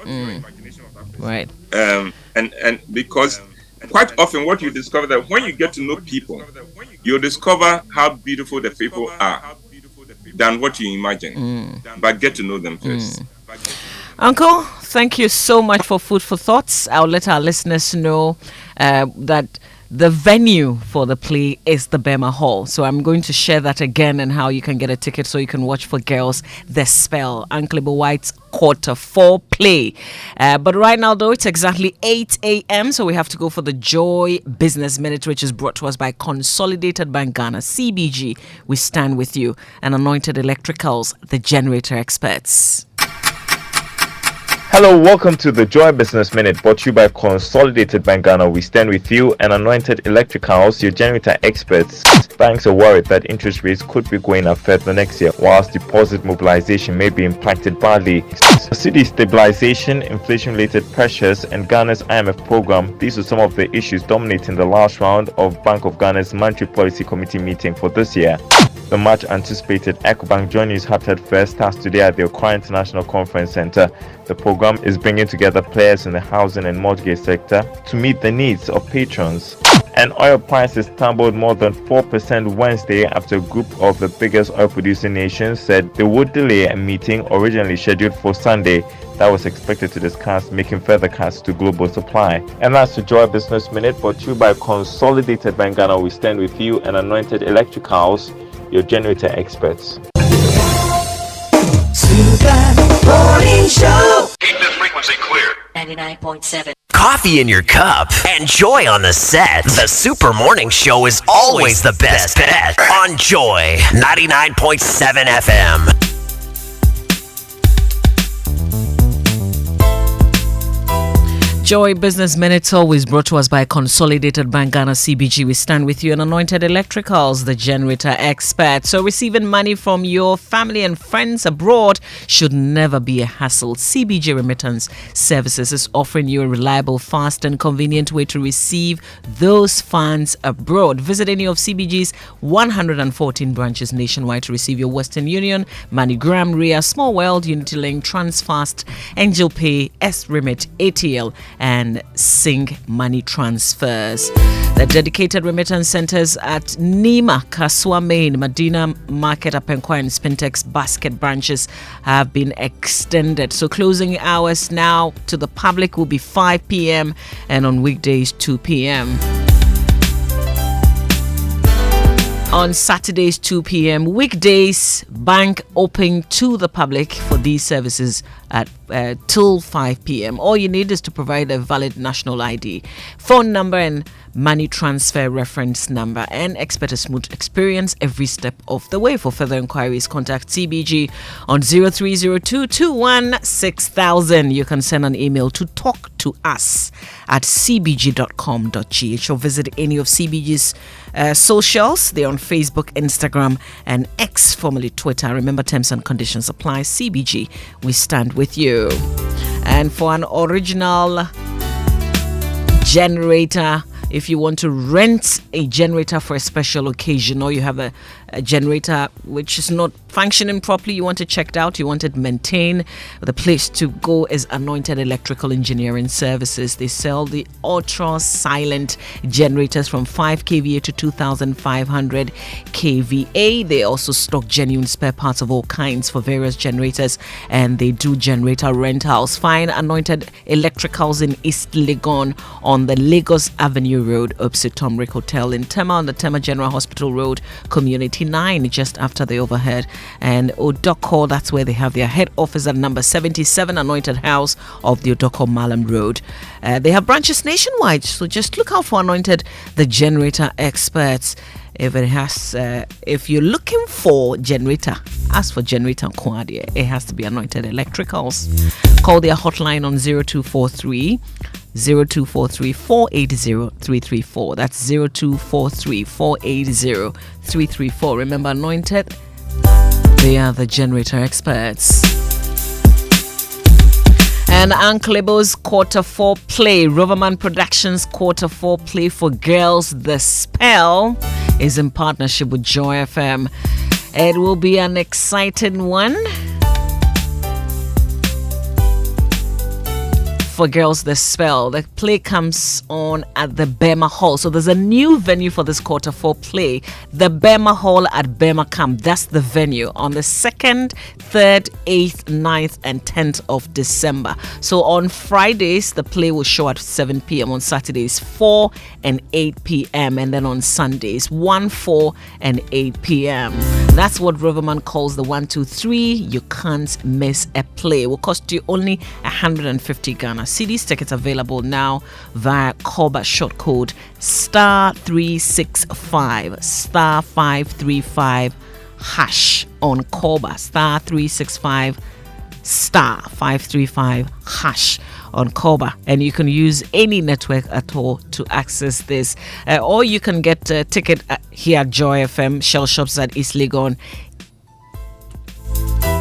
Right. And because quite often what you discover that when you get to know people, you'll discover how beautiful the people are than what you imagine. But get to know them first. Uncle, thank you so much for food for thoughts. I'll let our listeners know that the venue for the play is the Bema Hall. So I'm going to share that again and how you can get a ticket so you can watch for girls The Spell, Uncle White's Q4 play. But right now, though, it's exactly 8 a.m. So we have to go for the Joy Business Minute, which is brought to us by Consolidated Bank Ghana, CBG. We stand with you. And Anointed Electricals, the generator experts. Hello, welcome to the Joy Business Minute, brought to you by Consolidated Bank Ghana. We stand with you, and Anointed Electricals, your generator experts. Banks are worried that interest rates could be going up further next year, whilst deposit mobilization may be impacted badly. Cedi stabilization, inflation-related pressures, and Ghana's IMF program, these are some of the issues dominating the last round of Bank of Ghana's Monetary Policy Committee meeting for this year. The much anticipated EcoBank Joint News Hapted First starts today at the Accra International Conference Center. The program is bringing together players in the housing and mortgage sector to meet the needs of patrons. And oil prices tumbled more than 4% Wednesday after a group of the biggest oil-producing nations said they would delay a meeting originally scheduled for Sunday that was expected to discuss making further cuts to global supply. And that's the Joy Business Minute, brought to you by Consolidated Bank Ghana. We stand with you, and Anointed Electricals, your generator experts. Morning Show. Keep the frequency clear. 99.7. Coffee in your cup and joy on the set. The Super Morning Show is always the best bet on Joy 99.7 FM. Joy Business Minutes always brought to us by Consolidated Bank Ghana, CBG. We stand with you, and Anointed Electricals, the generator expert. So receiving money from your family and friends abroad should never be a hassle. CBG Remittance Services is offering you a reliable, fast and convenient way to receive those funds abroad. Visit any of CBG's 114 branches nationwide to receive your Western Union, MoneyGram, Ria, Small World, UnityLink, Transfast, Angel Pay, S-Remit, ATL, and Sing Money Transfers. The dedicated remittance centers at Nima, Kaswa Main, Medina Market, Apenkwa, and Spintex Basket branches have been extended. So closing hours now to the public will be 5 p.m. and on weekdays 2 p.m. On Saturdays 2 p.m. Weekdays, bank open to the public for these services at till 5 p.m. All you need is to provide a valid national ID, phone number and money transfer reference number, and expect a smooth experience every step of the way. For further inquiries, contact CBG on 0302216000. You can send an email to talktous@cbg.com.gh or visit any of CBG's socials. They're on Facebook, Instagram, and X, formerly Twitter. Remember, terms and conditions apply. CBG, we stand with you. And for an original generator, if you want to rent a generator for a special occasion, or you have a generator which is not functioning properly, you want it checked out, you want it maintained, the place to go is Anointed Electrical Engineering Services. They sell the ultra silent generators from 5 kVA to 2500 kVA. They also stock genuine spare parts of all kinds for various generators, and they do generator rentals. Find Anointed Electricals in East Legon on the Lagos Avenue Road, opposite Tom Rick Hotel, in Tema on the Tema General Hospital Road, Community 9, just after the overhead. And Odoko, that's where they have their head office at number 77 Anointed House of the Odoko Malam Road. They have branches nationwide, so just look out for Anointed, the generator experts. If you're looking for generator, ask for generator Kwadia. It has to be Anointed Electricals. Call their hotline on 0243 480 334. That's 0243 480 334. Remember, Anointed, they are the generator experts. And Uncle Ibo's Q4 play, Roverman Productions Q4 play for girls, The Spell, is in partnership with Joy FM. It will be an exciting one. For Girls The Spell, the play comes on at the Bema Hall. So there's a new venue for this quarter 4 play, the Bema Hall at Bema Camp. That's the venue on the 2nd, 3rd, 8th, 9th, and 10th of December. So on Fridays, the play will show at 7 p.m. On Saturdays, 4 and 8 p.m. And then on Sundays, 1, 4, and 8 p.m. That's what Riverman calls the 1, 2, 3. You can't miss a play. It will cost you only 150 Ghana CDs. Tickets available now via Koba short code *365 *535 hash on Koba *365 *535 hash on Koba, and you can use any network at all to access this, or you can get a ticket here at Joy FM, Shell Shops at East Legon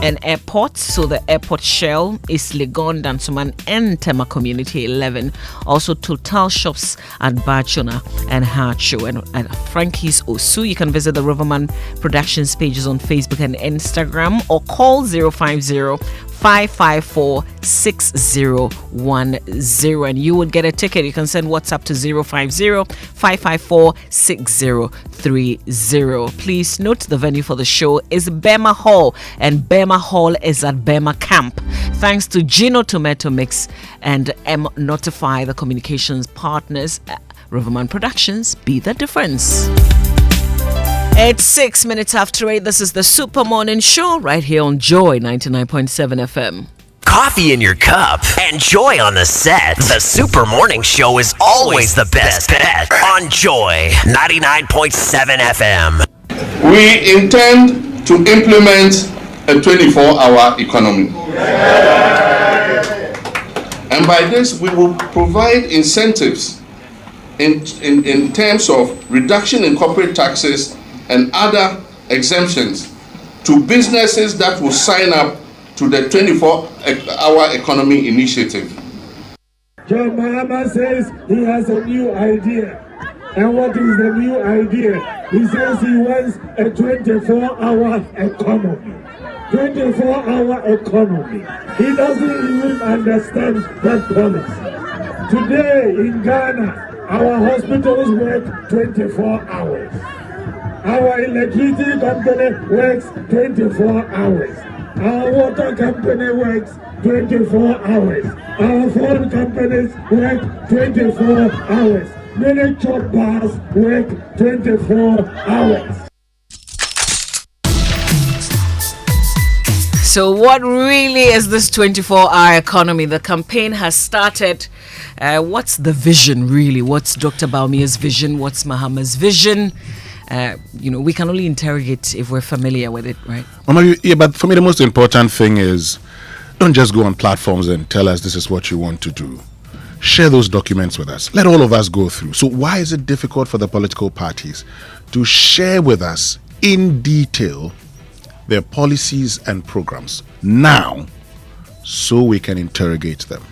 and Airport. So the Airport Shell, East Legon, Dansuman, and Tema Community 11. Also Total Shops at Bachona and Harcho and at Frankie's Osu. You can visit the Riverman Productions pages on Facebook and Instagram, or call 050-554-6010 and you would get a ticket. You can send WhatsApp to 050-554-6030. Please note the venue for the show is Bema Hall, and Bema Hall is at Bema Camp. Thanks to Gino Tomato Mix and M Notify, the communications partners at Riverman Productions. Be the difference. It's 6 minutes after 8. This is the Super Morning Show right here on Joy 99.7 FM. Coffee in your cup and joy on the set. The Super Morning Show is always the best bet on Joy 99.7 FM. We intend to implement a 24-hour economy. And by this, we will provide incentives in terms of reduction in corporate taxes and other exemptions to businesses that will sign up to the 24-hour economy initiative. John Mahama says he has a new idea. And what is the new idea? He says he wants a 24-hour economy. 24-hour economy. He doesn't even understand that policy. Today in Ghana, our hospitals work 24 hours. Our electricity company works 24 hours. Our water company works 24 hours. Our phone companies work 24 hours. Many chop bars work 24 hours. So what really is this 24-hour economy? The campaign has started. What's the vision really? What's Dr. Baumia's vision? What's Mahama's vision? We can only interrogate if we're familiar with it, right? Yeah, but for me the most important thing is don't just go on platforms and tell us this is what you want to do. Share those documents with us. Let all of us go through. So why is it difficult for the political parties to share with us in detail their policies and programs now so we can interrogate them?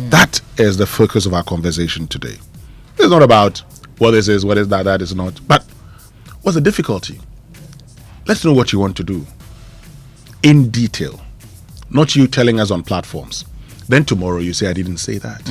That is the focus of our conversation today. It's not about what this is, what is that, that is not. But what's the difficulty? Let's know what you want to do in detail, not you telling us on platforms. Then tomorrow you say, I didn't say that.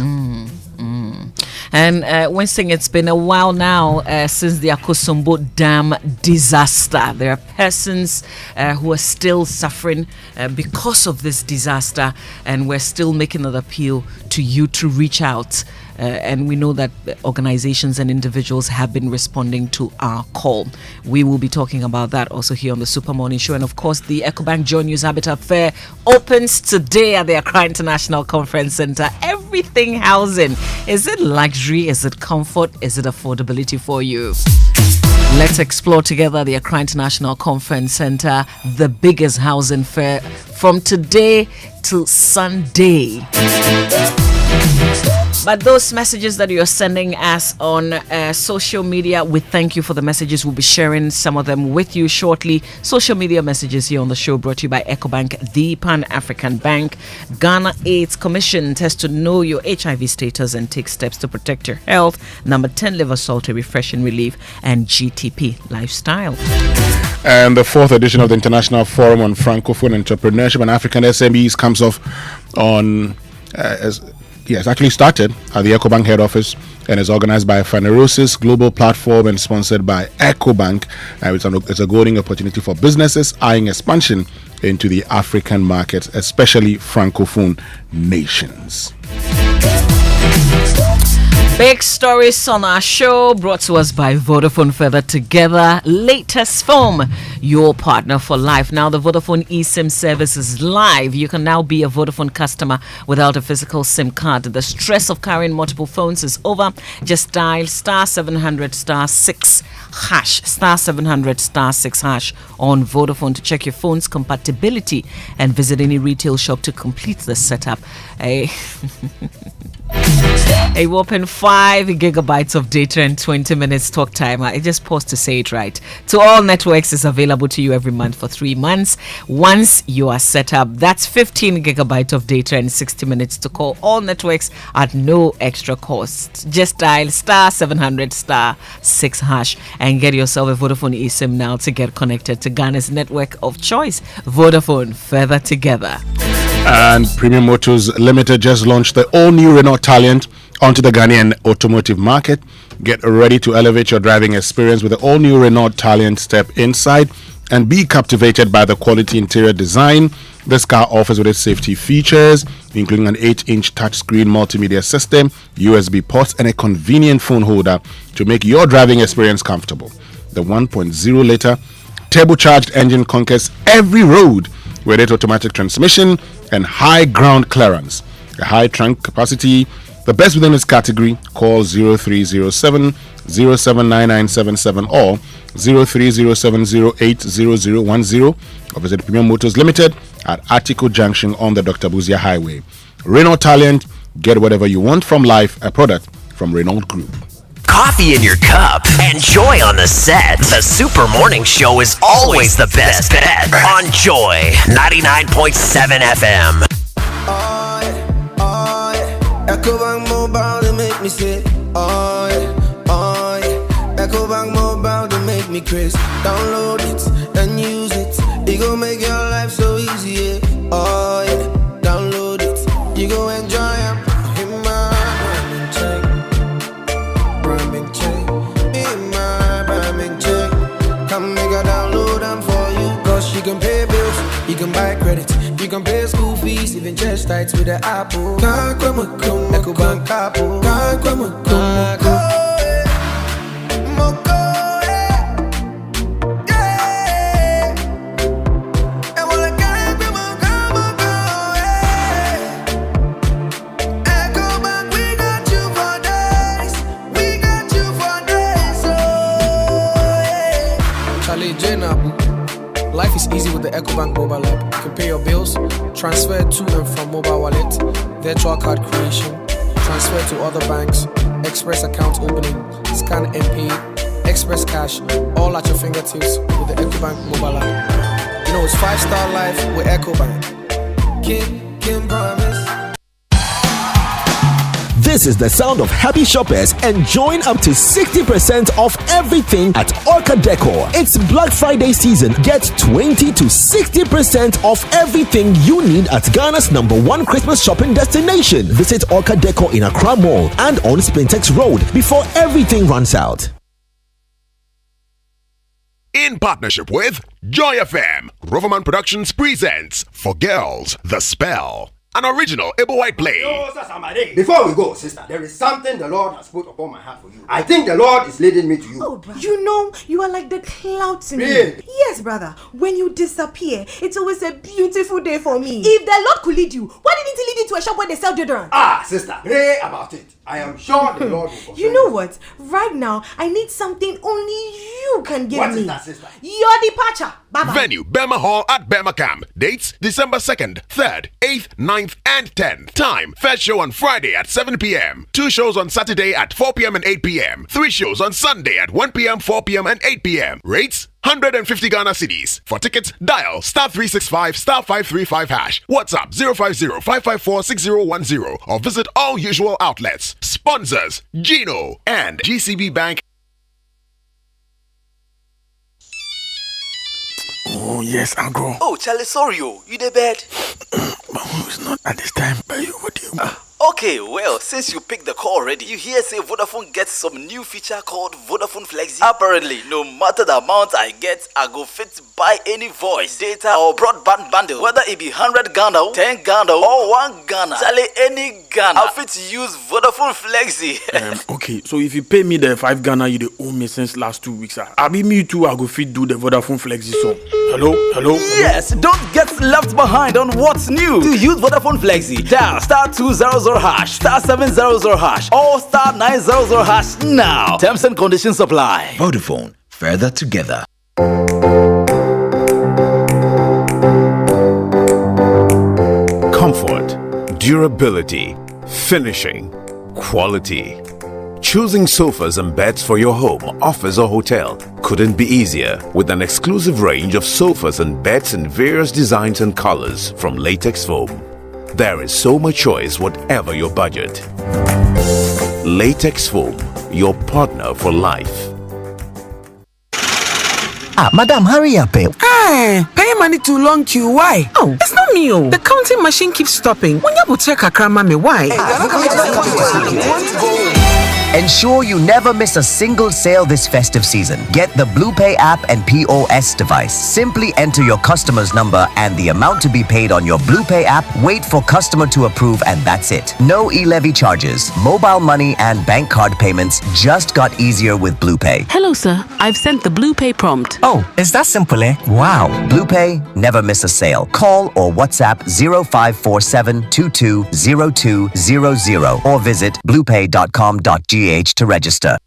And Winston, it's been a while now since the Akosombo Dam disaster. There are persons who are still suffering because of this disaster, and we're still making an appeal to you to reach out. And we know that organizations and individuals have been responding to our call. We will be talking about that also here on the Super Morning Show. And of course, the EcoBank Joy News Habitat Fair opens today at the Accra International Conference Center. Everything housing. Is it luxury? Is it comfort? Is it affordability for you? Let's explore together the Accra International Conference Center, the biggest housing fair from today till Sunday. But those messages that you're sending us on social media, we thank you for the messages. We'll be sharing some of them with you shortly. Social media messages here on the show brought to you by EcoBank, the Pan-African Bank. Ghana AIDS Commission, test to know your HIV status and take steps to protect your health. Number 10, liver salt, a refreshing relief, and GTP Lifestyle. And the 4th edition of the International Forum on Francophone Entrepreneurship and African SMEs comes off on it's actually started at the EcoBank head office and is organized by Phanerosis Global Platform and sponsored by EcoBank. It's a golden opportunity for businesses eyeing expansion into the African markets, especially Francophone nations. Big stories on our show brought to us by Vodafone. Further Together, latest film, your partner for life. Now the Vodafone eSIM service is live. You can now be a Vodafone customer without a physical SIM card. The stress of carrying multiple phones is over. Just dial *700*6# *700*6# on Vodafone to check your phone's compatibility and visit any retail shop to complete the setup. A whopping 5 gigabytes of data and 20 minutes talk time. I just paused to say it right. To all networks is available to you every month for 3 months. Once you are set up, that's 15 gigabytes of data and 60 minutes to call all networks at no extra cost. Just dial *700*6# and get yourself a Vodafone eSIM now to get connected to Ghana's network of choice. Vodafone, further together. And Premium Motors Limited just launched the all-new Renault Talent onto the Ghanaian automotive market. Get ready to elevate your driving experience with the all-new Renault Talent. Step inside and be captivated by the quality interior design this car offers with its safety features, including an 8-inch touchscreen multimedia system, USB ports, and a convenient phone holder to make your driving experience comfortable. The 1.0-liter turbocharged engine conquers every road with its automatic transmission and high ground clearance. A high trunk capacity, the best within its category. Call 0307 079977 or 0307080010 or visit Premium Motors Limited at Atiko Junction on the Dr. Buzia Highway. Renault Talent, get whatever you want from life, a product from Renault Group. Coffee in your cup and joy on the set. The Super Morning Show is always the best bet on Joy 99.7 FM. EcoBank Mobile, they make me say, EcoBank Mobile, they make me crazy. Download it and use it. It gon' make your life so easy, yeah. Download it, you gon' enjoy it. You can pay bills, you can buy credit, you can pay school fees, even church tights with the Apple. EcoBank Apple. Life is easy with the EcoBank mobile app. You can pay your bills, transfer to and from mobile wallet, virtual card creation, transfer to other banks, express account opening, scan and pay, express cash, all at your fingertips with the EcoBank mobile app. You know it's 5-star life with EcoBank. Can promise. This is the sound of happy shoppers enjoying up to 60% off everything at Orca Decor. It's Black Friday season. Get 20 to 60% off everything you need at Ghana's #1 Christmas shopping destination. Visit Orca Decor in Accra Mall and on Spintex Road before everything runs out. In partnership with Joy FM, Roverman Productions presents For Girls, The Spell. An original Ebo White play. Before we go, sister, there is something the Lord has put upon my heart for you. I think the Lord is leading me to you. Oh, brother. You know, you are like the clouds to me. Really? Yes, brother. When you disappear, it's always a beautiful day for me. If the Lord could lead you, why didn't he lead you to a shop where they sell deodorant? Ah, sister, pray about it. I am sure the Lord will. You know what? Right now, I need something only you can give me. What is that, sister? Your departure. Bye-bye. Venue, Bema Hall at Bema Camp. Dates, December 2nd, 3rd, 8th, 9th, and 10th. Time, first show on Friday at 7 p.m. 2 shows on Saturday at 4 p.m. and 8 p.m. 3 shows on Sunday at 1 p.m., 4 p.m. and 8 p.m. Rates, 150 Ghana cedis. For tickets, dial *365 *535 hash. WhatsApp 050-554-6010 or visit all usual outlets. Sponsors, Gino and GCB Bank. Oh, yes, Agro. Oh, Charlie, sorry, you the bed. It's not at this time, but what do you mean? Okay, well, since you picked the call already, you hear say Vodafone gets some new feature called Vodafone Flexi. Apparently, no matter the amount I get, I go fit buy any voice, data or broadband bundle, whether it be 100 Ghana, 10 Ghana or 1 Ghana. Charlie, any Ghana, I fit use Vodafone Flexi. Okay, so if you pay me the 5 Ghana you owe me since last 2 weeks, I be me too, I go fit do the Vodafone Flexi song. Hello? Yes, don't get left behind on what's new. To use Vodafone Flexi, dial *200# *700# or *900# now. Terms and conditions apply. Vodafone, further together. Comfort, durability, finishing, quality. Choosing sofas and beds for your home, office or hotel couldn't be easier with an exclusive range of sofas and beds in various designs and colors from Latex Foam. There is so much choice whatever your budget. Latex Foam, your partner for life. Madam, hurry up. Hey, pay money too long queue. Why? Oh, it's not me. The counting machine keeps stopping. When you check a mami, why? Ensure you never miss a single sale this festive season. Get the BluePay app and POS device. Simply enter your customer's number and the amount to be paid on your BluePay app. Wait for customer to approve and that's it. No e-levy charges. Mobile money and bank card payments just got easier with BluePay. Hello, sir. I've sent the BluePay prompt. Oh, is that simple, eh? Wow. BluePay, never miss a sale. Call or WhatsApp 0547220200 or visit bluepay.com.gh to register.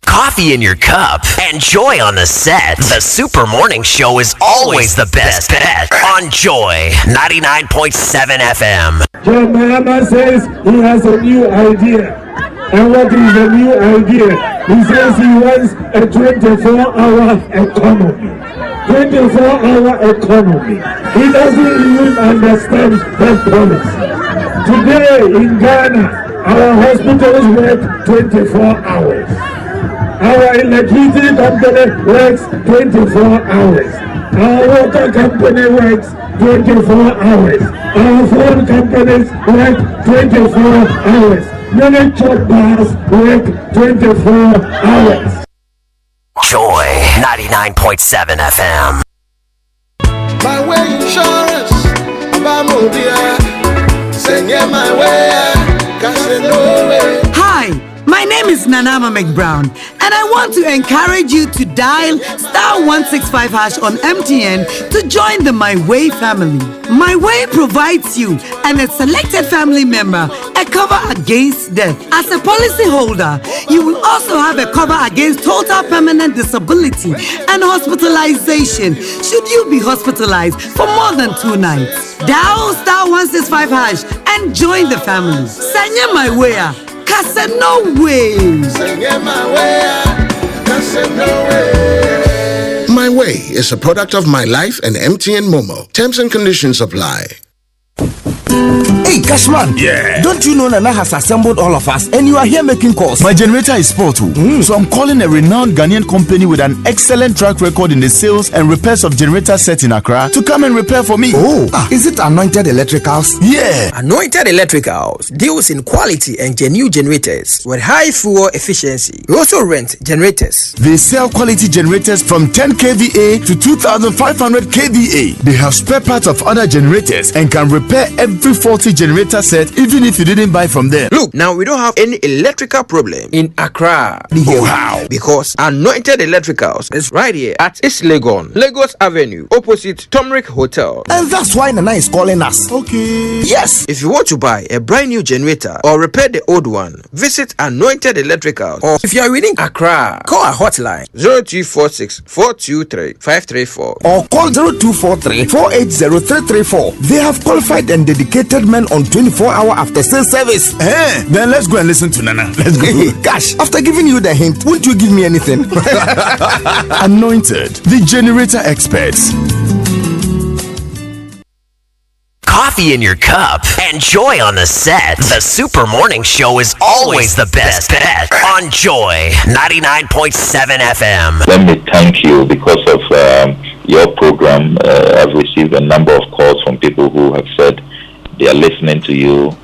Coffee in your cup and joy on the set. The Super Morning Show is always the best bet on Joy 99.7 FM. John Mahama says he has a new idea. And what is the new idea? He says he wants a 24-hour economy. 24-hour economy. He doesn't even understand that policy. Today in Ghana, our hospitals work 24 hours. Our electricity company works 24 hours. Our water company works 24 hours. Our phone companies work 24 hours. Many chop bars work 24 hours. Joy 99.7 FM. My way insurance, Bamobia, send you my way. Hi, my name is Nanama McBrown, and I want to encourage you to dial *165# on MTN to join the My Way family. My Way provides you and a selected family member a cover against death. As a policy holder, you will also have a cover against total permanent disability and hospitalization should you be hospitalized for more than 2 nights. Dial *165# and join the family. Sanya My Way. No way. My Way is a product of My Life and MTN Momo. Terms and conditions apply. Hey, Cashman. Yeah. Don't you know Nana has assembled all of us and you are here making calls? My generator is spoiled too. So I'm calling a renowned Ghanaian company with an excellent track record in the sales and repairs of generator sets in Accra to come and repair for me. Oh, is it Anointed Electricals? Yeah. Anointed Electricals deals in quality and genuine generators with high fuel efficiency. We also rent generators. They sell quality generators from 10 kVA to 2,500 kVA. They have spare parts of other generators and can repair every factory faulty generator set even if you didn't buy from them. Look, now we don't have any electrical problem in Accra. Oh, how? Because Anointed Electricals is right here at East Legon, Lagos Avenue, opposite Tomric Hotel. And that's why Nana is calling us. Okay. Yes, if you want to buy a brand new generator or repair the old one, visit Anointed Electricals. Or if you are within Accra, call our hotline 0246 423 534 or call 0243 480 334. They have qualified and dedicated men on 24-hour after sales service. Then let's go and listen to Nana. Let's go. Gosh, after giving you the hint, won't you give me anything? Anointed, the generator experts. Coffee in your cup and joy on the set. The Super Morning Show is always the best bet on Joy 99.7 FM. Let me thank you because of your program. I've received a number of calls from people who have said they are listening to you,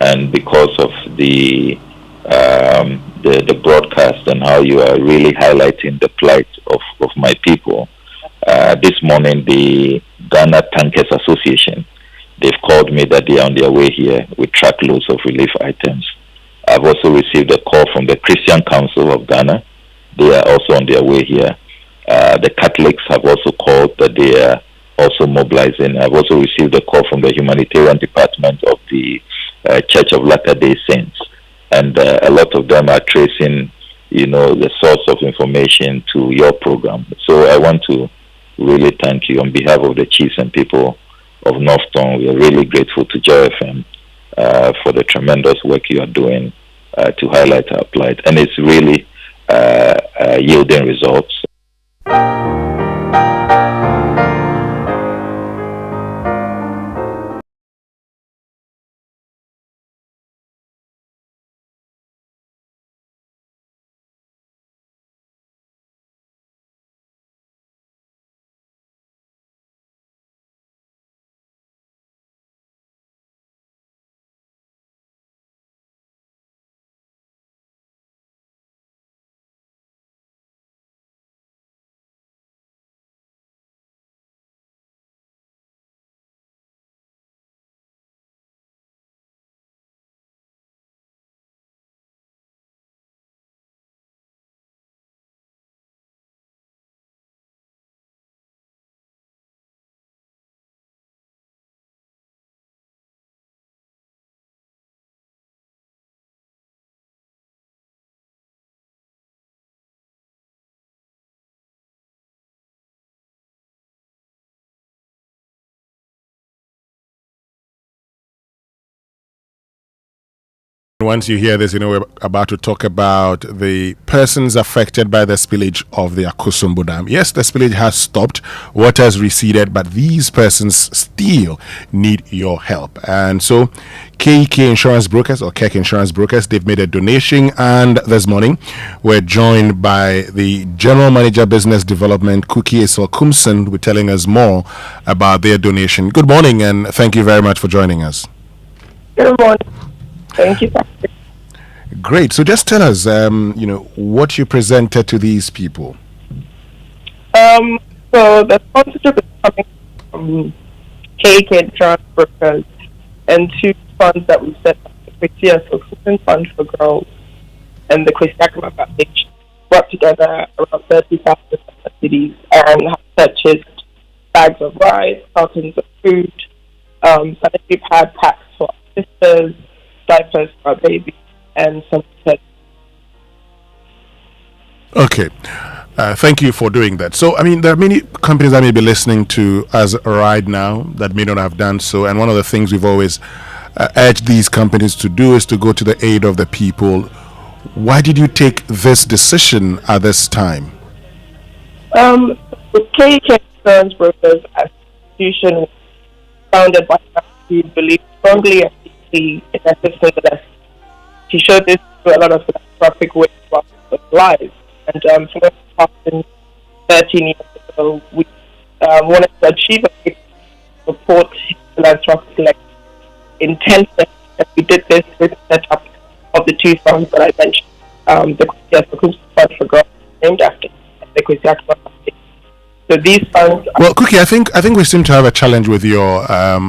and because of the broadcast and how you are really highlighting the plight of my people. This morning, the Ghana Tankers Association, they've called me that they are on their way here with truckloads of relief items. I've also received a call from the Christian Council of Ghana. They are also on their way here. The Catholics have also called that they are also mobilizing. I've also received a call from the humanitarian department of the Church of Latter-day Saints. And a lot of them are tracing, the source of information to your program. So I want to really thank you on behalf of the chiefs and people of Northtown. We are really grateful to Joy FM for the tremendous work you are doing to highlight our plight. And it's really yielding results. Once you hear this, we're about to talk about the persons affected by the spillage of the Akosombo Dam. Yes, the spillage has stopped, water has receded, but these persons still need your help. And so KEK Insurance Brokers, or KEK Insurance Brokers, they've made a donation, and this morning we're joined by the General Manager Business Development, Cookie Esel-Kumson, who will be telling us more about their donation. Good morning, and thank you very much for joining us. Good morning. Thank you. Great. So just tell us, what you presented to these people. So the sponsorship is coming from KEK Insurance Brokers and two funds that we set up, the Christian Fund for Girls and the Christian Foundation, brought together around 30,000 cities and have purchased bags of rice, cartons of food, sanitary pad packs for our sisters, diapers for our babies, and some pets. Okay. Thank you for doing that. So, there are many companies that may be listening to us right now that may not have done so. And one of the things we've always urged these companies to do is to go to the aid of the people. Why did you take this decision at this time? The KEK Insurance Brokers as an institution founded by who believe strongly and deeply in assisting others. She showed this to a lot of philanthropic ways of lives. And for the past 13 years ago, we wanted to achieve a support philanthropic legacy in 10 steps. And we did this with the setup of the two funds that I mentioned, the Christian Fund for Girls, named after the Christian Foundation. So these funds. Well, Cookie, I think we seem to have a challenge with your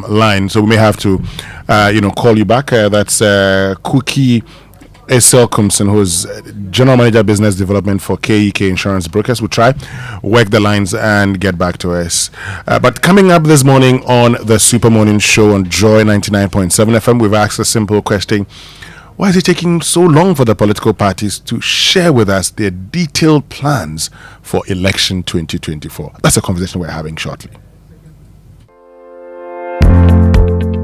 line, so we may have to call you back. That's Cookie Esel Kumson, who's General Manager Business Development for KEK Insurance Brokers. We'll try, work the lines and get back to us. But coming up this morning on the Super Morning Show on Joy 99.7 FM, we've asked a simple question. Why is it taking so long for the political parties to share with us their detailed plans for election 2024? That's a conversation we're having shortly.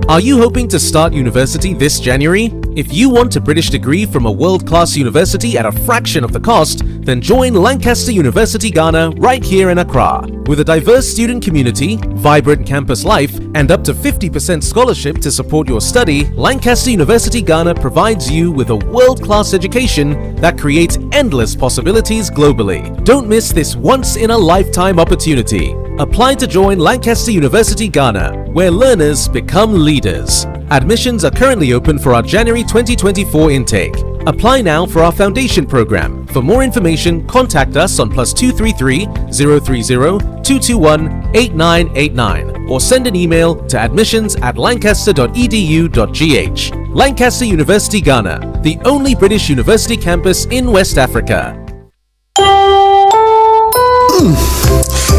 Are you hoping to start university this January? If you want a British degree from a world-class university at a fraction of the cost, then join Lancaster University Ghana right here in Accra. With a diverse student community, vibrant campus life, and up to 50% scholarship to support your study, Lancaster University Ghana provides you with a world-class education that creates endless possibilities globally. Don't miss this once-in-a-lifetime opportunity. Apply to join Lancaster University Ghana, where learners become leaders. Admissions are currently open for our January 2024 intake. Apply now for our foundation program. For more information, contact us on +233 030 221 8989 or send an email to admissions@lancaster.edu.gh. Lancaster University Ghana, the only British university campus in West Africa.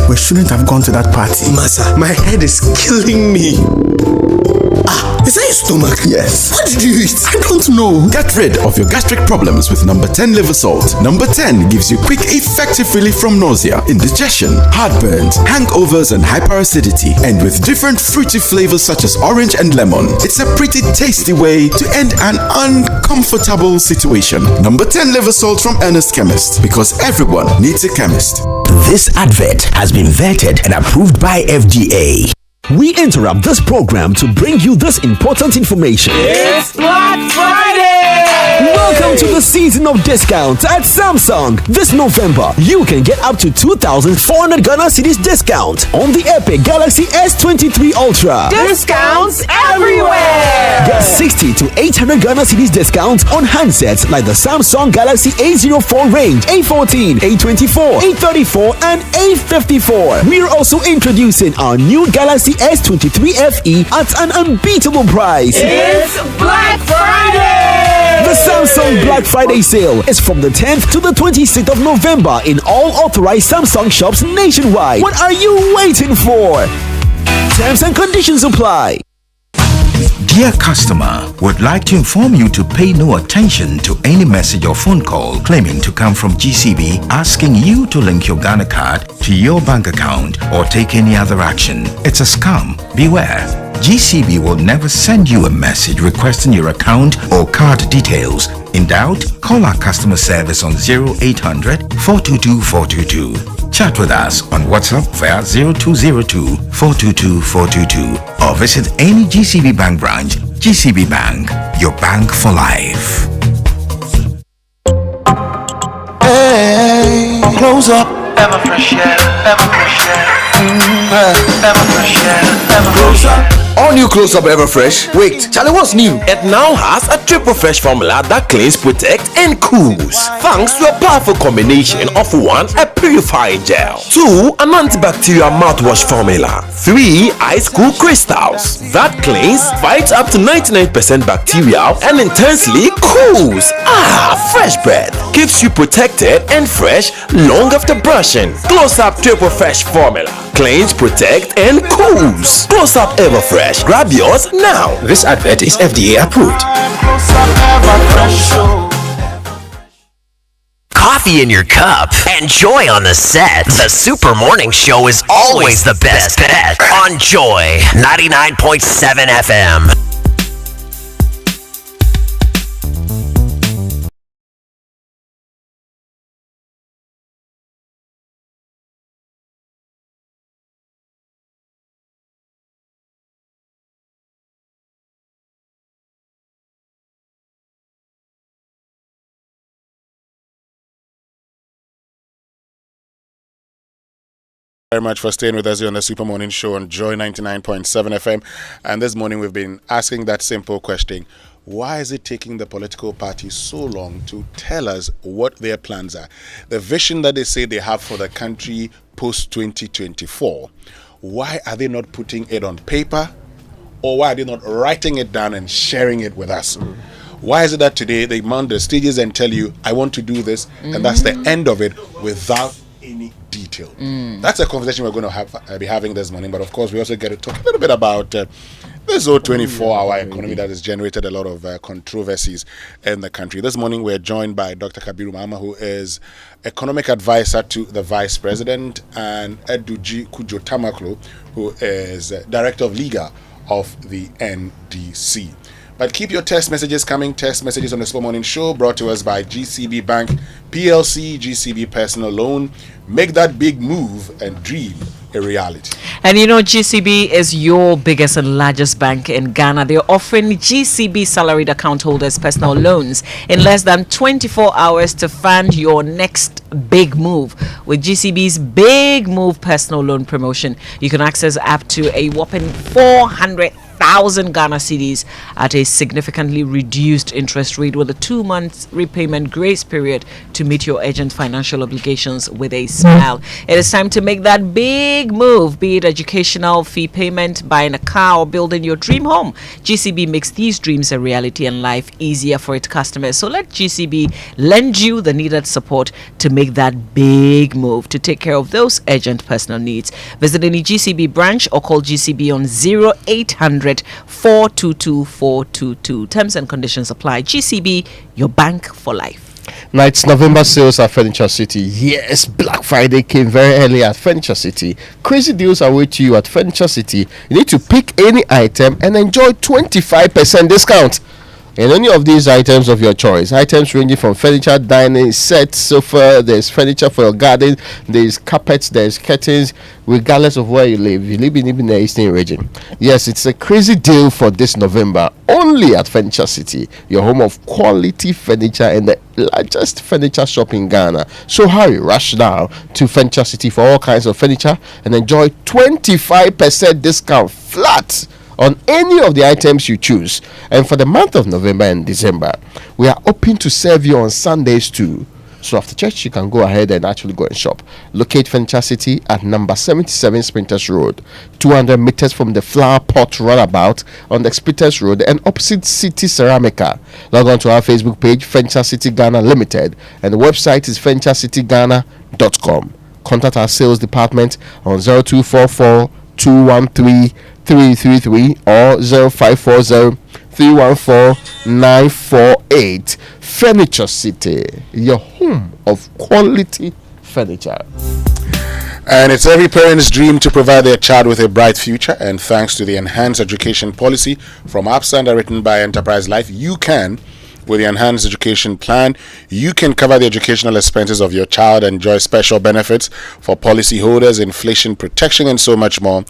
We shouldn't have gone to that party. Masa, my head is killing me. Is that your stomach? Yes. What did you eat? I don't know. Get rid of your gastric problems with number 10 liver salt. Number 10 gives you quick, effective relief from nausea, indigestion, heartburns, hangovers, and hyperacidity. And with different fruity flavors such as orange and lemon, it's a pretty tasty way to end an uncomfortable situation. Number 10 liver salt from Ernest Chemist, because everyone needs a chemist. This advert has been vetted and approved by FDA. We interrupt this program to bring you this important information. It's Black Friday! Welcome to the season of discounts at Samsung. This November, you can get up to 2,400 Ghana cedis discount on the Epic Galaxy S23 Ultra. Discounts everywhere! Get 60 to 800 Ghana cedis discount on handsets like the Samsung Galaxy A04 range, A14, A24, A34, and A54. We're also introducing our new Galaxy S23 FE at an unbeatable price. It's Black Friday! The Samsung Black Friday sale is from the 10th to the 26th of November in all authorized Samsung shops nationwide. What are you waiting for? Terms and conditions apply. Dear customer, would like to inform you to pay no attention to any message or phone call claiming to come from GCB asking you to link your Ghana card to your bank account or take any other action. It's a scam. Beware. GCB will never send you a message requesting your account or card details. In doubt, call our customer service on 0800 422 422. Chat with us on WhatsApp via 0202 422 422 or visit any GCB Bank branch. GCB Bank, your bank for life. Hey, close up. Ever fresh air, ever fresh air. Ever fresh air, ever fresh air. All new Close Up Everfresh. Wait, Charlie, what's new? It now has a triple fresh formula that cleans, protects, and cools. Thanks to a powerful combination of 1, a purifying gel, 2, an antibacterial mouthwash formula, 3, ice cool crystals that cleans, fights up to 99% bacteria, and intensely cools. Fresh breath keeps you protected and fresh long after brushing. Close Up Triple Fresh formula cleans, protect, and cools. Close Up Everfresh. Grab yours now. This advert is FDA approved. Coffee in your cup and joy on the set. The Super Morning Show is always the best bet on Joy 99.7 FM. Very much for staying with us here on the Super Morning Show on Joy 99.7 FM. And this morning we've been asking that simple question: why is it taking the political parties so long to tell us what their plans are? The vision that they say they have for the country post 2024. Why are they not putting it on paper or why are they not writing it down and sharing it with us? Why is it that today they mount the stages and tell you, I want to do this, and that's the end of it without any detail? That's a conversation we're going to be having this morning. But of course, we also get to talk a little bit about this whole 24-hour economy that has generated a lot of controversies in the country. This morning, we're joined by Dr. Kabiru Mahama, who is economic advisor to the Vice President, and Eduji Kujo Tamaklo, who is Director of Legal of the NDC. But keep your text messages coming. Text messages on the Sport Morning Show, brought to us by GCB Bank PLC, GCB Personal Loan. Make that big move and dream a reality. And you know, GCB is your biggest and largest bank in Ghana. They're offering GCB salaried account holders personal loans in less than 24 hours to fund your next big move. With GCB's Big Move personal loan promotion, you can access up to a whopping 400,000 Ghana cedis at a significantly reduced interest rate with a 2-month repayment grace period to meet your urgent financial obligations with a smile. It is time to make that big move, be it educational, fee payment, buying a car, or building your dream home. GCB makes these dreams a reality and life easier for its customers. So let GCB lend you the needed support to make that big move to take care of those urgent personal needs. Visit any GCB branch or call GCB on 0800 422 422. Terms and conditions apply. GCB, your bank for life. Now it's November sales at Furniture City. Yes, Black Friday came very early at Furniture City. Crazy deals await you at Furniture City. You need to pick any item and enjoy 25% discount in any of these items of your choice. Items ranging from furniture, dining sets, sofa, there's furniture for your garden, there's carpets, there's curtains, regardless of where you live. You live in even the Eastern region. Yes, it's a crazy deal for this November, only at Furniture City, your home of quality furniture and the largest furniture shop in Ghana. So hurry, rush now to Furniture City for all kinds of furniture and enjoy 25% discount flat on any of the items you choose. And for the month of November and December, we are open to serve you on Sundays too. So after church, you can go ahead and actually go and shop. Locate Furniture City at number 77 Sprinters Road, 200 meters from the Flower Pot Runabout on the Sprinters Road and opposite City Ceramica. Log on to our Facebook page, Furniture City Ghana Limited, and the website is furnitureCityGhana.com. Contact our sales department on 0244 213 333 or 0540 314 948. Furniture City, your home of quality furniture. And it's every parent's dream to provide their child with a bright future, and thanks to the enhanced education policy from APSA underwritten by Enterprise Life, you can. With the enhanced education plan, you can cover the educational expenses of your child, enjoy special benefits for policyholders, inflation protection, and so much more.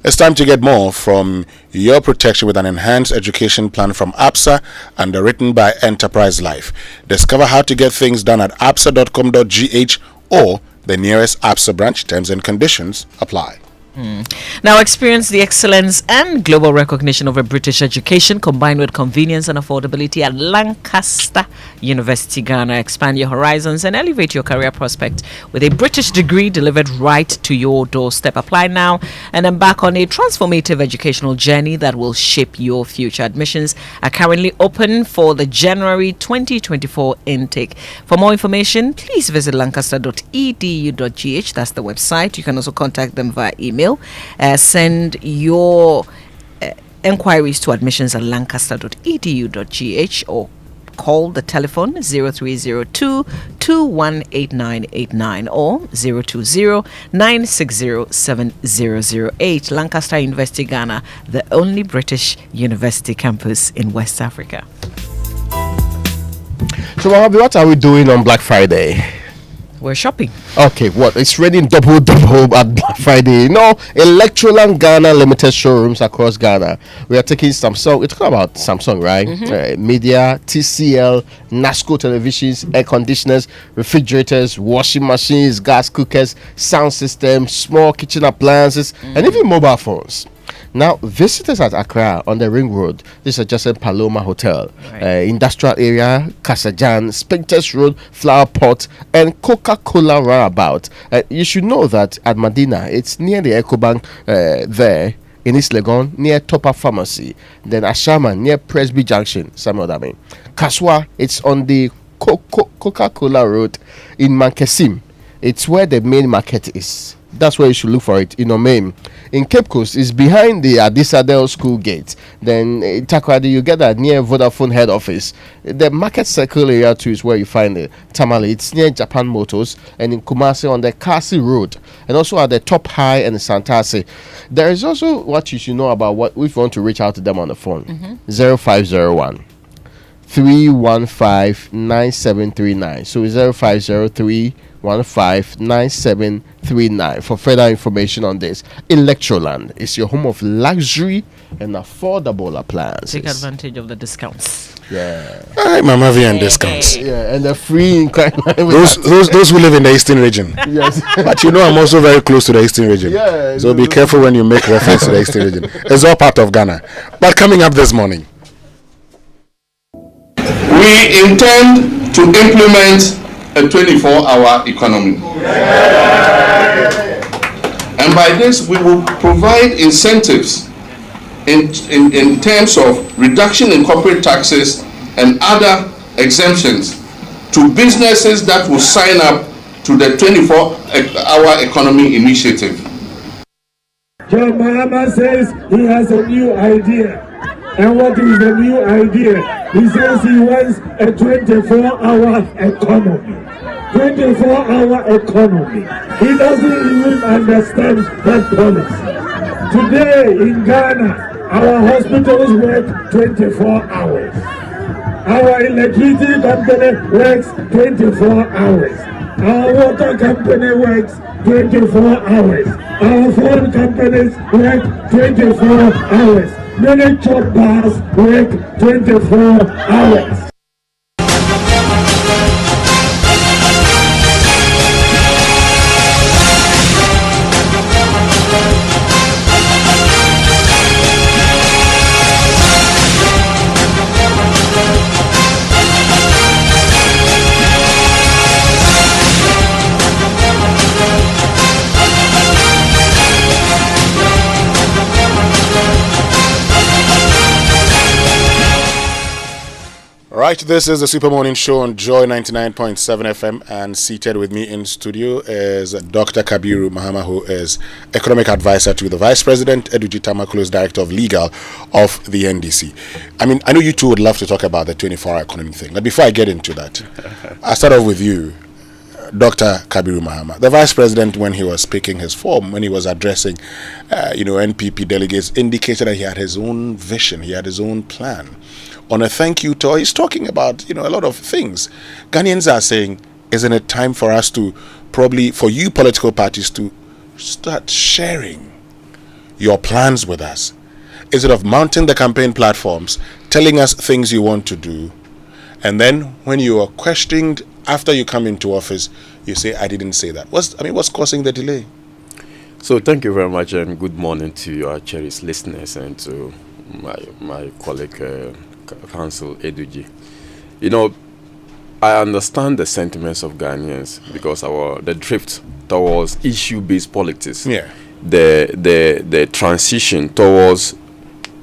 It's time to get more from your protection with an enhanced education plan from APSA, underwritten by Enterprise Life. Discover how to get things done at apsa.com.gh or the nearest APSA branch. Terms and conditions apply. Now experience the excellence and global recognition of a British education combined with convenience and affordability at Lancaster University, Ghana. Expand your horizons and elevate your career prospect with a British degree delivered right to your doorstep. Apply now and embark on a transformative educational journey that will shape your future. Admissions are currently open for the January 2024 intake. For more information, please visit lancaster.edu.gh. That's the website. You can also contact them via email. Send your enquiries to admissions at lancaster.edu.gh or call the telephone 0302 218989 or 020 960 7008. Lancaster University, Ghana, the only British university campus in West Africa. So, Mohamed, what are we doing on Black Friday? We're shopping. Okay, what? It's raining double at Black Friday. You know, Electroland Ghana limited showrooms across Ghana. We are taking Samsung. We're talking about Samsung, right? Media, TCL, NASCO televisions, air conditioners, refrigerators, washing machines, gas cookers, sound systems, small kitchen appliances, and even mobile phones. Now, visitors at Accra on the Ring Road, this is adjacent Paloma Hotel, industrial area, Kasajan, Spintex Road, Flower Pot, and Coca-Cola Roundabout. You should know that at Medina, it's near the EcoBank there. in East Legon near Topper Pharmacy. Then Ashama near Presby Junction, Samuel Dami. Kaswa, it's on the Coca-Cola Road in Mankesim. It's where the main market is. That's where you should look for it in Omem. In Cape Coast, it's behind the Adisadel school gate. Then in Takoradi, you get that near Vodafone head office. The market circle area too is where you find it. Tamale, it's near Japan Motors. And in Kumasi on the Kasi Road. And also at the Top High and Santasi. There is also what you should know about what if you want to reach out to them on the phone. 0501 315 9739. So 0503 159739 for further information on this. Electroland is your home of luxury and affordable appliances. Take advantage of the discounts. Yeah. Mama V and discounts. Yeah, and the free those who live in the Eastern region. Yes. But you know I'm also very close to the Eastern region. Yeah. So be careful when you make reference to the Eastern region. It's all part of Ghana. But coming up this morning, we intend to implement a 24-hour economy. And by this, we will provide incentives in terms of reduction in corporate taxes and other exemptions to businesses that will sign up to the 24-hour economy initiative. John Mahama says he has a new idea. And what is the new idea? He says he wants a 24-hour economy. 24-hour economy. He doesn't even understand that policy. Today in Ghana, our hospitals work 24 hours. Our electricity company works 24 hours. Our water company works 24 hours. Our phone companies work 24 hours. Many chop bars work 24 hours. Right, this is the Super Morning Show on Joy 99.7 FM, and seated with me in studio is Dr. Kabiru Mahama, who is Economic Advisor to the Vice President, Eduji Tamakulo's Director of Legal of the NDC. I mean, I know you two would love to talk about the 24-hour economy thing, but before I get into that, I'll start off with you, Dr. Kabiru Mahama. The Vice President, when he was speaking his form, when he was addressing, NPP delegates, indicated that he had his own vision, he had his own plan. On a thank you tour, he's talking about, a lot of things. Ghanaians are saying, isn't it time for us to probably, for you political parties to start sharing your plans with us? Instead of mounting the campaign platforms, telling us things you want to do, and then when you are questioned after you come into office, you say, I didn't say that. What's causing the delay? So thank you very much, and good morning to your cherished listeners and to my colleague, Council Eduji. I understand the sentiments of Ghanaians because the drift towards issue-based politics, the transition towards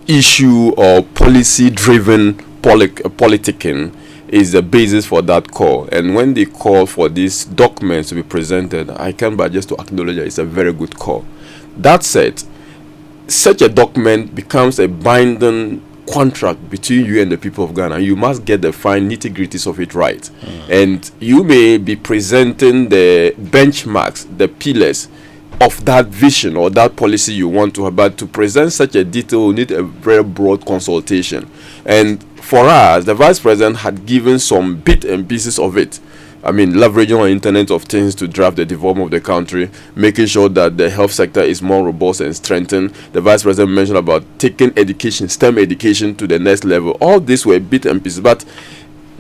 issue or policy-driven politicking is the basis for that call. And when they call for these documents to be presented, I can but just to acknowledge that it's a very good call. That said, such a document becomes a binding contract between you and the people of Ghana. You must get the fine nitty-gritties of it right. And you may be presenting the benchmarks, the pillars of that vision or that policy you want to have, but to present such a detail, you need a very broad consultation. And for us, the Vice President had given some bits and pieces of it. Leveraging on Internet of Things to drive the development of the country, making sure that the health sector is more robust and strengthened. The Vice President mentioned about taking education, STEM education to the next level. All these were bits and pieces, but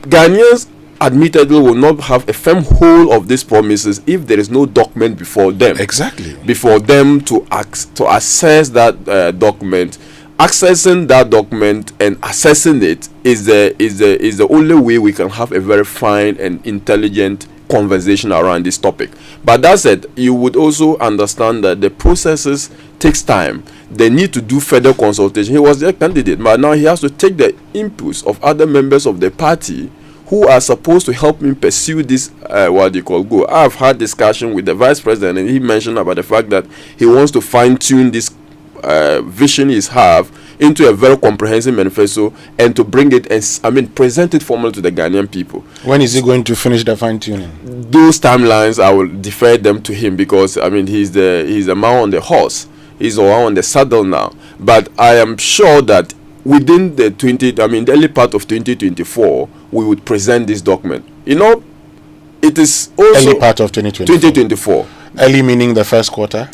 Ghanaians admittedly will not have a firm hold of these promises if there is no document before them. Exactly. Before them to assess that document. Accessing that document and assessing it is the only way we can have a very fine and intelligent conversation around this topic. But that said, you would also understand that the processes takes time. they need to do further consultation. He was their candidate, but now he has to take the inputs of other members of the party who are supposed to help him pursue this goal. I've had discussion with the vice president, and he mentioned about the fact that he wants to fine-tune this vision he's have into a very comprehensive manifesto and to bring it and present it formally to the Ghanaian people. When is he going to finish the fine-tuning? Those timelines, I will defer them to him, because he's the man on the horse. He's the one on the saddle now. But I am sure that within the early part of 2024, we would present this document. It is also early part of 2024. Early meaning the first quarter?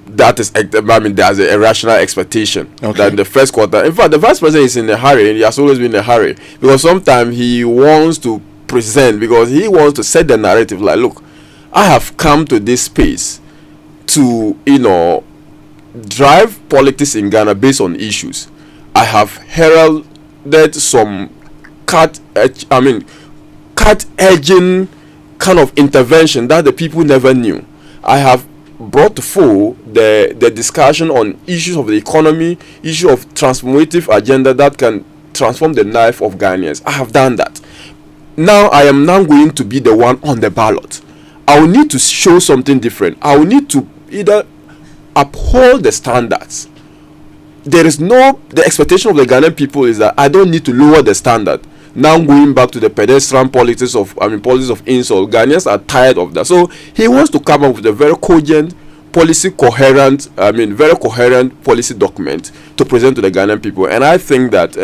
That is, there's a rational expectation that in the first quarter. In fact, the vice president is in a hurry, and he has always been in a hurry, because sometimes he wants to present, because he wants to set the narrative like, look, I have come to this space to, drive politics in Ghana based on issues. I have heralded some cut-edging kind of intervention that the people never knew. I have brought to fore the discussion on issues of the economy, issue of transformative agenda that can transform the life of Ghanaians. I have done that. Now I am now going to be the one on the ballot. I will need to show something different. I will need to either uphold the standards. The expectation of the Ghanaian people is that I don't need to lower the standard. Now going back to the pedestrian politics of insult, Ghanaians are tired of that. So he wants to come up with a very cogent, very coherent policy document to present to the Ghanaian people. And I think that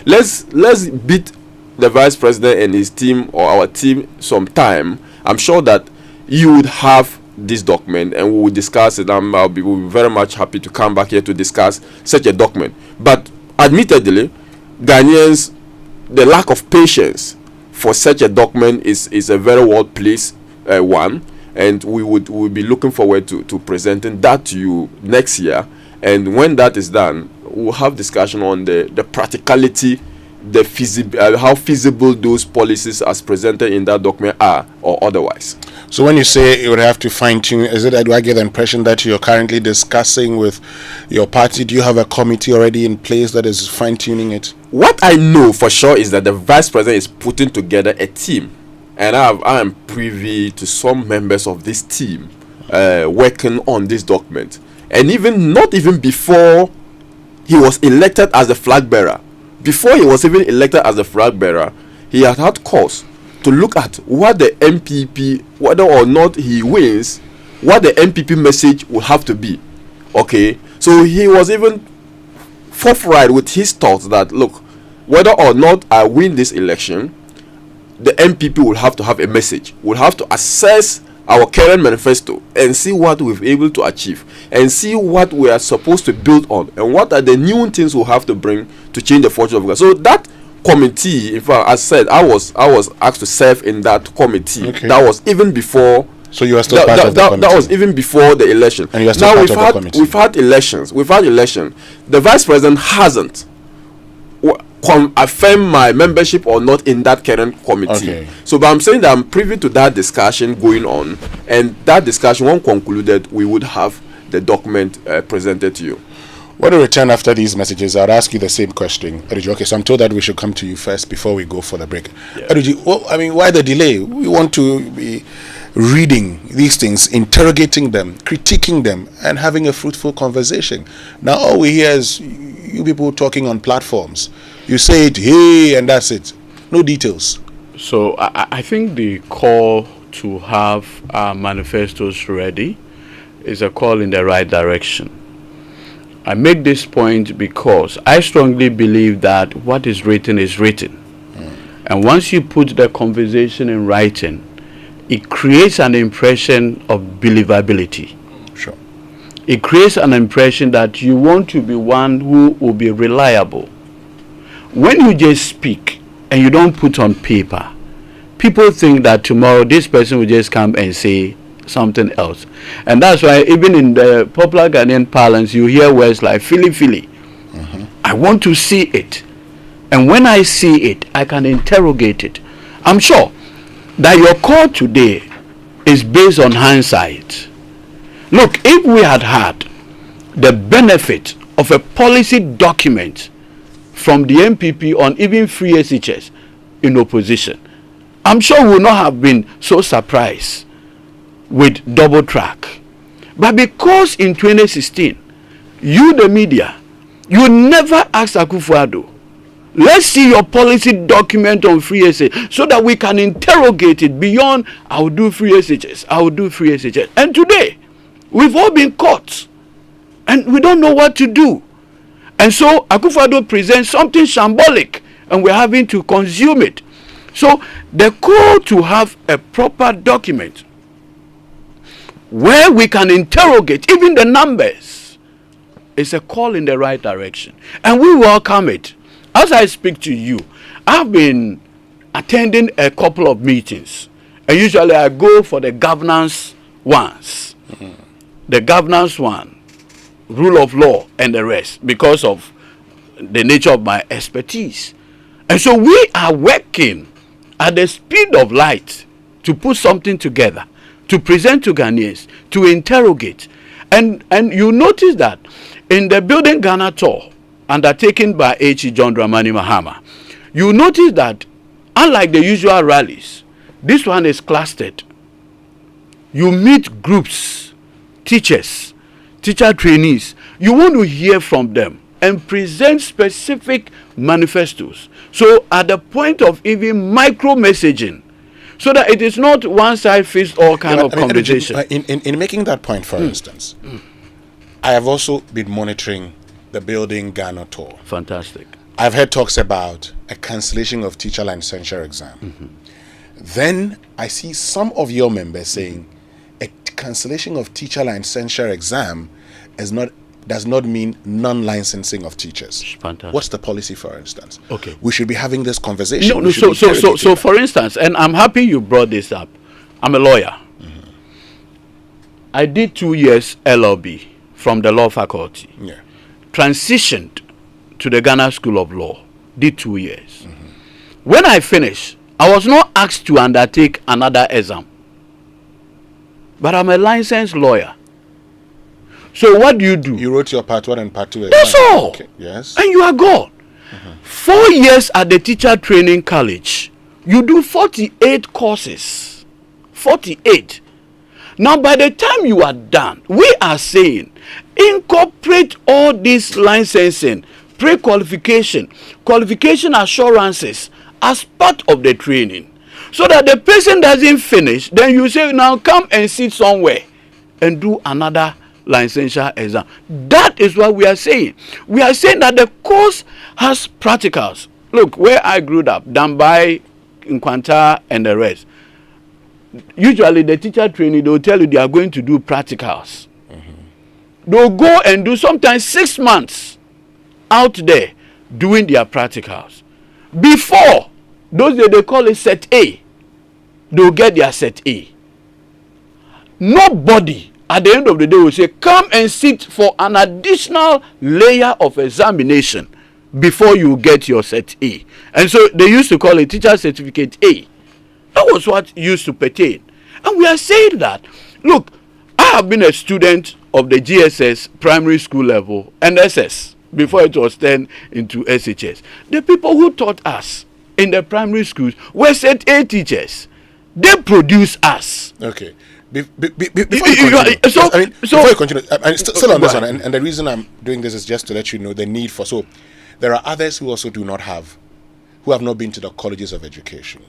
let's beat the vice president and his team, or our team, some time. I'm sure that you would have this document, and we will discuss it. We'll be very much happy to come back here to discuss such a document. But admittedly, Ghanaians, the lack of patience for such a document is a very well placed one, and we will be looking forward to presenting that to you next year. And when that is done, we'll have discussion on the practicality, how feasible those policies as presented in that document are, or otherwise. So when you say you would have to fine-tune, do I get the impression that you're currently discussing with your party? Do you have a committee already in place that is fine-tuning it? What I know for sure is that the vice president is putting together a team, and I am privy to some members of this team working on this document. And not even before he was elected as the flag bearer, he had cause to look at what the MPP, whether or not he wins, what the MPP message will have to be. Okay, so he was even forthright with his thoughts that, look, whether or not I win this election, the MPP will have to have a message. We'll have to assess our current manifesto and see what we've been able to achieve, and see what we are supposed to build on, and what are the new things we'll have to bring to change the fortune of Ghana. So that committee, in fact, as said, I was asked to serve in that committee. Okay. That was even before. So you are still part of the committee. That was even before the election. And you are still part of the committee. We've had elections. The vice president hasn't affirmed my membership or not in that current committee. Okay. So, but I'm saying that I'm privy to that discussion going on, and that discussion, when concluded, we would have the document presented to you. When we return after these messages, I'll ask you the same question. Ediji, okay, so I'm told that we should come to you first before we go for the break. Yeah. Ediji, why the delay? We want to be reading these things, interrogating them, critiquing them, and having a fruitful conversation. Now all we hear is you people talking on platforms. You say it, hey, and that's it. No details. So I think the call to have our manifestos ready is a call in the right direction. I make this point because I strongly believe that what is written is written. And once you put the conversation in writing, it creates an impression of believability. Sure. It creates an impression that you want to be one who will be reliable. When you just speak and you don't put on paper, people think that tomorrow this person will just come and say something else. And that's why even in the popular Ghanaian parlance, you hear words like fili fili. I want to see it. And when I see it, I can interrogate it. I'm sure that your call today is based on hindsight. Look, if we had had the benefit of a policy document from the MPP on even free SHS in opposition, I'm sure we would not have been so surprised with double track. But because in 2016, you, the media, you never asked Akufo-Addo, let's see your policy document on free SHS so that we can interrogate it beyond, I will do free SHS, I will do free SHS. And today, we've all been caught and we don't know what to do. And so Akufo-Addo presents something shambolic and we're having to consume it. So the call to have a proper document where we can interrogate even the numbers is a call in the right direction. And we welcome it. As I speak to you, I've been attending a couple of meetings. And usually I go for the governance ones. The governance one, rule of law and the rest, because of the nature of my expertise. And so we are working at the speed of light to put something together, to present to Ghanaians, to interrogate. And you notice that in the Building Ghana tour undertaken by H.E. John Mahama, you notice that unlike the usual rallies, this one is clustered. You meet groups, teachers, teacher trainees. You want to hear from them and present specific manifestos. So at the point of even micro messaging, so that it is not one side fits all kind of conversation. In making that point, for instance, I have also been monitoring the Building Ghana tour. Fantastic. I've heard talks about a cancellation of teacher licensure exam. Then I see some of your members saying a cancellation of teacher licensure exam does not mean non-licensing of teachers. Fantastic. What's the policy, for instance? Okay. We should be having this conversation. So for instance, and I'm happy you brought this up. I'm a lawyer. I did 2 years LLB from the law faculty. Yeah. Transitioned to the Ghana School of Law. Did 2 years. When I finished, I was not asked to undertake another exam. But I'm a licensed lawyer. So what do? You wrote your part 1 and part 2 exam. That's all. Okay. Yes. And you are gone. 4 years at the teacher training college. You do 48 courses. 48. Now by the time you are done, we are saying incorporate all this licensing, pre-qualification, qualification assurances as part of the training. So that the person doesn't finish, then you say, now come and sit somewhere and do another licensure exam. That is what we are saying. We are saying that the course has practicals. Look, where I grew up, Dambai, Nkwanta, and the rest. Usually the teacher training, they'll tell you they are going to do practicals. They'll go and do sometimes 6 months out there doing their practicals. Before, those days they call it set A. They'll get their set A. Nobody at the end of the day will say, come and sit for an additional layer of examination before you get your set A. And so they used to call it teacher certificate A. That was what used to pertain. And we are saying that, look, I have been a student of the GSS primary school level and SS before it was turned into SHS. The people who taught us in the primary schools were set A teachers. They produce us. Okay. Before you continue, still on this one, and the reason I'm doing this is just to let you know the need for. So, there are others who also who have not been to the colleges of education.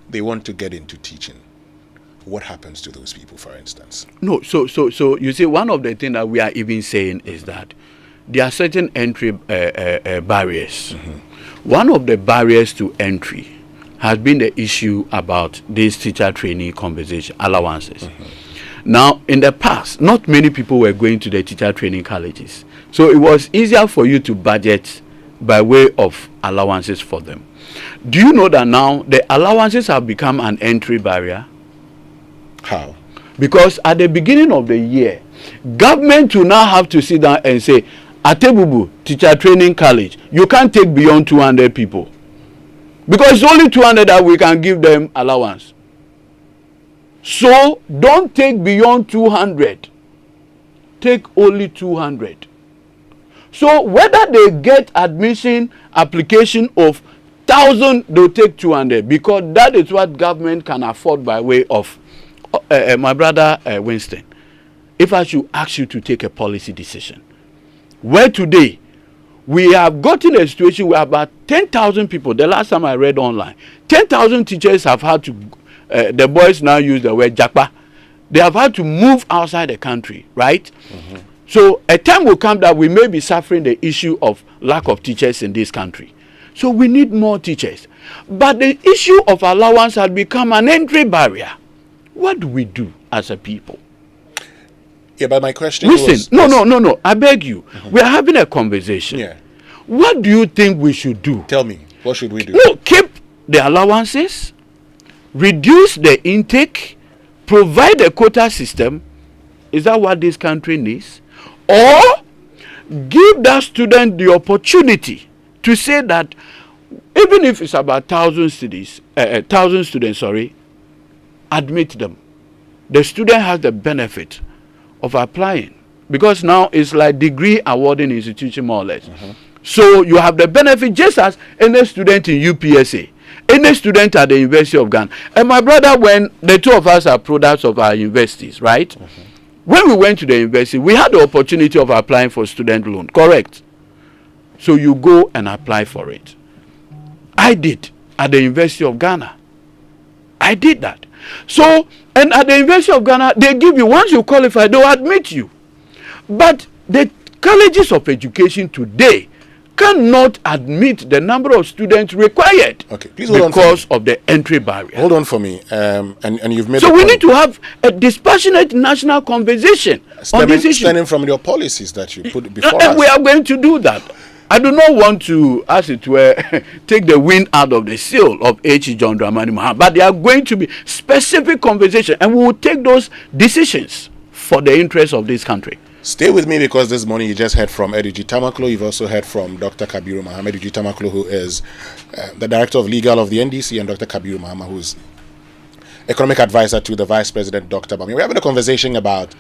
They want to get into teaching. What happens to those people, for instance? No, so you see, one of the things that we are even saying is that there are certain entry barriers. One of the barriers to entry has been the issue about these teacher trainee compensation allowances. Now, in the past, not many people were going to the teacher training colleges. So it was easier for you to budget by way of allowances for them. Do you know that now the allowances have become an entry barrier? How? Because at the beginning of the year, government will now have to sit down and say, Atebubu, teacher training college, you can't take beyond 200 people. Because it's only 200 that we can give them allowance. So don't take beyond 200. Take only 200. So whether they get admission application of 1,000, they'll take 200 because that is what government can afford by way of my brother Winston. If I should ask you to take a policy decision, where today we have gotten a situation where about 10,000 people, the last time I read online, 10,000 teachers have had to, the boys now use the word japa, they have had to move outside the country, right? So a time will come that we may be suffering the issue of lack of teachers in this country. So we need more teachers. But the issue of allowance has become an entry barrier. What do we do as a people? Yeah, but my question Listen, no. I beg you. We are having a conversation. Yeah. What do you think we should do? Tell me, what should we do? No, keep the allowances, reduce the intake, provide a quota system. Is that what this country needs? Or give that student the opportunity to say that even if it's about 1,000 students, admit them. The student has the benefit of applying because now it's like degree awarding institution more or less. So you have the benefit just as any student in UPSA, any student at the University of Ghana. And my brother, when the two of us are products of our universities, right? When we went to the university, we had the opportunity of applying for student loan, correct? So you go and apply for it. I did at the University of Ghana. I did that. So, and at the University of Ghana, they give you, once you qualify, they'll admit you. But the colleges of education today cannot admit the number of students required please hold because of the entry barrier. Hold on for me. And you've made so we need to have a dispassionate national conversation on this issue. Stemming from your policies that you put before and us. we are going to do that. I do not want to, as it were, take the wind out of the sail of H. John Dramani Mahama, but there are going to be specific conversations, and we will take those decisions for the interest of this country. Stay with me because this morning you just heard from Ediji Tamaklo. You've also heard from Dr. Kabiru Mahama. Ediji Tamaklo, who is the Director of Legal of the NDC, and Dr. Kabiru Mahama, who is Economic Advisor to the Vice President, Dr. Bami. We're having a conversation about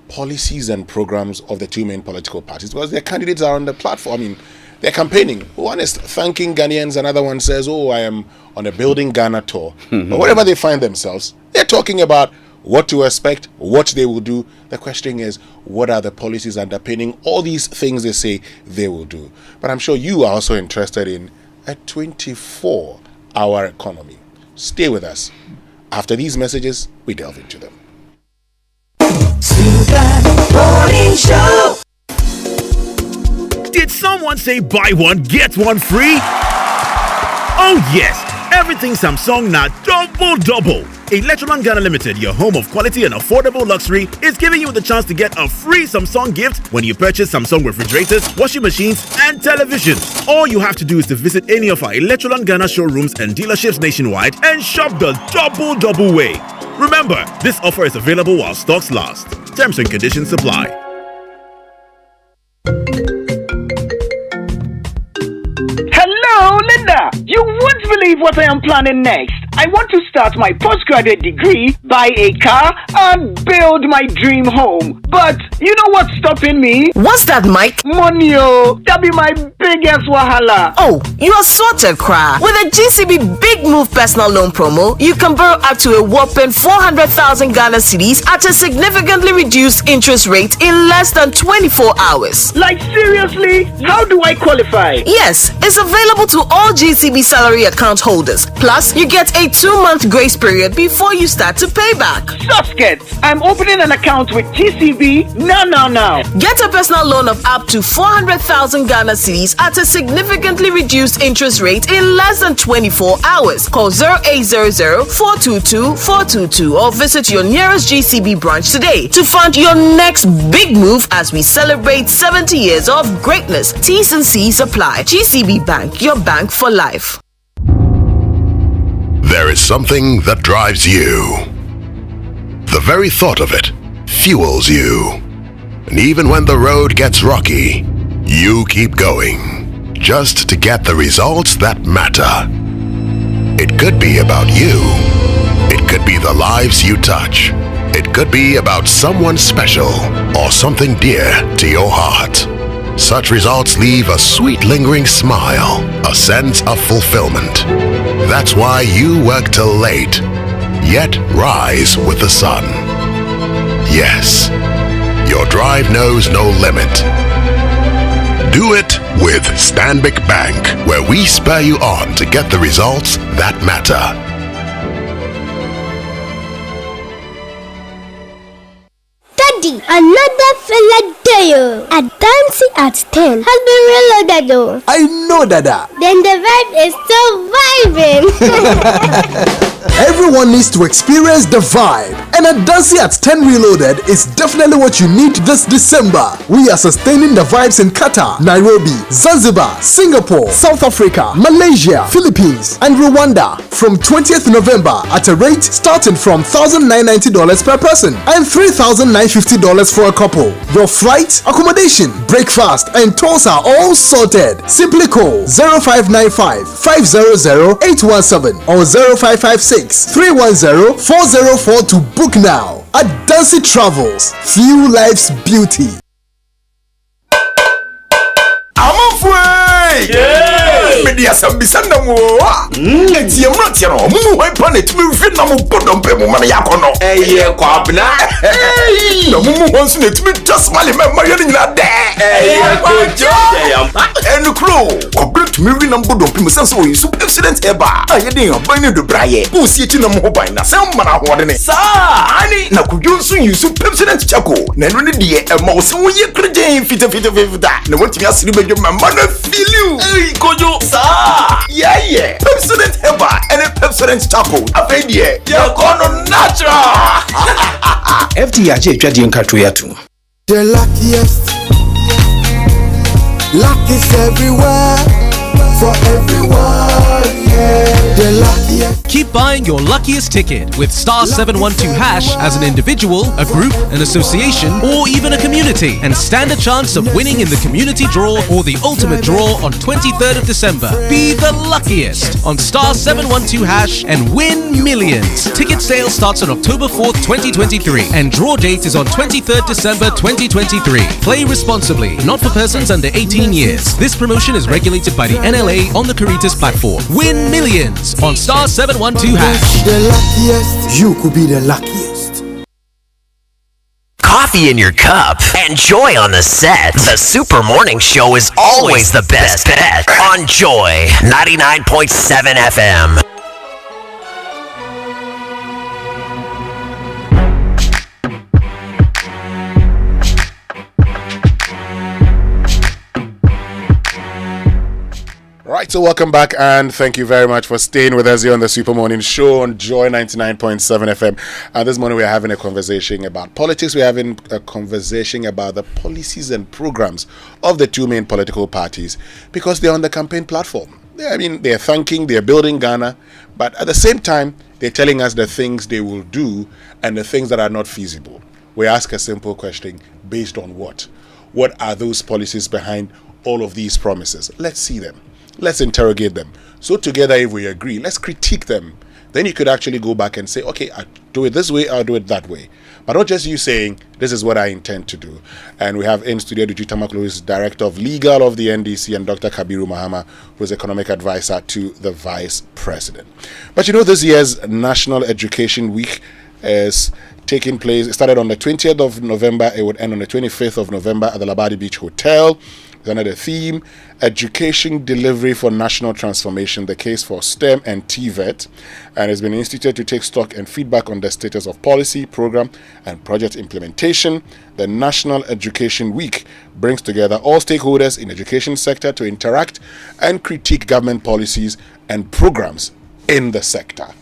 policies and programs of the two main political parties because their candidates are on the platform. I mean, they're campaigning. One is thanking Ghanaians, another one says, I am on a Building Ghana tour. But wherever they find themselves, they're talking about what to expect, what they will do. The question is, what are the policies underpinning all these things they say they will do? But I'm sure you are also interested in a 24-hour economy. Stay with us. After these messages, we delve into them. Morning Show. Did someone say buy one, get one free? Oh yes, everything Samsung now double. Electroland Ghana Limited, your home of quality and affordable luxury, is giving you the chance to get a free Samsung gift when you purchase Samsung refrigerators, washing machines, and televisions. All you have to do is to visit any of our Electroland Ghana showrooms and dealerships nationwide and shop the double way. Remember, this offer is available while stocks last. Terms and conditions apply. Hello, Linda. You won't believe what I am planning next. I want to start my postgraduate degree, buy a car, and build my dream home. But you know what's stopping me? What's that, Mike? Money, that be my biggest wahala. Oh, you are sorted, cry. With a GCB Big Move personal loan promo, you can borrow up to a whopping 400,000 Ghana cedis at a significantly reduced interest rate in less than 24 hours. Like seriously? How do I qualify? Yes, it's available to all GCB salary account holders. Plus, you get a 2-month grace period before you start to pay back. Susket, I'm opening an account with GCB now. Get a personal loan of up to 400,000 Ghana cedis at a significantly reduced interest rate in less than 24 hours. Call 0800-422-422 or visit your nearest GCB branch today to fund your next big move as we celebrate 70 years of greatness. T's and C's apply. GCB Bank, your bank for life. There is something that drives you. The very thought of it fuels you. And even when the road gets rocky, you keep going, just to get the results that matter. It could be about you. It could be the lives you touch. It could be about someone special or something dear to your heart. Such results leave a sweet lingering smile, a sense of fulfillment. That's why you work till late, yet rise with the sun. Yes, your drive knows no limit. Do it with Stanbic Bank, where we spur you on to get the results that matter. Daddy, another fella there. A dancing at 10 has been reloaded though. I know, Dada. Then the vibe is still vibing. Everyone needs to experience the vibe, and a Dancing at 10 Reloaded is definitely what you need this December. We are sustaining the vibes in Qatar, Nairobi, Zanzibar, Singapore, South Africa, Malaysia, Philippines, and Rwanda from 20th November at a rate starting from $1,990 per person and $3,950 for a couple. Your flight, accommodation, breakfast, and tours are all sorted. Simply call 0595 500 817 or 0556 310-404 to book now. Adansi Travels, fuel life's beauty. Media Sambisanda Moa. It's your Matino, who I planet will fit no put on Pemo Maniacono. Eh, Quabna. No Mumu wants me to be just my remember and the crew, or good to me number of people, so you super excellent ever. I didn't abandon the Braille, who sit in a mobile, some man I want it. Sir, I need not you soon you super excellent Chaco. Then really dear, a mouse, when you could fit that. No one to ask you, but my mother feel you. Hey, Kojo, sir. Yeah. Pepsodent Heba and a Pepsodent Chaco. A baby, you're gonna natural. FDIJ Jadian Katuatu. The luckiest. Luck is everywhere. For everyone, yeah. The luckiest. Keep buying your luckiest ticket with star 712 hash as an individual, a group, an association, or even a community, and stand a chance of winning in the community draw or the ultimate draw on 23rd of December. Be the luckiest on star 712 hash and win millions. Ticket sale starts on October 4th, 2023, and draw date is on 23rd December 2023. Play responsibly, not for persons under 18 years. This promotion is regulated by the NLA on the Caritas platform. Win millions on star 712 hash. The luckiest. You could be the luckiest. Coffee in your cup and Joy on the set. The Super Morning Show is always the best bet on Joy 99.7 FM. Right, so welcome back and thank you very much for staying with us here on the Super Morning Show on Joy 99.7 FM. And this morning we are having a conversation about politics. We're having a conversation about the policies and programs of the two main political parties because they're on the campaign platform. They're thanking, they're building Ghana, but at the same time, they're telling us the things they will do and the things that are not feasible. We ask a simple question, based on what? What are those policies behind all of these promises? Let's see them. Let's interrogate them. So together, if we agree, let's critique them. Then you could actually go back and say, okay, I'll do it this way, I'll do it that way. But not just you saying, this is what I intend to do. And we have in studio Duji Tamaklo, who is Director of Legal of the NDC, and Dr. Kabiru Mahama, who is Economic Advisor to the Vice President. But this year's National Education Week is taking place. It started on the 20th of November. It would end on the 25th of November at the Labadi Beach Hotel. It's another theme, Education Delivery for National Transformation, the case for STEM and TVET, and has been instituted to take stock and feedback on the status of policy, program, and project implementation. The National Education Week brings together all stakeholders in the education sector to interact and critique government policies and programs in the sector.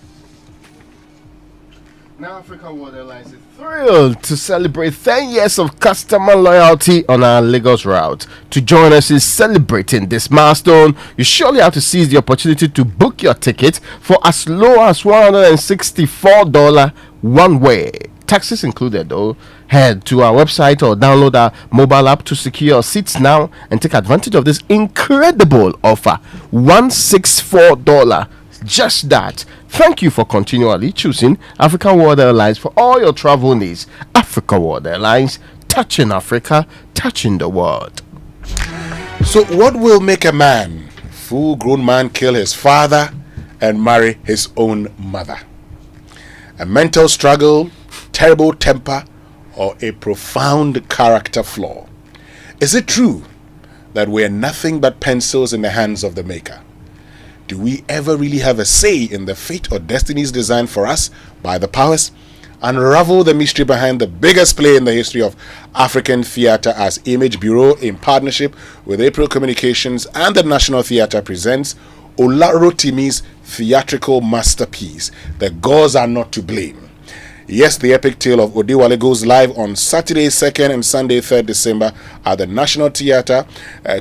Now Africa World Airlines is thrilled to celebrate 10 years of customer loyalty on our Lagos route. To join us in celebrating this milestone, you surely have to seize the opportunity to book your ticket for as low as $164 one way. Taxes included though. Head to our website or download our mobile app to secure your seats now and take advantage of this incredible offer. $164. Just that. Thank you for continually choosing African World Airlines for all your travel needs. Africa World Airlines, touching Africa, touching the world. So, what will make a man, full-grown man, kill his father and marry his own mother? A mental struggle, terrible temper, or a profound character flaw? Is it true that we're nothing but pencils in the hands of the Maker? Do we ever really have a say in the fate or destinies designed for us by the powers? Unravel the mystery behind the biggest play in the history of African theatre as Image Bureau, in partnership with April Communications and the National Theatre, presents Olarotimi's theatrical masterpiece, The Gods Are Not to Blame. Yes, the epic tale of Odewale goes live on Saturday 2nd and Sunday 3rd December at the National Theatre.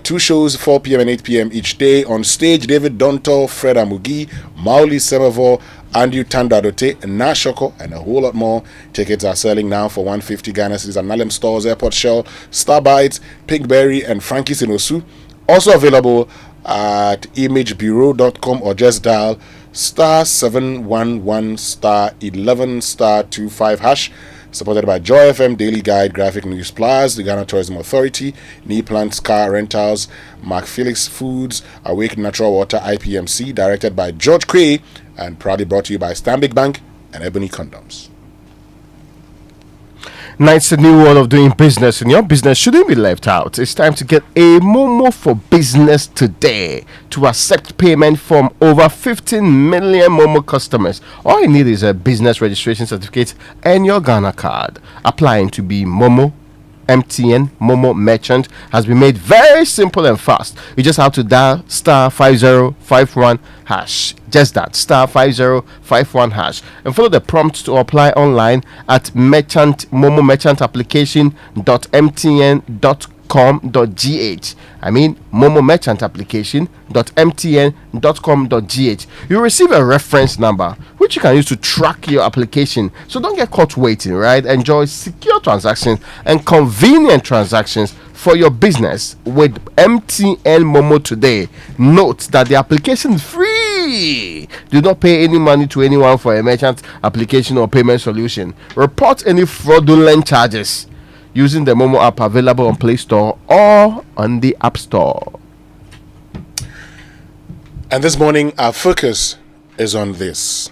2 shows, 4 p.m. and 8 p.m. each day. On stage, David Donto, Fred Amugi, Mauli Semavo, Andrew Tandadote, Nashoko, and a whole lot more. Tickets are selling now for 150 Ghana cedis at Nalem Stores, Airport Shell, Starbites, Pinkberry, and Frankie's in Osu. Also available at imagebureau.com, or just dial *711 *11 *25 hash. Supported by Joy FM, Daily Guide, Graphic News Plus, the Ghana Tourism Authority, Knee Plants Car Rentals, Mark Felix Foods, Awake Natural Water, IPMC, directed by George Quay, and proudly brought to you by Stanbic Bank and Ebony Condoms. Now it's a new world of doing business, and your business shouldn't be left out. It's time to get a Momo for Business today to accept payment from over 15 million Momo customers. All you need is a business registration certificate and your Ghana card. Applying to be Momo MTN Momo merchant has been made very simple and fast. You just have to dial *5051 hash. Just that, *5051 hash, and follow the prompt to apply online at Momo merchant application.mtn.com.gh. I mean Momo merchant application.mtn.com.gh. You'll receive a reference number which you can use to track your application, so don't get caught waiting, right? Enjoy secure transactions and convenient transactions for your business with MTN Momo today. Note that the application is free. Do not pay any money to anyone for a merchant application or payment solution. Report any fraudulent charges using the Momo app available on Play Store or on the App Store. And this morning, our focus is on this.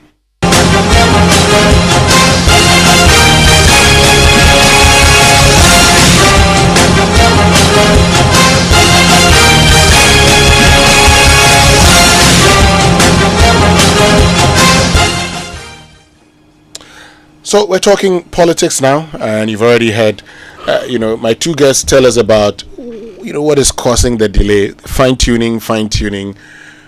So we're talking politics now, and you've already heard, my two guests tell us about, what is causing the delay. Fine tuning.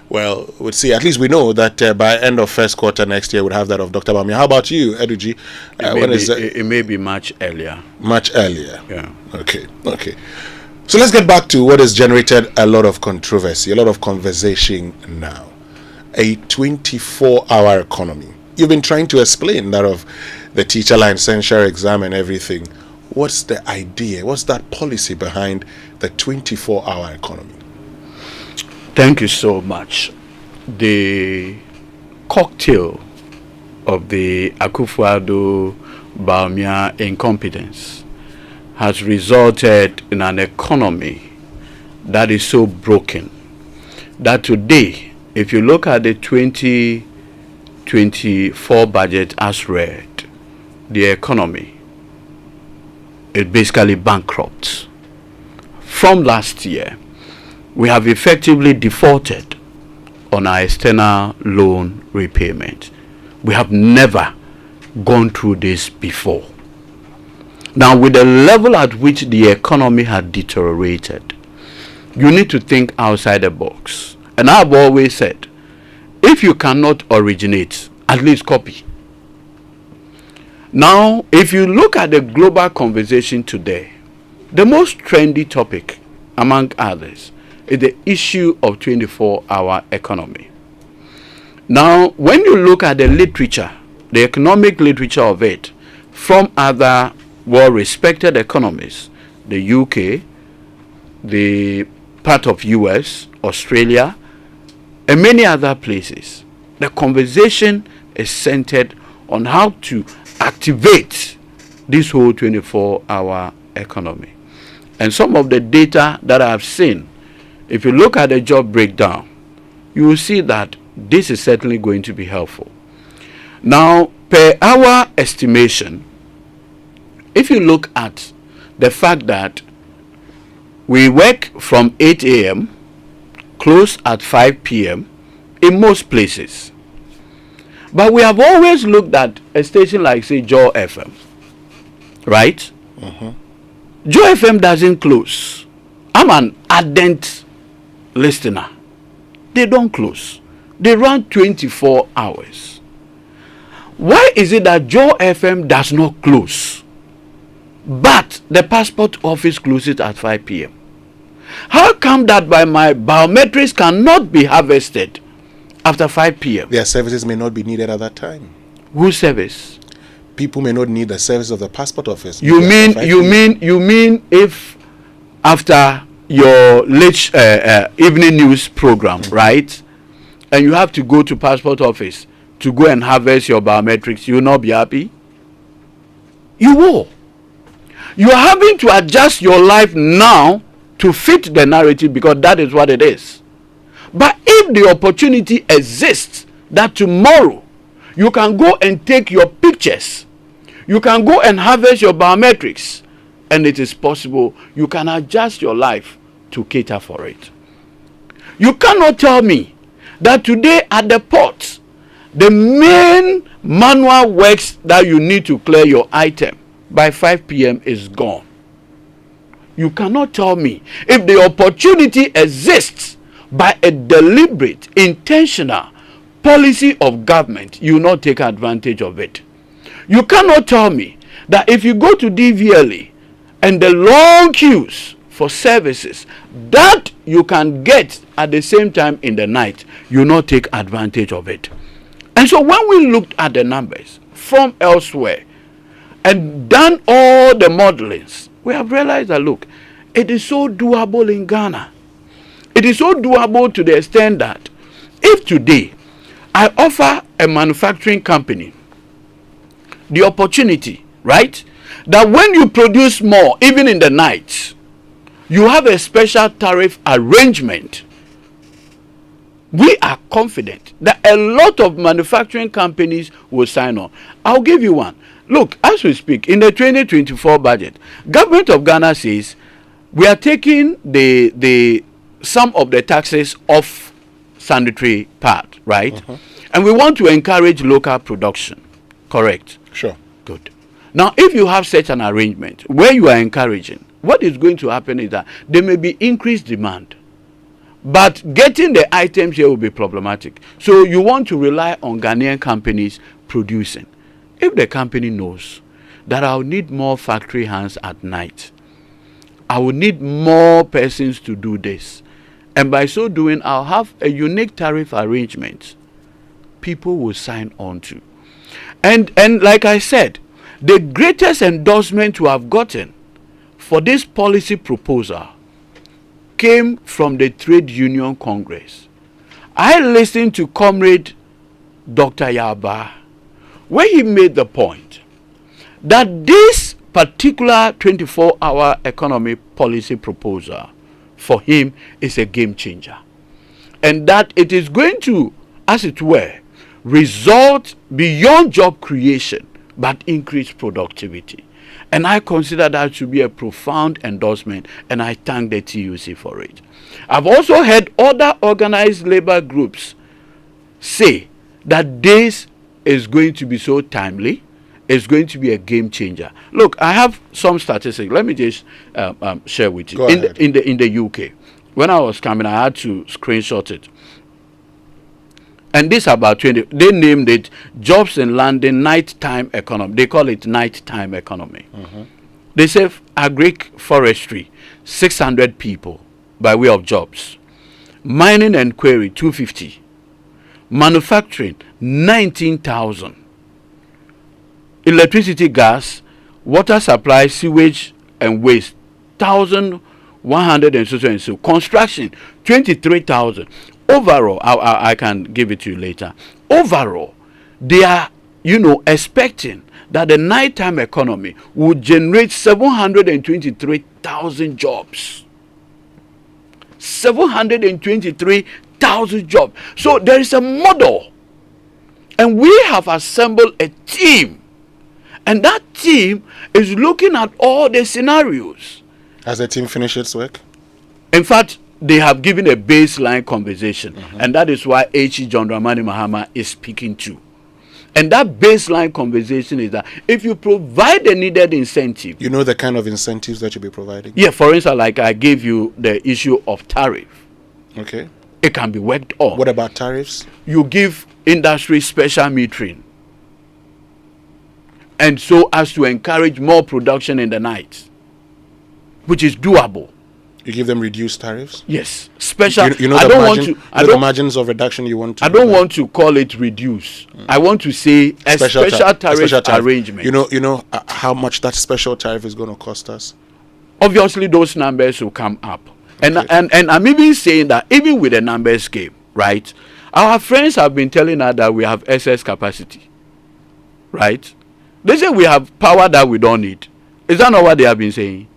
Well, we'll see. At least we know that by end of first quarter next year, we'll have that of Dr. Bami. How about you, Eduji? It may be much earlier. Much earlier. Yeah. Okay. So let's get back to what has generated a lot of controversy, a lot of conversation now. A 24-hour economy. You've been trying to explain that of the teacher licensure exam and everything. What's the idea? What's that policy behind the 24-hour economy? Thank you so much. The cocktail of the Akufo-Addo Bawumia incompetence has resulted in an economy that is so broken that today, if you look at the 2024 budget as read, the economy is basically bankrupt. From last year, we have effectively defaulted on our external loan repayment. We have never gone through this before. Now, with the level at which the economy had deteriorated, you need to think outside the box. And I've always said, if you cannot originate, at least copy. Now, if you look at the global conversation today, the most trendy topic, among others, is the issue of 24-hour economy. Now, when you look at the literature, the economic literature of it, from other well-respected economies, the UK, the part of US, Australia, and many other places, the conversation is centered on how to activate this whole 24-hour economy. And some of the data that I've seen, if you look at the job breakdown, you will see that this is certainly going to be helpful. Now, per hour estimation, if you look at the fact that we work from 8 a.m., close at 5 p.m. in most places. But we have always looked at a station like, say, Joy FM, right? Joy FM doesn't close. I'm an ardent listener. They don't close. They run 24 hours. Why is it that Joy FM does not close, but the passport office closes at 5 p.m.? How come that by my biometrics cannot be harvested after 5 p.m.? Their services may not be needed at that time. Whose service? People may not need the service of the passport office. You mean if after your late evening news program, right, and you have to go to passport office to go and harvest your biometrics, you will not be happy? You will. You are having to adjust your life now to fit the narrative, because that is what it is. But if the opportunity exists that tomorrow you can go and take your pictures, you can go and harvest your biometrics, and it is possible, you can adjust your life to cater for it. You cannot tell me that today at the port, the main manual works that you need to clear your item by 5 p.m. is gone. You cannot tell me if the opportunity exists by a deliberate, intentional policy of government, you will not take advantage of it. You cannot tell me that if you go to DVLA and the long queues for services that you can get at the same time in the night, you will not take advantage of it. And so when we looked at the numbers from elsewhere and done all the modelings, we have realized that, look, it is so doable in Ghana. It is so doable to the extent that if today I offer a manufacturing company the opportunity, right, that when you produce more, even in the night, you have a special tariff arrangement, we are confident that a lot of manufacturing companies will sign on. I'll give you one. Look, as we speak, in the 2024 budget, government of Ghana says we are taking the some of the taxes off sanitary part, right? And we want to encourage local production. Correct? Sure. Good. Now, if you have such an arrangement where you are encouraging, what is going to happen is that there may be increased demand, but getting the items here will be problematic. So you want to rely on Ghanaian companies producing. If the company knows that I'll need more factory hands at night, I will need more persons to do this, and by so doing I'll have a unique tariff arrangement, people will sign on to. And like I said, the greatest endorsement we have gotten for this policy proposal came from the Trade Union Congress. I listened to Comrade Dr. Yaba, where he made the point that this particular 24-hour economy policy proposal for him is a game changer, and that it is going to, as it were, result beyond job creation but increase productivity. And I consider that to be a profound endorsement, and I thank the TUC for it. I've also heard other organized labor groups say that this is going to be so timely, it's going to be a game changer. Look, I have some statistics. Let me just share with you. In the UK, when I was coming, I had to screenshot it. And this about 20, they named it Jobs in London Nighttime Economy. They call it Nighttime Economy. They say agric forestry, 600 people by way of jobs. Mining and quarry, 250. Manufacturing, 19,000. Electricity, gas, water supply, sewage and waste, 1,100 and so and so. Construction, 23,000. Overall, I can give it to you later. Overall, they are, expecting that the nighttime economy would generate 723,000 jobs. 723,000 jobs. So there is a model, and we have assembled a team, and that team is looking at all the scenarios. Has the team finished its work? In fact, they have given a baseline conversation, and that is why H.E. John Mahama is speaking to. And that baseline conversation is that if you provide the needed incentive. You know the kind of incentives that you'll be providing? Yeah, for instance, like I gave you the issue of tariff. Okay. It can be worked on. What about tariffs? You give industry special metering. And so as to encourage more production in the night, which is doable. You give them reduced tariffs? Yes, special. You know I the don't margin, want to. I don't, the margins of reduction you want to. I don't want to call it reduce. I want to say a special tariff arrangement. You know how much that special tariff is going to cost us. Obviously, those numbers will come up, and I'm even saying that even with the numbers game, right? Our friends have been telling us that we have excess capacity, right? They say we have power that we don't need. Is that not what they have been saying?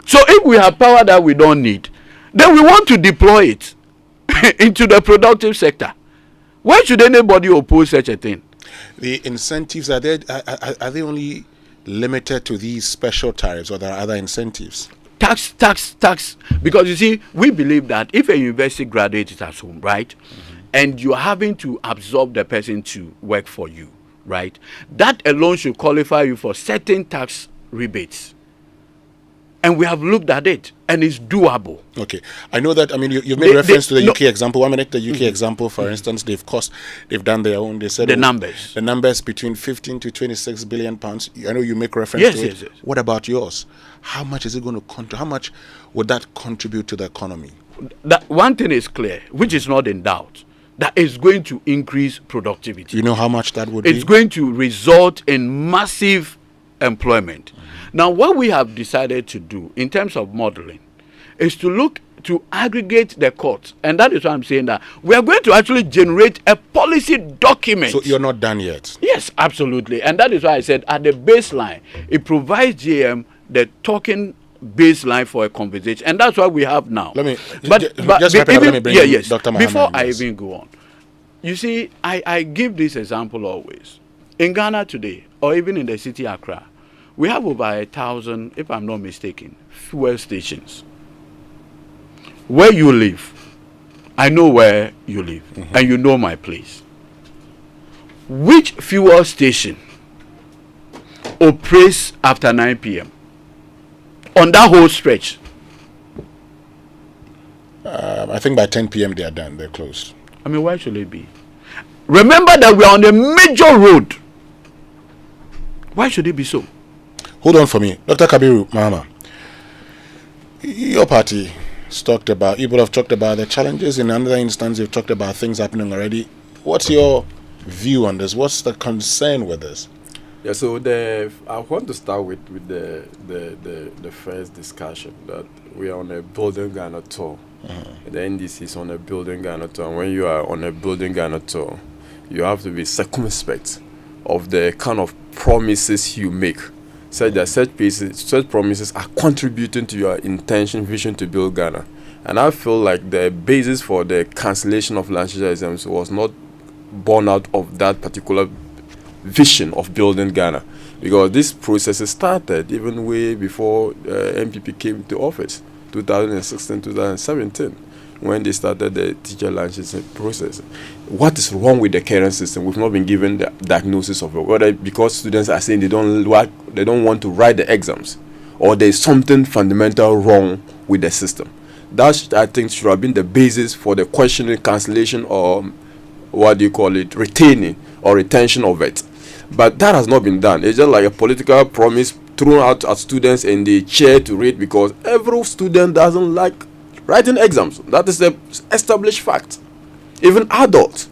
So if we have power that we don't need, then we want to deploy it into the productive sector. Why should anybody oppose such a thing? The incentives, are they only limited to these special tariffs, or there are other incentives? Tax. Because you see, we believe that if a university graduate is at home, right, and you're having to absorb the person to work for you, right, that alone should qualify you for certain tax rebates. And we have looked at it, and it's doable. Okay, I know that. I mean, you've made reference to the UK example. 1 minute, the UK example, for instance, they've done their own. They said the numbers between 15 to 26 billion pounds. I know you make reference to it. Yes. What about yours? How much is it going to contribute? How much would that contribute to the economy? That one thing is clear, which is not in doubt, that is going to increase productivity. You know how much that would be? It's going to result in massive employment. Now, what we have decided to do in terms of modeling is to look to aggregate the costs, and that is why I'm saying that we are going to actually generate a policy document. So you're not done yet? Yes, absolutely, and that is why I said at the baseline, it provides GM the talking baseline for a conversation, and that's what we have now. Let me but just let me bring Dr. Mahama. Before I even go on, you see, I give this example always. In Ghana today, or even in the city of Accra, we have over 1,000, if I'm not mistaken, fuel stations. Where you live, I know where you live, and you know my place. Which fuel station operates after 9 p.m. on that whole stretch? I think by 10 p.m. they are done. They're closed. I mean, why should it be? Remember that we are on a major road. Why should it be so? Hold on for me. Dr. Kabiru Mahama, your party talked about, people have talked about the challenges. In another instance, you've talked about things happening already. What's your view on this? What's the concern with this? Yeah, so I want to start with the first discussion that we are on a Building Ghana tour. The NDC is on a Building Ghana tour. And when you are on a Building Ghana tour, you have to be circumspect of the kind of promises you make. Such that such promises are contributing to your intention, vision to build Ghana. And I feel like the basis for the cancellation of licensure exams was not born out of that particular vision of building Ghana, because this process started even way before MPP came to office, 2016, 2017, when they started the teacher licensing process. What is wrong with the current system? We've not been given the diagnosis of it, whether because students are saying they don't want to write the exams, or there's something fundamental wrong with the system. That, I think, should have been the basis for the questioning, cancellation, or retaining or retention of it. But that has not been done. It's just like a political promise thrown out at students in the chair to read, because every student doesn't like writing exams. That is the established fact. Even adults,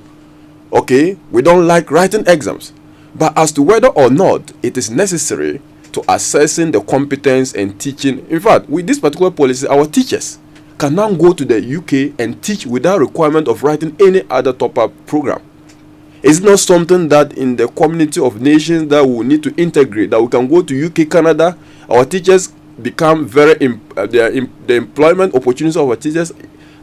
okay, we don't like writing exams. But as to whether or not it is necessary to assessing the competence and teaching, in fact, with this particular policy, our teachers can now go to the UK and teach without requirement of writing any other top-up program. It's not something that in the community of nations that we need to integrate, that we can go to UK, Canada, our teachers become the employment opportunities of our teachers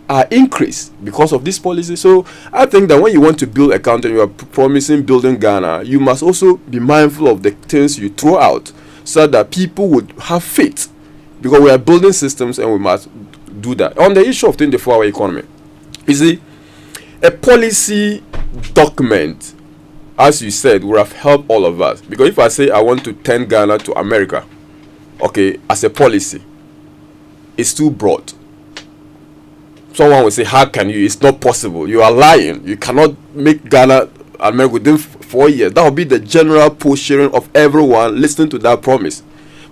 are increased because of this policy. So I think that when you want to build a country, you are promising building Ghana, you must also be mindful of the things you throw out so that people would have faith, because we are building systems and we must do that. On the issue of 24-hour economy, you see, a policy document, as you said, would have helped all of us. Because if I say I want to turn Ghana to America, okay, as a policy, it's too broad. Someone will say, how can you? It's not possible. You are lying. You cannot make Ghana America within 4 years. That will be the general posturing of everyone listening to that promise.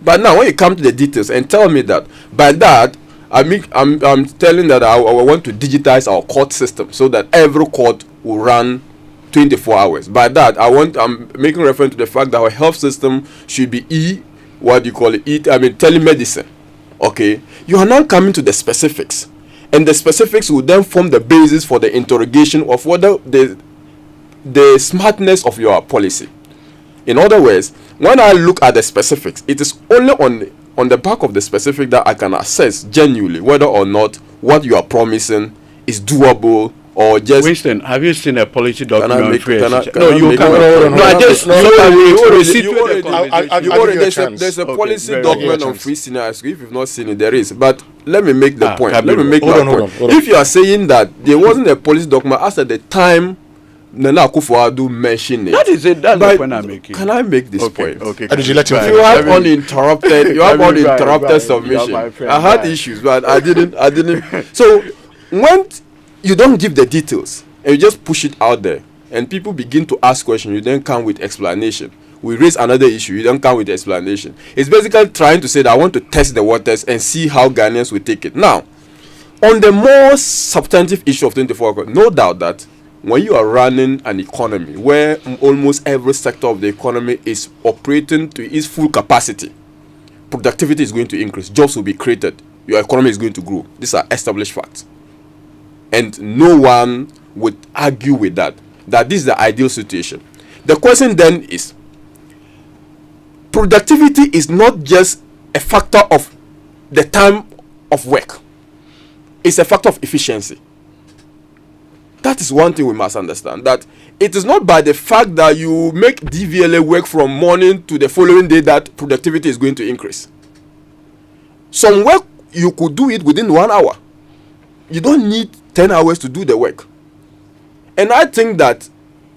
But now when you come to the details and tell me that, by that, I'm telling that I want to digitize our court system so that every court will run 24 hours. By that, I'm making reference to the fact that our health system should be telemedicine. Okay, you are now coming to the specifics, and the specifics will then form the basis for the interrogation of whether the smartness of your policy. In other words, when I look at the specifics, it is only on the back of the specific that I can assess genuinely whether or not what you are promising is doable or just. Winston, have you seen a policy document? No, you can't. No, I just there's a policy document on free senior school. If you've not seen it, there is. But let me make the point. If you are saying that there wasn't a policy document as at the time Nana Akufo-Addo mentioned it. That is it. That's the point I'm making. Can I make this point? Okay. Did you let him? You have uninterrupted submission. I had issues, but I didn't. So when you don't give the details and you just push it out there, and people begin to ask questions, you then come with explanation. We raise another issue, you don't come with explanation. It's basically trying to say that I want to test the waters and see how Ghanaians will take it. Now, on the more substantive issue of 24 hours, no doubt that when you are running an economy where almost every sector of the economy is operating to its full capacity, productivity is going to increase, jobs will be created, your economy is going to grow. These are established facts. And no one would argue with that this is the ideal situation. The question then is, productivity is not just a factor of the time of work. It's a factor of efficiency. That is one thing we must understand, that it is not by the fact that you make DVLA work from morning to the following day that productivity is going to increase. Some work, you could do it within 1 hour. You don't need 10 hours to do the work. And I think that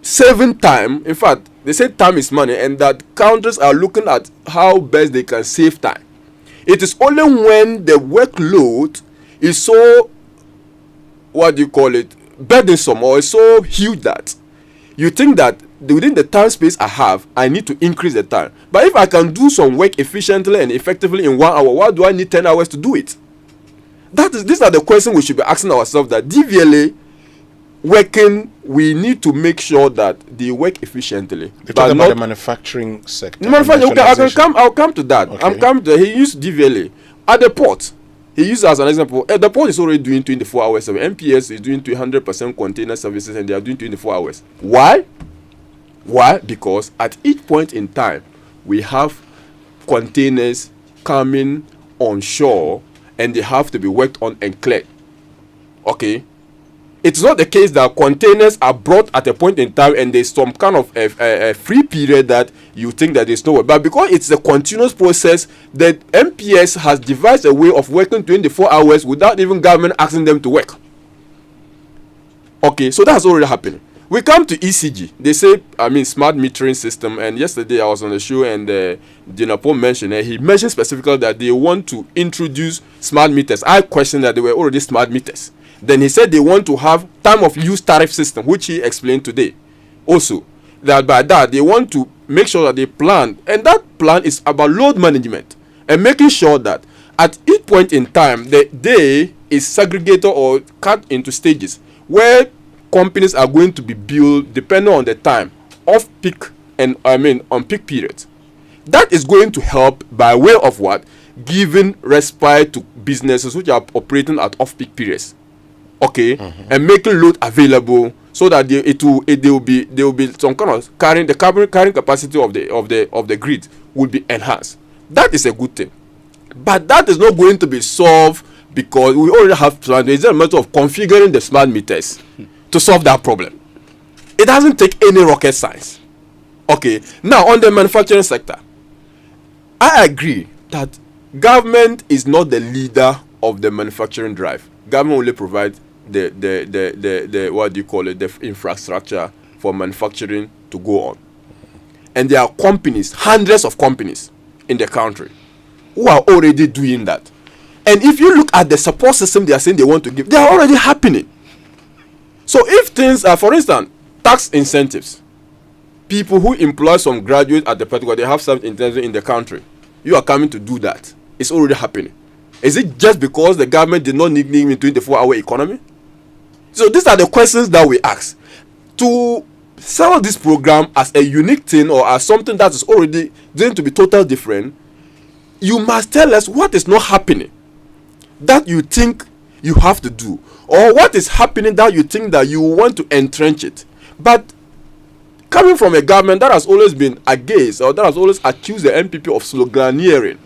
saving time, in fact, they say time is money, and that countries are looking at how best they can save time. It is only when the workload is so, burdensome, or is so huge that you think that within the time space I have, I need to increase the time. But if I can do some work efficiently and effectively in 1 hour, why do I need 10 hours to do it? These are the questions we should be asking ourselves. That DVLA working, we need to make sure that they work efficiently. They talk about the manufacturing sector. I'll come to that. Okay. He used DVLA at the port. He used as an example. The port is already doing 24 hours. MPS is doing 200% container services, and they are doing 24 hours. Why? Because at each point in time, we have containers coming on shore, and they have to be worked on and cleared. Okay? It's not the case that containers are brought at a point in time and there's some kind of a free period that you think that there's no work. But because it's a continuous process, the MPS has devised a way of working 24 hours without even government asking them to work. Okay, so that's already happening. We come to ECG. They say, smart metering system. And yesterday I was on the show and Dinapo mentioned, he mentioned specifically that they want to introduce smart meters. I questioned that they were already smart meters. Then he said they want to have time of use tariff system, which he explained today. Also, that by that they want to make sure that they plan, and that plan is about load management and making sure that at each point in time the day is segregated or cut into stages where companies are going to be billed depending on the time off peak and on peak periods. That is going to help by way of what? Giving respite to businesses which are operating at off peak periods. Okay, and making load available so that they will be some kind of carrying capacity of the grid will be enhanced. That is a good thing, but that is not going to be solved because we already have plans. It's a matter of configuring the smart meters to solve that problem. It doesn't take any rocket science. Okay, now on the manufacturing sector, I agree that government is not the leader of the manufacturing drive. Government only provides the what do you call it, the infrastructure for manufacturing to go on. And there are companies, hundreds of companies in the country who are already doing that. And if you look at the support system they are saying they want to give, they are already happening. So if things are, for instance, tax incentives, people who employ some graduates at the particular, they have some intention in the country, you are coming to do that. It's already happening. Is it just because the government did not need in 24-hour economy? So these are the questions that we ask. To sell this program as a unique thing or as something that is already going to be totally different, you must tell us what is not happening that you think you have to do, or what is happening that you think that you want to entrench it. But coming from a government that has always been against, or that has always accused the MPP of sloganeering,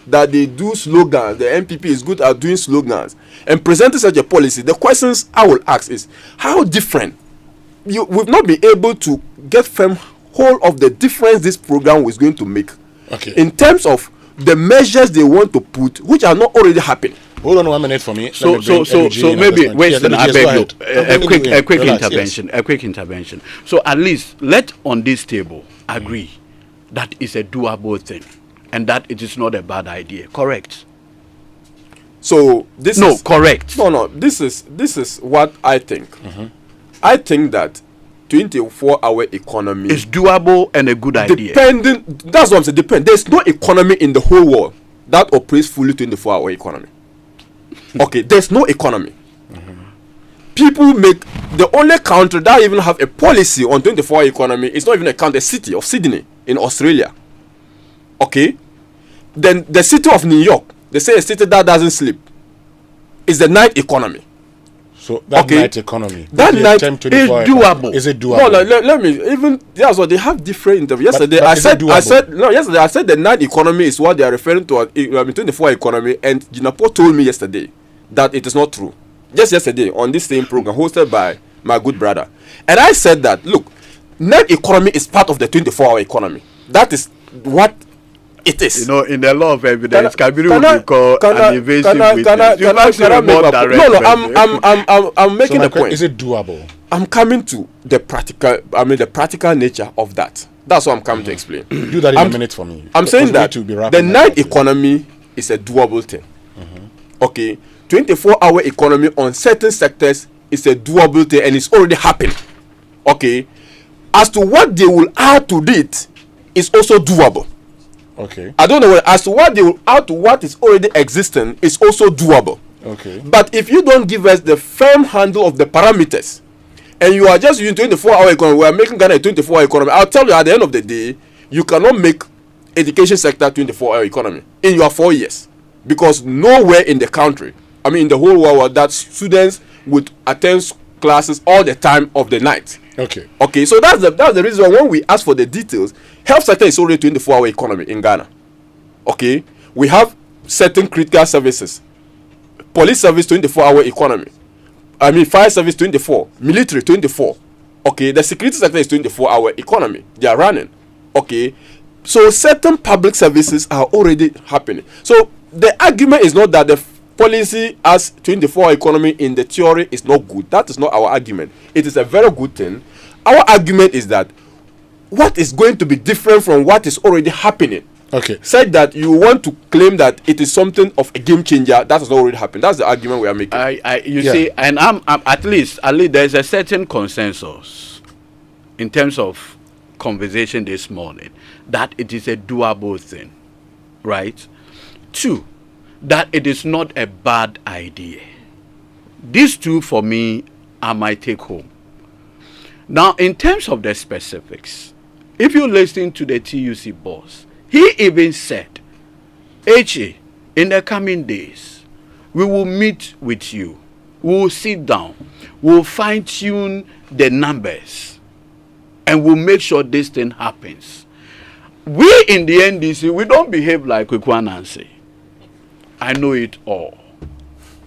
that they do slogans, the MPP is good at doing slogans, and presenting such a policy, the questions I will ask is, how different? We've not been able to get firm hold of the difference this program was going to make, in terms of the measures they want to put, which are not already happening. Hold on 1 minute for me. So maybe Winston, I beg you, a quick intervention. So at least let on this table agree that it's a doable thing and that it is not a bad idea. Correct? So this no is correct. No. This is what I think. I think that 24-hour economy is doable and a good idea. That's what I'm saying. There's no economy in the whole world that operates fully 24-hour economy. Okay, there's no economy. People make the only country that even have a policy on 24-hour economy is not even a country, a city of Sydney in Australia. Okay, then the city of New York, they say a city that doesn't sleep is the night economy. So that night economy, that night is doable. Is it doable? No, let me even. That's what they have different interviews. Yesterday, I said the night economy is what they are referring to as 24-hour economy, and Jinapo told me yesterday that it is not true. Just yesterday on this same program hosted by my good brother, and I said that look, night economy is part of the 24-hour economy. That is what it is. You know, in the law of evidence, Kabiru will be called an invasive witness. I'm making a point. Is it doable? I'm coming to the practical nature of that. That's what I'm coming to explain. Do that in a minute for me. I'm saying that the night economy is a doable thing. Okay, 24-hour economy on certain sectors is a doable thing, and it's already happening. Okay, as to what they will add to it is also doable. Okay. I don't know as to what they will add to what is already existing is also doable. Okay. But if you don't give us the firm handle of the parameters, and you are just using 24-hour economy, we are making Ghana a 24-hour economy. I'll tell you at the end of the day, you cannot make education sector 24-hour economy in your 4 years, because nowhere in the country, in the whole world, that students would attend classes all the time of the night. Okay, so that's the reason when we ask for the details. Health sector is already 24-hour economy in Ghana. Okay, we have certain critical services, police service 24-hour economy. Fire service 24, military 24. Okay, the security sector is 24-hour economy. They are running. Okay, so certain public services are already happening. So the argument is not that the policy as 24-hour economy in the theory is not good. That is not our argument. It is a very good thing. Our argument is that what is going to be different from what is already happening. Okay. Said that you want to claim that it is something of a game changer that has already happened. That's the argument we are making. You see, and I'm at least there's a certain consensus in terms of conversation this morning that it is a doable thing, right? 2, that it is not a bad idea. These 2 for me are my take home. Now, in terms of the specifics, if you listen to the TUC boss, he even said, HA, in the coming days, we will meet with you, We'll sit down. We'll fine-tune the numbers. And we'll make sure this thing happens. We in the NDC, we don't behave like Kwekwa Nancy. I know it all.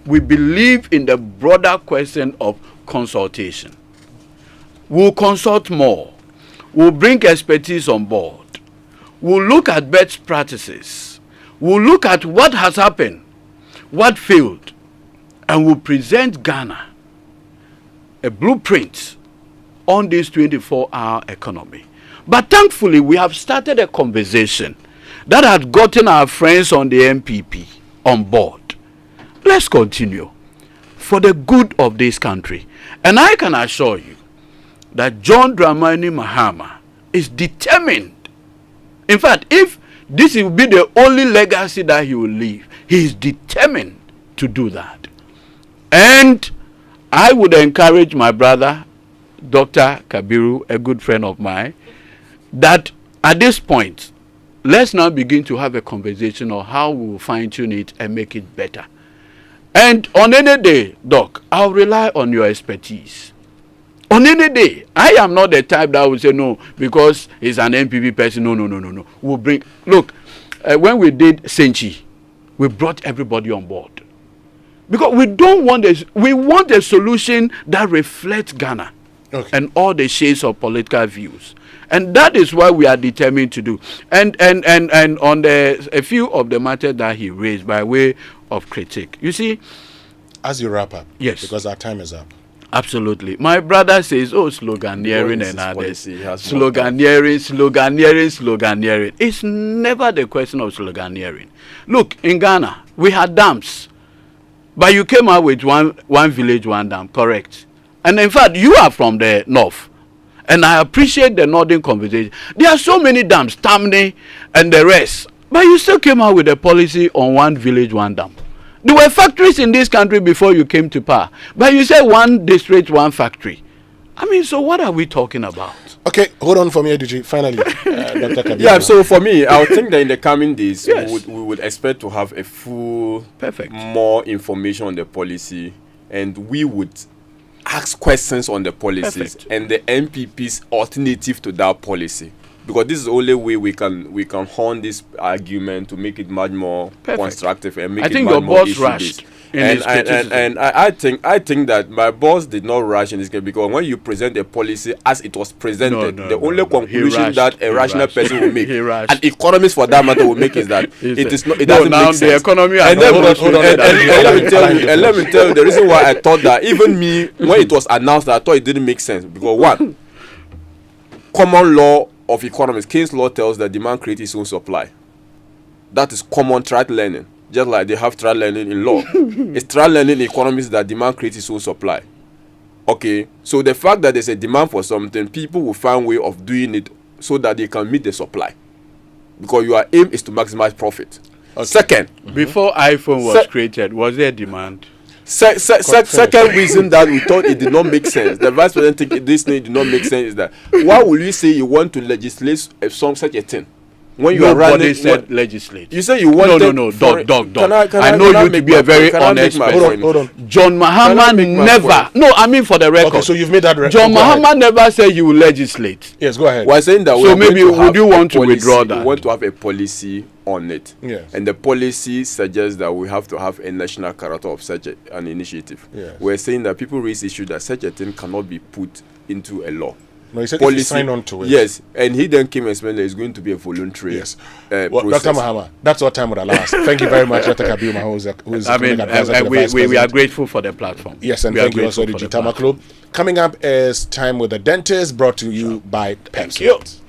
We believe in the broader question of consultation. We'll consult more. We'll bring expertise on board. We'll look at best practices. We'll look at what has happened, what failed, and we'll present Ghana a blueprint on this 24-hour economy. But thankfully, we have started a conversation that had gotten our friends on the MPP on board. Let's continue for the good of this country. And I can assure you that John Mahama is determined. In fact, if this will be the only legacy that he will leave, he is determined to do that. And I would encourage my brother, Dr. Kabiru, a good friend of mine, that at this point, let's now begin to have a conversation on how we will fine-tune it and make it better. And on any day, Doc, I'll rely on your expertise. On any day, I am not the type that will say no because he's an MPP person. No. We'll bring. Look, when we did Senchi, we brought everybody on board because we don't want this. We want a solution that reflects Ghana and all the shades of political views, and that is what we are determined to do. And on a few of the matters that he raised by way of critique, you see, as you wrap up, yes, because our time is up. Absolutely. My brother says, sloganeering and others. Sloganeering. It's never the question of sloganeering. Look, in Ghana, we had dams. But you came out with one village, one dam, correct? And in fact, you are from the north. And I appreciate the northern conversation. There are so many dams, Tamne and the rest. But you still came out with a policy on one village, one dam. There were factories in this country before you came to power. But you said one district, one factory. I mean, so what are we talking about? Okay, hold on for me, Ediji. Finally, Dr. Kabir. Yeah, so for me, I would think that in the coming days, we would expect to have a full, more information on the policy, and we would ask questions on the policies and the MPP's alternative to that policy. Because this is the only way we can hone this argument to make it much more constructive and make it much more issue-based. And I think that my boss did not rush in this case, because when you present a policy as it was presented, the only conclusion that a rational person will make, an economist for that matter will make, is that it doesn't make sense. The economy and let me tell you the reason why I thought that. Even me, when it was announced, I thought it didn't make sense, because one, common law of economics, Keynes law tells that demand creates its own supply. That is common trial learning. Just like they have trial learning in law. It's trial learning in economics that demand creates its own supply. Okay, so the fact that there's a demand for something, people will find a way of doing it so that they can meet the supply. Because your aim is to maximize profit. Second, before iPhone was created, was there demand? Second reason that we thought it did not make sense, the vice president think this thing did not make sense, is that why will you say you want to legislate such a thing when you are running? Said legislate. You say you want Dog. I know you to be a very honest person. Hold on. John Mahama never. No, I mean for the record. Okay, so you've made that record. John Mahama never said you will legislate. Yes, go ahead. We're saying that. So maybe would you want to withdraw that? We want to have a policy on it. Yes. And the policy suggests that we have to have a national character of such an initiative. Yes. We're saying that people raise issue that such a thing cannot be put into a law. No, he said policy, if you sign on to it. Yes, and he then came and explained that it's going to be a voluntary process. Dr. Mahama, that's what time would allow us. Thank you very much, Dr. Kabir Mahama, we are grateful for the platform. Yes, and thank you also to Jitama Club. Coming up is Time with the Dentist, brought to you by Pepsi.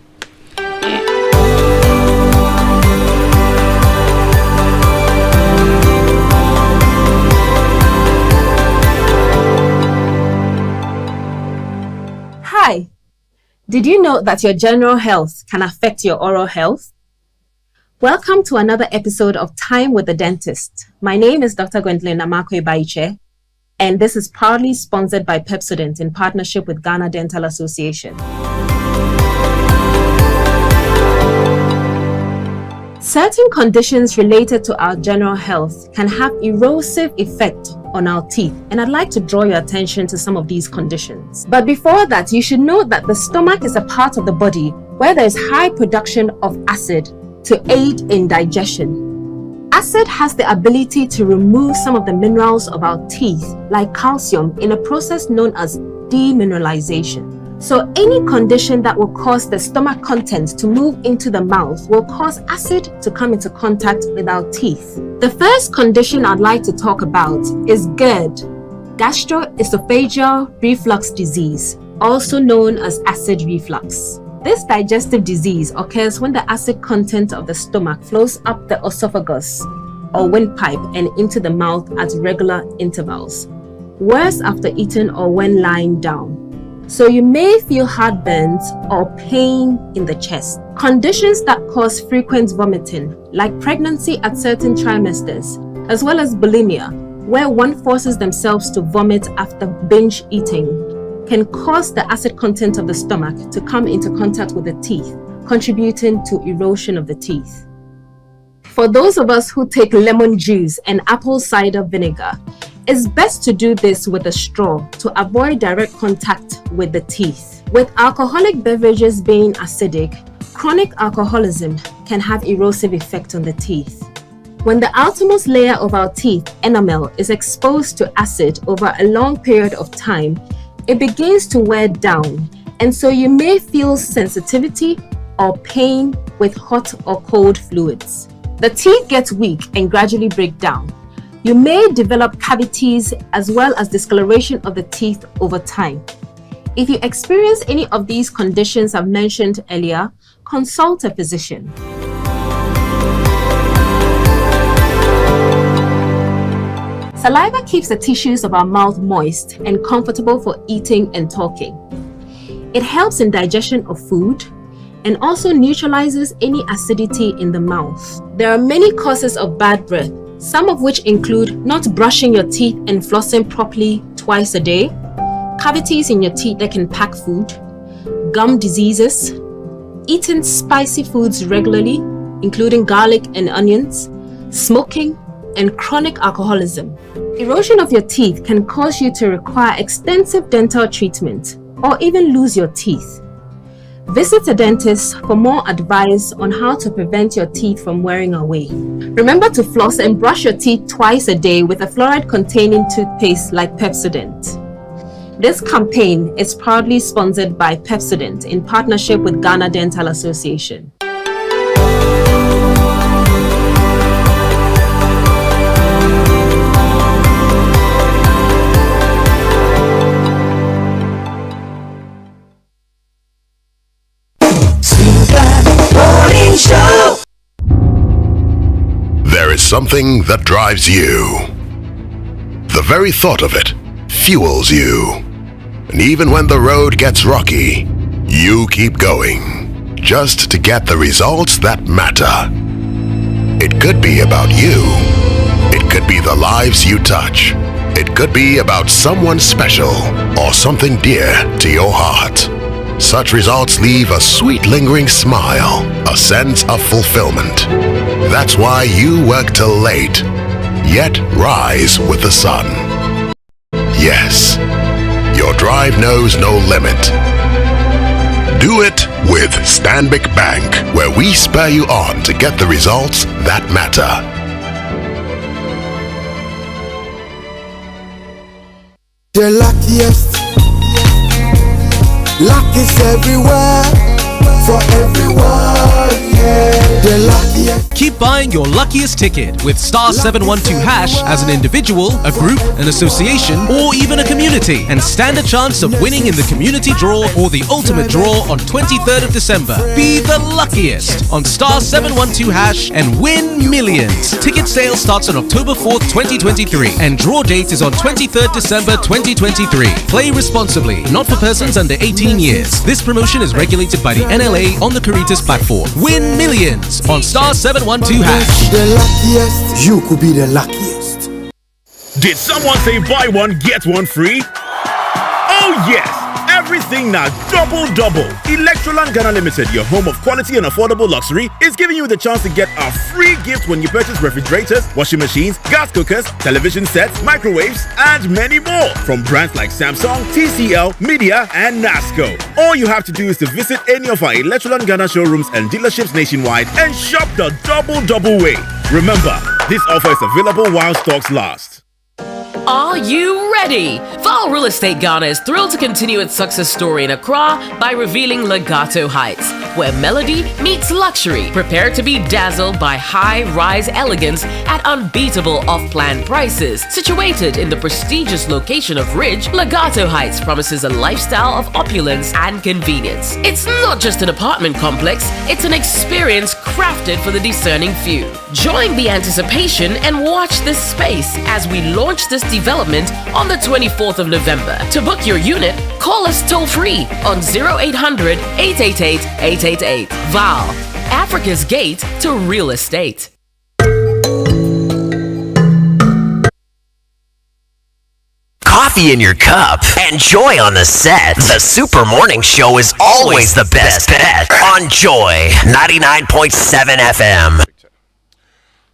Hi. Did you know that your general health can affect your oral health? Welcome to another episode of Time with the Dentist. My name is Dr. Gwendolyn Amakwe Baiche, and this is proudly sponsored by Pepsodent in partnership with Ghana Dental Association. Certain conditions related to our general health can have erosive effect on our teeth, and I'd like to draw your attention to some of these conditions. But before that, you should know that the stomach is a part of the body where there is high production of acid to aid in digestion. Acid has the ability to remove some of the minerals of our teeth, like calcium, in a process known as demineralization. So any condition that will cause the stomach contents to move into the mouth will cause acid to come into contact with our teeth. The first condition I'd like to talk about is GERD, gastroesophageal reflux disease, also known as acid reflux. This digestive disease occurs when the acid content of the stomach flows up the esophagus or windpipe and into the mouth at regular intervals, worse after eating or when lying down. So you may feel heartburn or pain in the chest. Conditions that cause frequent vomiting, like pregnancy at certain trimesters, as well as bulimia, where one forces themselves to vomit after binge eating, can cause the acid content of the stomach to come into contact with the teeth, contributing to erosion of the teeth. For those of us who take lemon juice and apple cider vinegar, it's best to do this with a straw to avoid direct contact with the teeth. With alcoholic beverages being acidic, chronic alcoholism can have erosive effect on the teeth. When the outermost layer of our teeth, enamel, is exposed to acid over a long period of time, it begins to wear down, and so you may feel sensitivity or pain with hot or cold fluids. The teeth get weak and gradually break down. You may develop cavities as well as discoloration of the teeth over time. If you experience any of these conditions I've mentioned earlier, consult a physician. Saliva keeps the tissues of our mouth moist and comfortable for eating and talking. It helps in digestion of food and also neutralizes any acidity in the mouth. There are many causes of bad breath, some of which include not brushing your teeth and flossing properly twice a day, cavities in your teeth that can pack food, gum diseases, eating spicy foods regularly, including garlic and onions, smoking, and chronic alcoholism. Erosion of your teeth can cause you to require extensive dental treatment or even lose your teeth. Visit a dentist for more advice on how to prevent your teeth from wearing away. Remember to floss and brush your teeth twice a day with a fluoride-containing toothpaste like Pepsodent. This campaign is proudly sponsored by Pepsodent in partnership with Ghana Dental Association. There is something that drives you. The very thought of it fuels you. And even when the road gets rocky, you keep going, just to get the results that matter. It could be about you. It could be the lives you touch. It could be about someone special or something dear to your heart. Such results leave a sweet lingering smile, a sense of fulfillment. That's why you work till late, yet rise with the sun. Yes, your drive knows no limit. Do it with Stanbic Bank, where we spur you on to get the results that matter. The luckiest. Luck is everywhere, for everyone, yeah. The luckiest. Keep buying your luckiest ticket with star 712 hash as an individual, a group, an association, or even a community, and stand a chance of winning in the community draw or the ultimate draw on 23rd of December. Be the luckiest on star 712 hash and win millions. Ticket sale starts on October 4th, 2023, and draw date is on 23rd December 2023. Play responsibly, not for persons under 18 years. This promotion is regulated by the NLA on the Caritas platform. Win millions on star 712 hash. The luckiest. You could be the luckiest. Did someone say buy one, get one free? Oh yes! everything now double. Electroland Ghana Limited, your home of quality and affordable luxury, is giving you the chance to get a free gift when you purchase refrigerators, washing machines, gas cookers, television sets, microwaves, and many more from brands like Samsung, TCL, Media, and NASCO. All you have to do is to visit any of our Electroland Ghana showrooms and dealerships nationwide and shop the double way. Remember, this offer is available while stocks last. Are you ready? Val Real Estate Ghana is thrilled to continue its success story in Accra by revealing Legato Heights, where melody meets luxury. Prepare to be dazzled by high-rise elegance at unbeatable off-plan prices. Situated in the prestigious location of Ridge, Legato Heights promises a lifestyle of opulence and convenience. It's not just an apartment complex, it's an experience crafted for the discerning few. Join the anticipation and watch this space as we launch this development on the 24th of November. To book your unit, call us toll-free on 0800 888 888. Val, Africa's gate to real estate. Coffee in your cup and Joy on the set. The Super Morning Show is always the best bet on Joy 99.7 FM.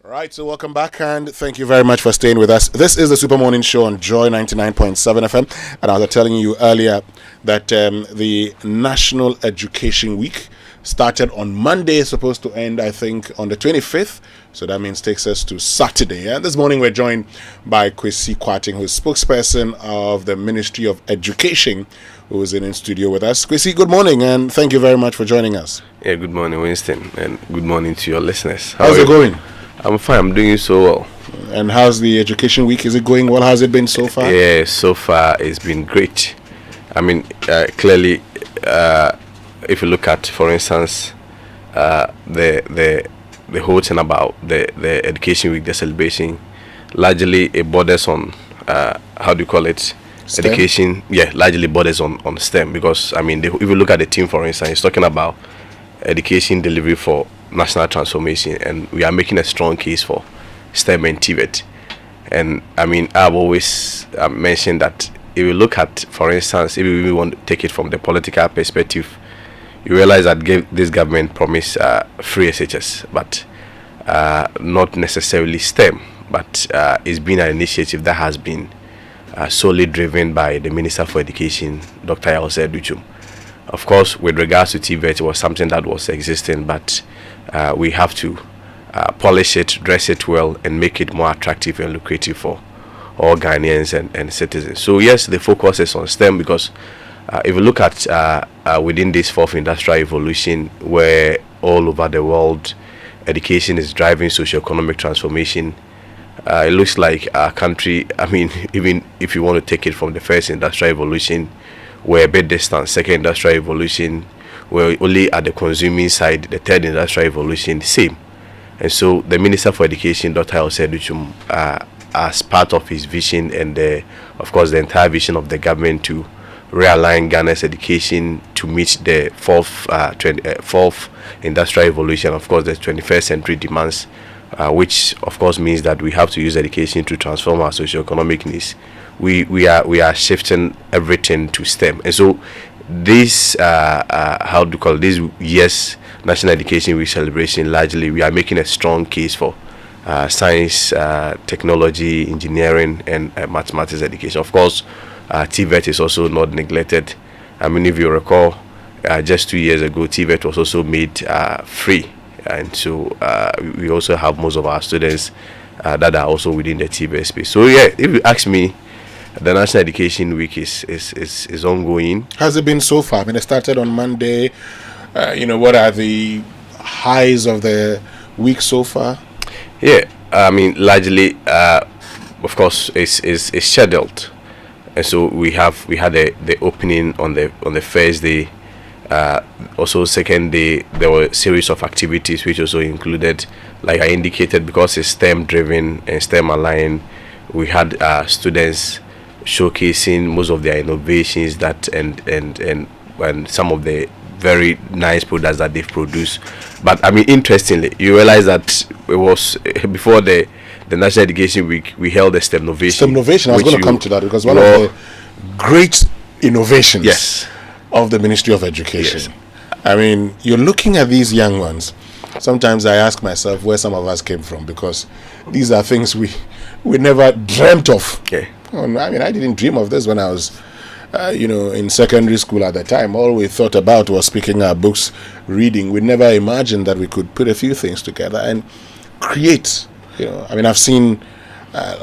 All right, so welcome back and thank you very much for staying with us. This is the Super Morning Show on Joy 99.7 FM, and I was telling you earlier that the National Education Week started on Monday, supposed to end, I think, on the 25th. So that means takes us to Saturday. And this morning we're joined by Kwesi Kwarteng, who's spokesperson of the Ministry of Education, who is in studio with us. Kwesi, good morning, and thank you very much for joining us. Yeah, good morning, Winston, and good morning to your listeners. How's it going? I'm fine. I'm doing so well. And how's the Education Week? Is it going well? How's it been so far? Yeah, so far it's been great. I mean, clearly, if you look at, for instance, the whole thing about the Education Week, the celebration, largely it borders on how do you call it? STEM? Education. Yeah, largely borders on STEM, because I mean, if you look at the team, for instance, it's talking about education delivery for national transformation, and we are making a strong case for STEM and TVET. And I mean, I've always mentioned that if you look at, for instance, if we want to take it from the political perspective, you realize that this government promised free SHS, but not necessarily STEM, but it's been an initiative that has been solely driven by the Minister for Education, Dr. Yawose Duchum. Of course, with regards to TVET, it was something that was existing, but we have to polish it, dress it well, and make it more attractive and lucrative for all Ghanaians and citizens. So yes, the focus is on STEM, because if you look at within this fourth industrial evolution, where all over the world education is driving socio-economic transformation, it looks like our country, I mean, even if you want to take it from the first industrial evolution, we're a bit distant. Second industrial evolution, we're only at the consuming side. The third industrial evolution, same. And so the Minister for Education, Dr. Yawose Duchum, as part of his vision and of course the entire vision of the government to realign Ghana's education to meet the fourth industrial evolution, of course the 21st century demands, which of course means that we have to use education to transform our socio-economic needs. We are shifting everything to STEM. And so this how do you call it, this year's National Education Week celebration, largely we are making a strong case for science, technology, engineering, and mathematics education. Of course, TVET is also not neglected. I mean, if you recall, just 2 years ago, TVET was also made free, and so we also have most of our students that are also within the TVET space. So yeah, if you ask me, the National Education Week is ongoing. How's it been so far? I mean, it started on Monday. What are the highs of the week so far? Yeah, I mean, largely, of course, it's scheduled, and so we had the opening on the first day. Also, second day there were a series of activities which also included, like I indicated, because it's STEM driven and STEM aligned. We had students showcasing most of their innovations that and some of the very nice products that they've produced. But I mean, interestingly, you realize that it was before the National Education Week, we held a STEM Innovation. STEM Innovation, I was going to come to that, because one of the great innovations, yes, of the Ministry of Education. Yes. I mean, you're looking at these young ones. Sometimes I ask myself where some of us came from, because these are things we never dreamt of. Okay. I mean, I didn't dream of this when I was, in secondary school at the time. All we thought about was picking our books, reading. We never imagined that we could put a few things together and create. I mean, I've seen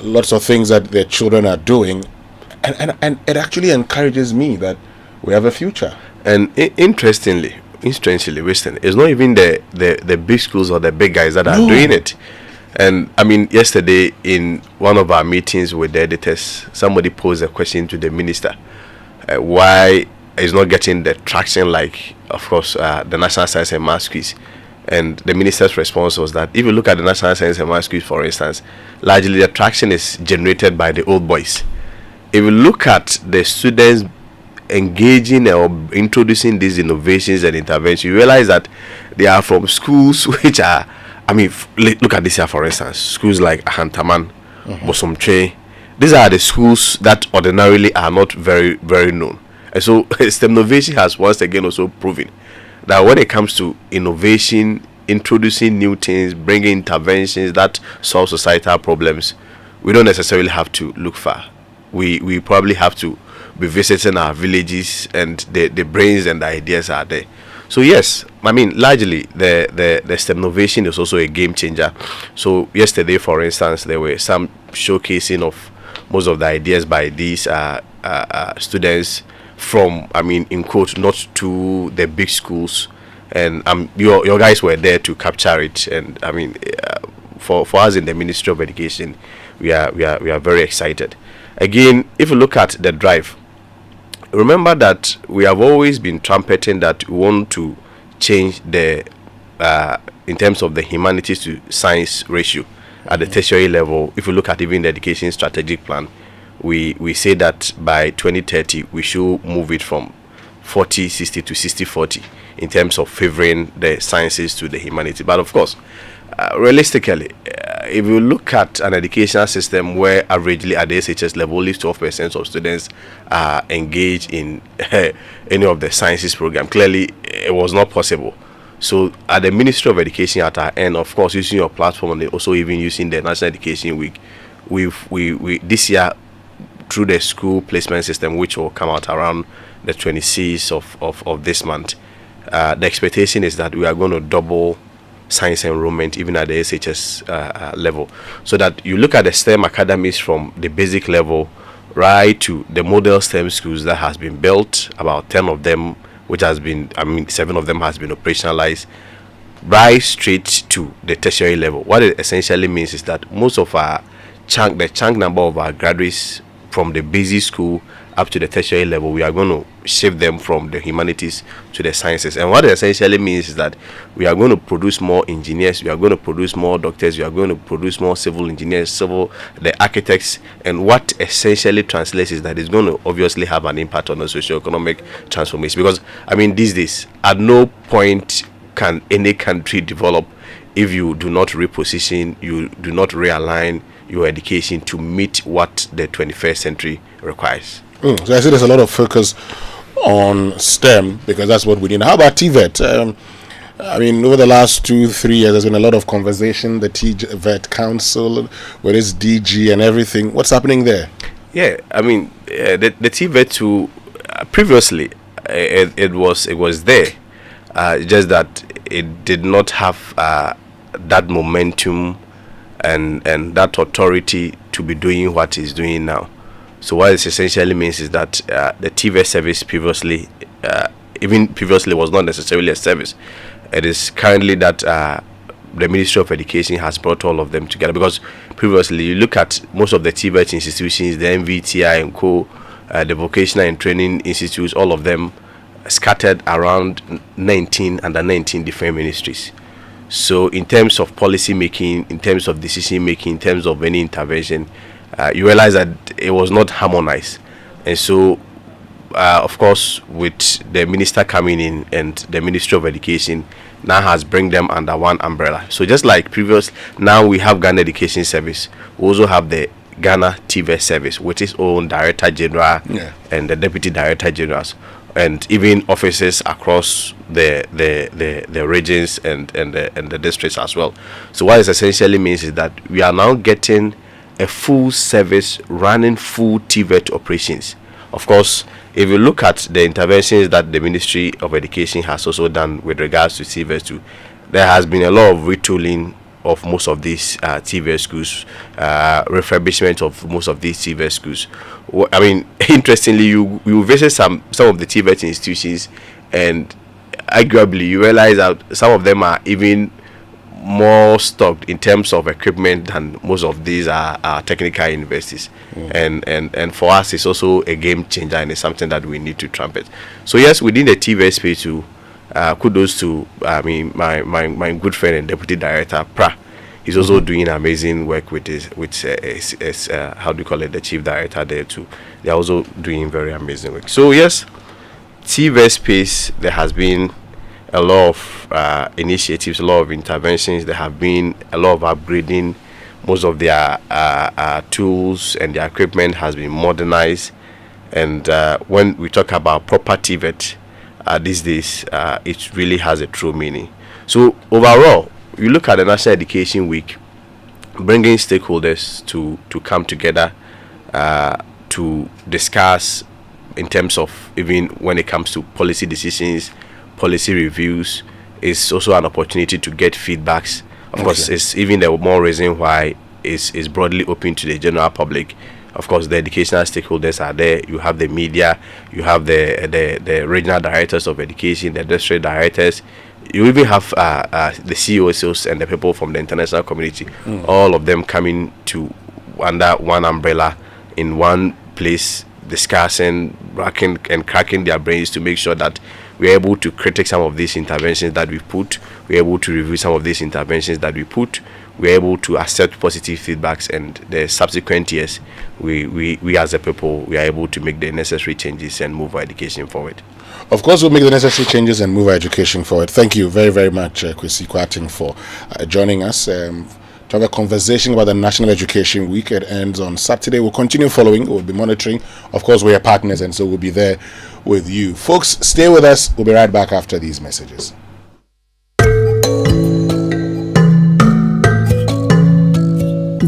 lots of things that their children are doing, and it actually encourages me that we have a future. And interestingly, Winston, it's not even the big schools or the big guys that are doing it. And I mean, yesterday in one of our meetings with the editors, somebody posed a question to the minister, why is not getting the traction like, of course, the National Science and Maths Quiz. And the minister's response was that if you look at the National Science and Maths Quiz, for instance, largely the traction is generated by the old boys. If you look at the students engaging or introducing these innovations and interventions, you realize that they are from schools which are, I mean, look at this here, for instance, schools like Ahantaman, Bosomche. These are the schools that ordinarily are not very, very known. And so STEM innovation has once again also proven that when it comes to innovation, introducing new things, bringing interventions that solve societal problems, we don't necessarily have to look far. We probably have to be visiting our villages, and the brains and the ideas are there. So yes, I mean, largely the STEM innovation is also a game changer. So yesterday, for instance, there were some showcasing of most of the ideas by these students from, I mean, in quote, not to the big schools, and your guys were there to capture it. And I mean, for us in the Ministry of Education, we are very excited. Again, if you look at the drive, remember that we have always been trumpeting that we want to change the in terms of the humanities to science ratio at the tertiary level. If you look at even the education strategic plan, we say that by 2030 we should move it from 40-60 to 60-40 in terms of favoring the sciences to the humanities. But of course, realistically, if you look at an educational system where averagely at the SHS level only 12% of students are engaged in any of the sciences program, clearly it was not possible. So at the Ministry of Education at our end, of course, using your platform and also even using the National Education Week, we this year, through the school placement system, which will come out around the 26th of this month, the expectation is that we are going to double science enrollment even at the SHS level, so that you look at the STEM academies from the basic level right to the model STEM schools that has been built, about 10 of them, which has been, I mean, 7 of them has been operationalized, right straight to the tertiary level. What it essentially means is that most of our the chunk number of our graduates from the basic school up to the tertiary level, we are going to shift them from the humanities to the sciences. And what it essentially means is that we are going to produce more engineers, we are going to produce more doctors, we are going to produce more civil engineers, the architects. And what essentially translates is that it's going to obviously have an impact on the socio-economic transformation. Because, I mean, these days, at no point can any country develop if you do not reposition, you do not realign your education to meet what the 21st century requires. So I see there's a lot of focus on STEM because that's what we need. How about TVET? I mean, over the last 2-3 years, there's been a lot of conversation. The TVET Council, with its DG and everything. What's happening there? Yeah, I mean, the TVET too. Previously, it was there, just that it did not have that momentum and that authority to be doing what it's doing now. So what it essentially means is that the TVET service previously, even previously, was not necessarily a service. It is currently that the Ministry of Education has brought all of them together, because previously you look at most of the TVET institutions, the MVTI and co, the vocational and training institutes, all of them scattered around 19 different ministries. So in terms of policy making, in terms of decision making, in terms of any intervention, you realize that it was not harmonized. And so of course, with the minister coming in and the Ministry of Education now has bring them under one umbrella. So just like previous, now we have Ghana Education Service, we also have the Ghana TVET Service with its own Director General and the Deputy Director Generals. and even offices across the regions and the districts as well. So what it essentially means is that we are now getting a full service running full TVET operations. Of course, if you look at the interventions that the Ministry of Education has also done with regards to TVET too, there has been a lot of retooling of most of these TVET schools, refurbishment of most of these TVET schools. I mean, interestingly, you visit some of the TVET institutions, and arguably you realize that some of them are even more stocked in terms of equipment than most of these are technical universities. And for us, it's also a game changer, and it's something that we need to trumpet. So yes, within the TVET space too, kudos to my good friend and deputy director Pra. He's also doing amazing work with his how do you call it, the chief director there too. They're also doing very amazing work. So yes, TVET space, there has been a lot of initiatives, a lot of interventions. There have been a lot of upgrading. Most of their tools and their equipment has been modernized. And when we talk about proper TVET these days, it really has a true meaning. So overall, you look at the National Education Week, bringing stakeholders to come together to discuss in terms of even when it comes to policy decisions, policy reviews, is also an opportunity to get feedbacks. Of course, it's even the more reason why it's broadly open to the general public. Of course, the educational stakeholders are there. You have the media, you have the regional directors of education, the district directors. You even have the CEOs and the people from the international community. All of them coming to under one umbrella in one place, discussing, racking and cracking their brains to make sure that we're able to critique some of these interventions that we put. We're able to review some of these interventions that we put. We're able to accept positive feedbacks, and the subsequent years, we as a people, we are able to make the necessary changes and move our education forward. Of course, we'll make the necessary changes and move our education forward. Thank you very, very much, Kwesi Kwarteng, for joining us to have a conversation about the National Education Week. It ends on Saturday. We'll continue following. We'll be monitoring. Of course, we are partners, and so we'll be there with you. Folks, stay with us. We'll be right back after these messages.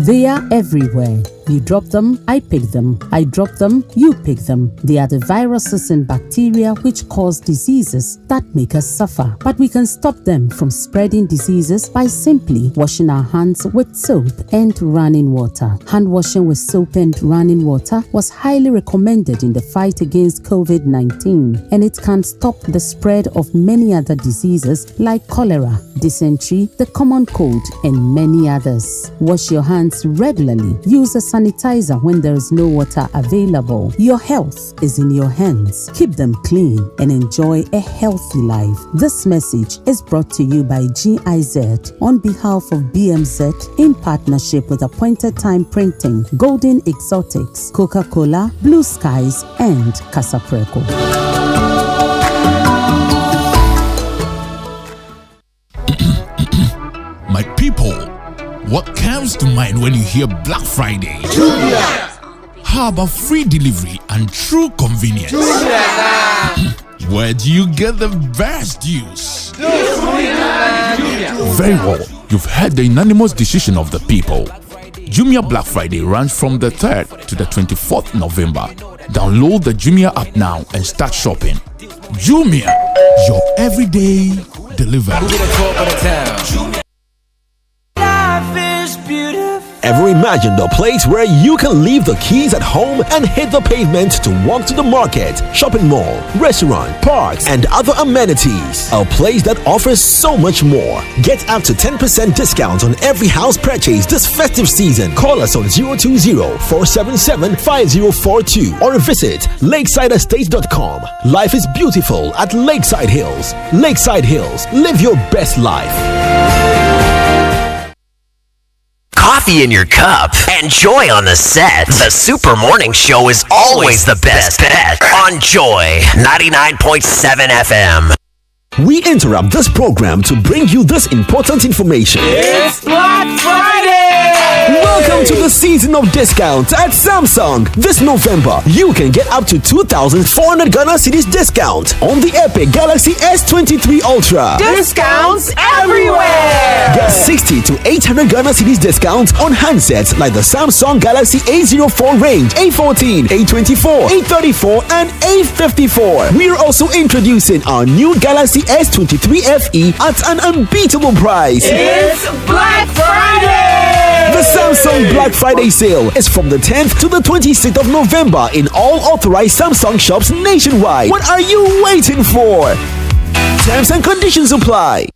They are everywhere. You drop them, I pick them. I drop them, you pick them. They are the viruses and bacteria which cause diseases that make us suffer. But we can stop them from spreading diseases by simply washing our hands with soap and running water. Hand washing with soap and running water was highly recommended in the fight against COVID-19, and it can stop the spread of many other diseases like cholera, dysentery, the common cold, and many others. Wash your hands regularly. Use a sanitizer when there is no water available. Your health is in your hands. Keep them clean and enjoy a healthy life. This message is brought to you by GIZ on behalf of BMZ in partnership with Appointed Time Printing, Golden Exotics, Coca-Cola, Blue Skies, and Casapreco. My people, what comes to mind when you hear Black Friday? Jumia! How about free delivery and true convenience? Jumia! Where do you get the best deals? Jumia! Very well, you've heard the unanimous decision of the people. Jumia Black Friday runs from the 3rd to the 24th November. Download the Jumia app now and start shopping. Jumia, your everyday delivery. Ever imagined a place where you can leave the keys at home and hit the pavement to walk to the market, shopping mall, restaurant, parks, and other amenities? A place that offers so much more. Get up to 10% discount on every house purchase this festive season. Call us on 020-477-5042 or visit lakesideestate.com. Life is beautiful at Lakeside Hills. Lakeside Hills, live your best life. Coffee in your cup and Joy on the set. The Super Morning Show is always the best bet on Joy 99.7 FM. We interrupt this program to bring you this important information. It's Black Friday! Welcome into the season of discounts at Samsung. This November, you can get up to 2,400 Ghana cedis discount on the Epic Galaxy S23 Ultra. Discounts everywhere! Get 60 to 800 Ghana cedis discount on handsets like the Samsung Galaxy A04 range, A14, A24, A34, and A54. We're also introducing our new Galaxy S23 FE at an unbeatable price. It's Black Friday! The Samsung Black Friday sale is from the 10th to the 26th of November in all authorized Samsung shops nationwide. What are you waiting for? Terms and conditions apply.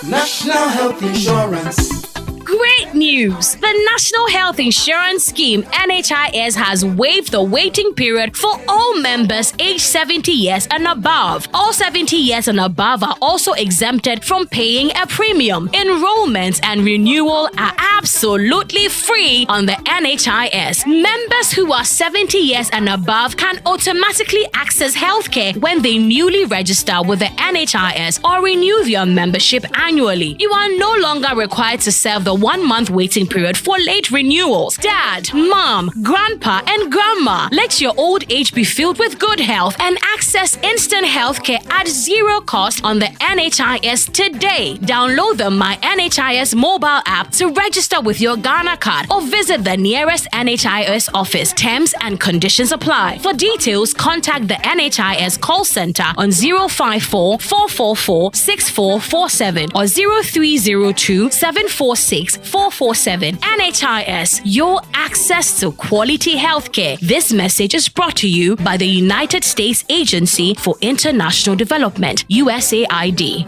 National Health Insurance. Great news! The National Health Insurance Scheme (NHIS) has waived the waiting period for all members aged 70 years and above. All 70 years and above are also exempted from paying a premium. Enrollment and renewal are absolutely free on the NHIS. Members who are 70 years and above can automatically access healthcare when they newly register with the NHIS or renew their membership annually. You are no longer required to serve the 1-month waiting period for late renewals. Dad, mom, grandpa, and grandma, let your old age be filled with good health and access instant healthcare at zero cost on the NHIS today. Download the My NHIS mobile app to register with your Ghana card or visit the nearest NHIS office. Terms and conditions apply. For details, contact the NHIS call center on 054 444 6447 or 0302 746 447. NHIS, your access to quality healthcare. This message is brought to you by the United States Agency for International Development, USAID.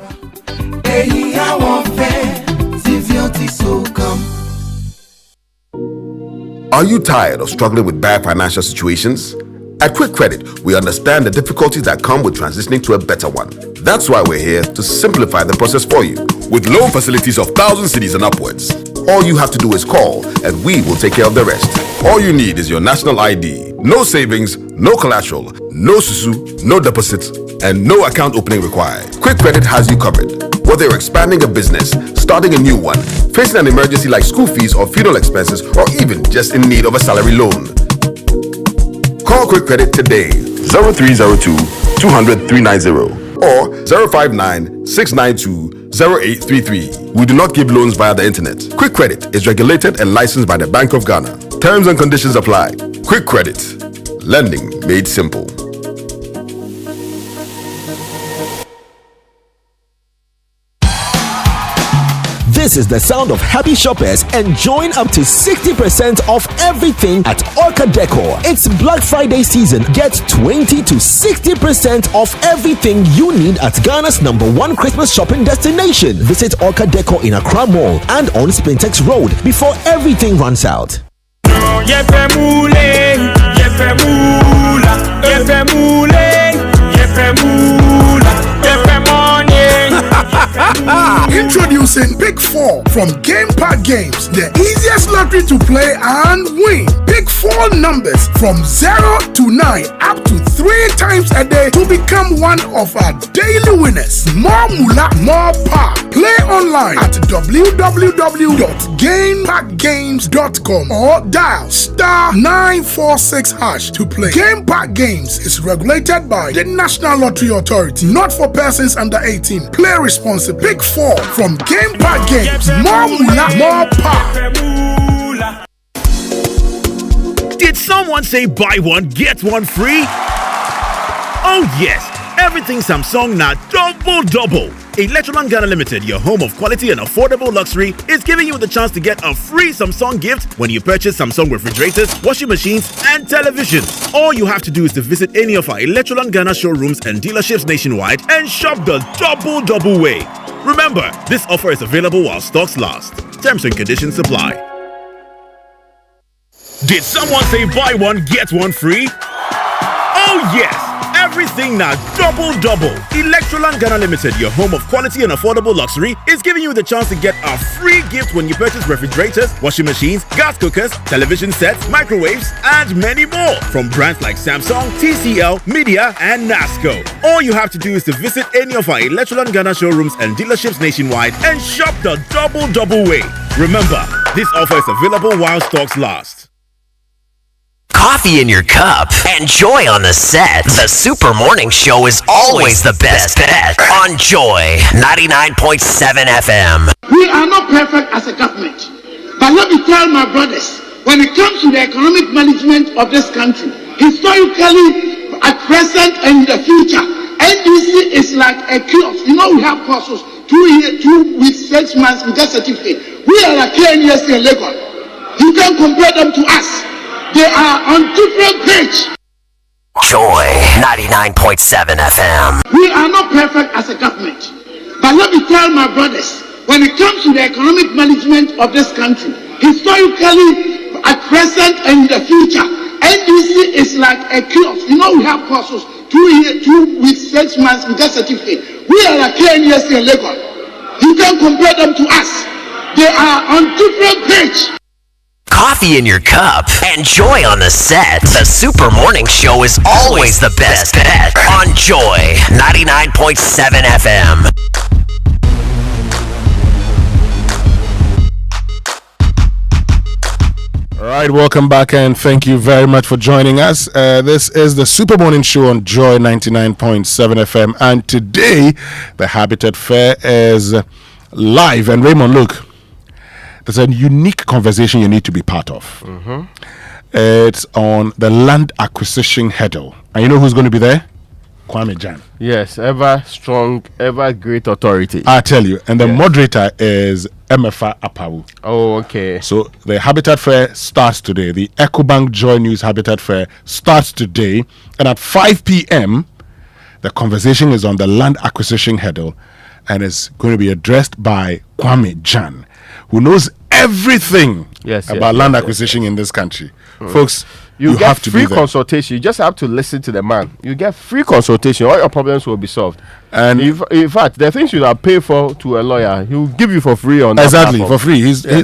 Are you tired of struggling with bad financial situations? At Quick Credit, we understand the difficulties that come with transitioning to a better one. That's why we're here to simplify the process for you. With loan facilities of 1,000 cedis and upwards, all you have to do is call and we will take care of the rest. All you need is your national ID. No savings, no collateral, no susu, no deposits, and no account opening required. Quick Credit has you covered. Whether you're expanding a business, starting a new one, facing an emergency like school fees or funeral expenses, or even just in need of a salary loan. Call Quick Credit today, 0302 200 390 or 059 692 0833. We do not give loans via the internet. Quick Credit is regulated and licensed by the Bank of Ghana. Terms and conditions apply. Quick Credit. Lending made simple. This is the sound of happy shoppers enjoying up to 60% off everything at Orca Decor. It's Black Friday season. Get 20 to 60% off everything you need at Ghana's #1 Christmas shopping destination. Visit Orca Decor in Accra Mall and on Spintex Road before everything runs out. Introducing Pick 4 from Game Park Games, the easiest lottery to play and win. Pick 4 numbers from 0 to 9 up to 3 times a day to become one of our daily winners. More moolah, more power. Play online at www.gameparkgames.com or dial *946# to play. Game Park Games is regulated by the National Lottery Authority, not for persons under 18. Play responsibly. Pick 4 from Game Park Games. More moolah, more power. Did someone say buy one, get one free? Oh yes, everything Samsung now double. Electroland Ghana Limited, your home of quality and affordable luxury, is giving you the chance to get a free Samsung gift when you purchase Samsung refrigerators, washing machines, and televisions. All you have to do is to visit any of our Electroland Ghana showrooms and dealerships nationwide and shop the double way. Remember, this offer is available while stocks last. Terms and conditions apply. Did someone say buy one, get one free? Oh yes! Everything now double. Electroland Ghana Limited, your home of quality and affordable luxury, is giving you the chance to get a free gift when you purchase refrigerators, washing machines, gas cookers, television sets, microwaves, and many more from brands like Samsung, TCL, Media, and NASCO. All you have to do is to visit any of our Electroland Ghana showrooms and dealerships nationwide and shop the double way. Remember, this offer is available while stocks last. Coffee in your cup and Joy on the set. The Super Morning Show is always the best bet on Joy 99.7 FM. We are not perfect as a government, but let me tell my brothers, when it comes to the economic management of this country, historically, at present and in the future, NDC is like a kiosk. You know, we have courses 2 weeks, 6 months, we get certificate. We are like KNSC in Lagos. You can compare them to us. They are on different page. Joy 99.7 FM. We are not perfect as a government, but let me tell my brothers, when it comes to the economic management of this country, historically, at present and in the future, NDC is like a kiosk. You know, we have courses 2 weeks, 6 months, we get certificate. We are like KNSC in Lagos. You can compare them to us. They are on different page. Coffee in your cup and Joy on the set. The Super Morning Show is always the best bet on Joy 99.7 FM. All right, welcome back and thank you very much for joining us. This is the Super Morning Show on Joy 99.7 FM, and today the Habitat Fair is live. And Raymond, look, there's a unique conversation you need to be part of. It's on the land acquisition hurdle, and you know who's going to be there? Kwame Jan. Yes, ever strong, ever great authority. I tell you, and the moderator is Emefa Apawu. Oh, okay. So the Habitat Fair starts today. The EcoBank Joy News Habitat Fair starts today, and at 5 p.m., the conversation is on the land acquisition hurdle, and it's going to be addressed by Kwame Jan, who knows everything about land acquisition in this country. Folks, you get have to free be there. consultation. You just have to listen to the man. You get free consultation. All your problems will be solved. And in fact, the things you have paid for to a lawyer, he will give you for free on that Exactly, platform. for free.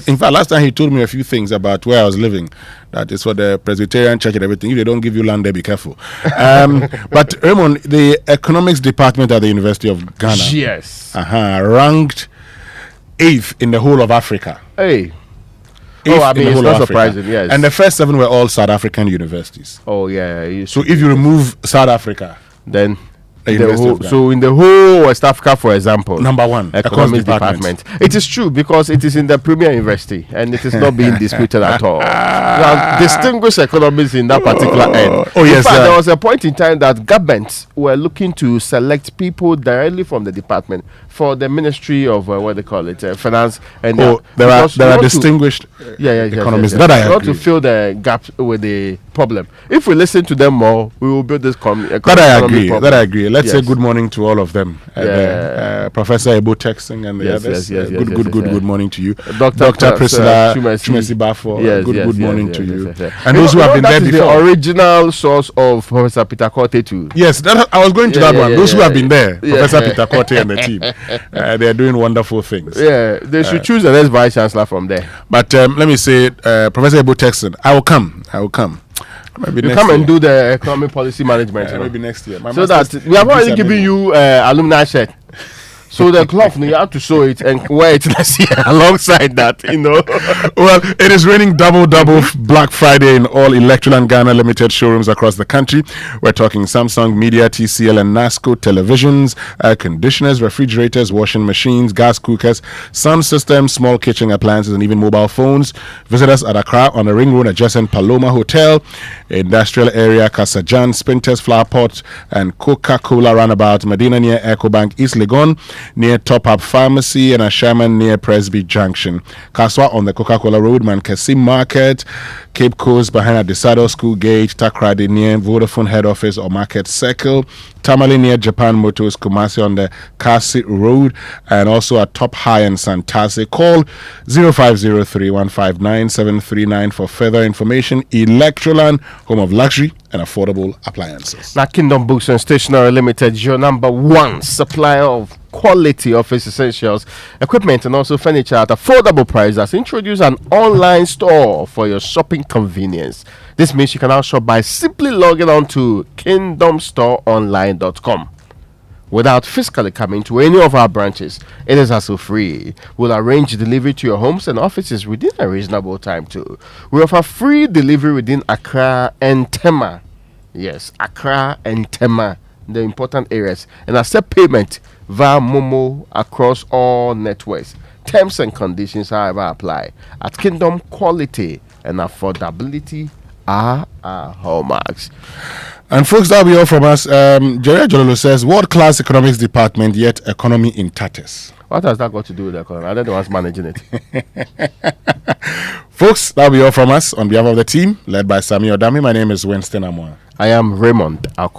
In fact, last time he told me a few things about where I was living. That is for the Presbyterian Church and everything. If they don't give you land there, be careful. But Raymond, the economics department at the University of Ghana, Yes. Ranked 8th in the whole of Africa. Hey. Eighth I in mean, the it's whole not of Africa. surprising, yes. And the first 7 were all South African universities. Oh, yeah. So if you remove South Africa, then the University of Ghana. so in the whole West Africa, for example, Number 1, economics department. It is true because it is in the premier university and it is not being disputed at all. Now, distinguished economists in that particular end. Oh, yes, in fact, sir. there was a point in time that governments were looking to select people directly from the department for the Ministry of what they call it, Finance. And there are distinguished economists. That I agree. Not agree. to fill the gap with the problem. If we listen to them more, we will build this economic That I problem. agree. That I agree. Let's say Yes. good morning to all of them. Professor Ebo Texing and the others. Good morning to you. Dr. Priscilla Chumesi Bafo. Good morning to you. And those who have been there is before. the original source of Professor Peter Korte too. Yes, I was going to that one. Those who have been there, Professor Peter Korte and the team, they are doing wonderful things. Yeah, they should choose the next vice chancellor from there. But let me say, Professor Ebo Texan, I will come. Maybe You next come year. and do the economic policy management. You know. Maybe next year. My So that master's we have already thesis given amazing. you alumni shirt. So the cloth, you have to sew it and wear it next year alongside that, you know. Well, it is raining double Black Friday in all Electroland Ghana Limited showrooms across the country. We're talking Samsung, Media, TCL, and NASCO televisions, air conditioners, refrigerators, washing machines, gas cookers, sound systems, small kitchen appliances, and even mobile phones. Visit us at Accra on the Ring Road adjacent Paloma Hotel, industrial area Kasajan, Spinters, Flower Pot, and Coca-Cola Roundabout, Medina near EcoBank, East Legon, near Top Up Pharmacy, and Ashaman near Presby Junction. Kaswa on the Coca-Cola Road, Mankasi Market, Cape Coast behind Adesado School Gate, Takrady near Vodafone Head Office or Market Circle, Tamale near Japan Motors, Kumasi on the Kasi Road, and also at Top High and Santase. Call 0503-159-739 for further information. Electroland, home of luxury and affordable appliances. Now, Kingdom Books and Stationery Limited, your number one supplier of quality office essentials, equipment, and also furniture at affordable prices. Introduce an online store for your shopping convenience. This means you can now shop by simply logging on to kingdomstoreonline.com. without physically coming to any of our branches. It is also free. We'll arrange delivery to your homes and offices within a reasonable time too. We offer free delivery within Accra and Tema. Yes, Accra and Tema, the important areas, and accept payment via Momo across all networks. Terms and conditions, however, apply. At Kingdom, quality and affordability are our hallmarks. And folks, that'll be all from us. Jerry Jololo says, world-class economics department, yet economy in tatters. What has that got to do with the economy? I don't know what's managing it. Folks, that'll be all from us. On behalf of the team, led by Sami Odami, my name is Winston Amwa. I am Raymond Ako.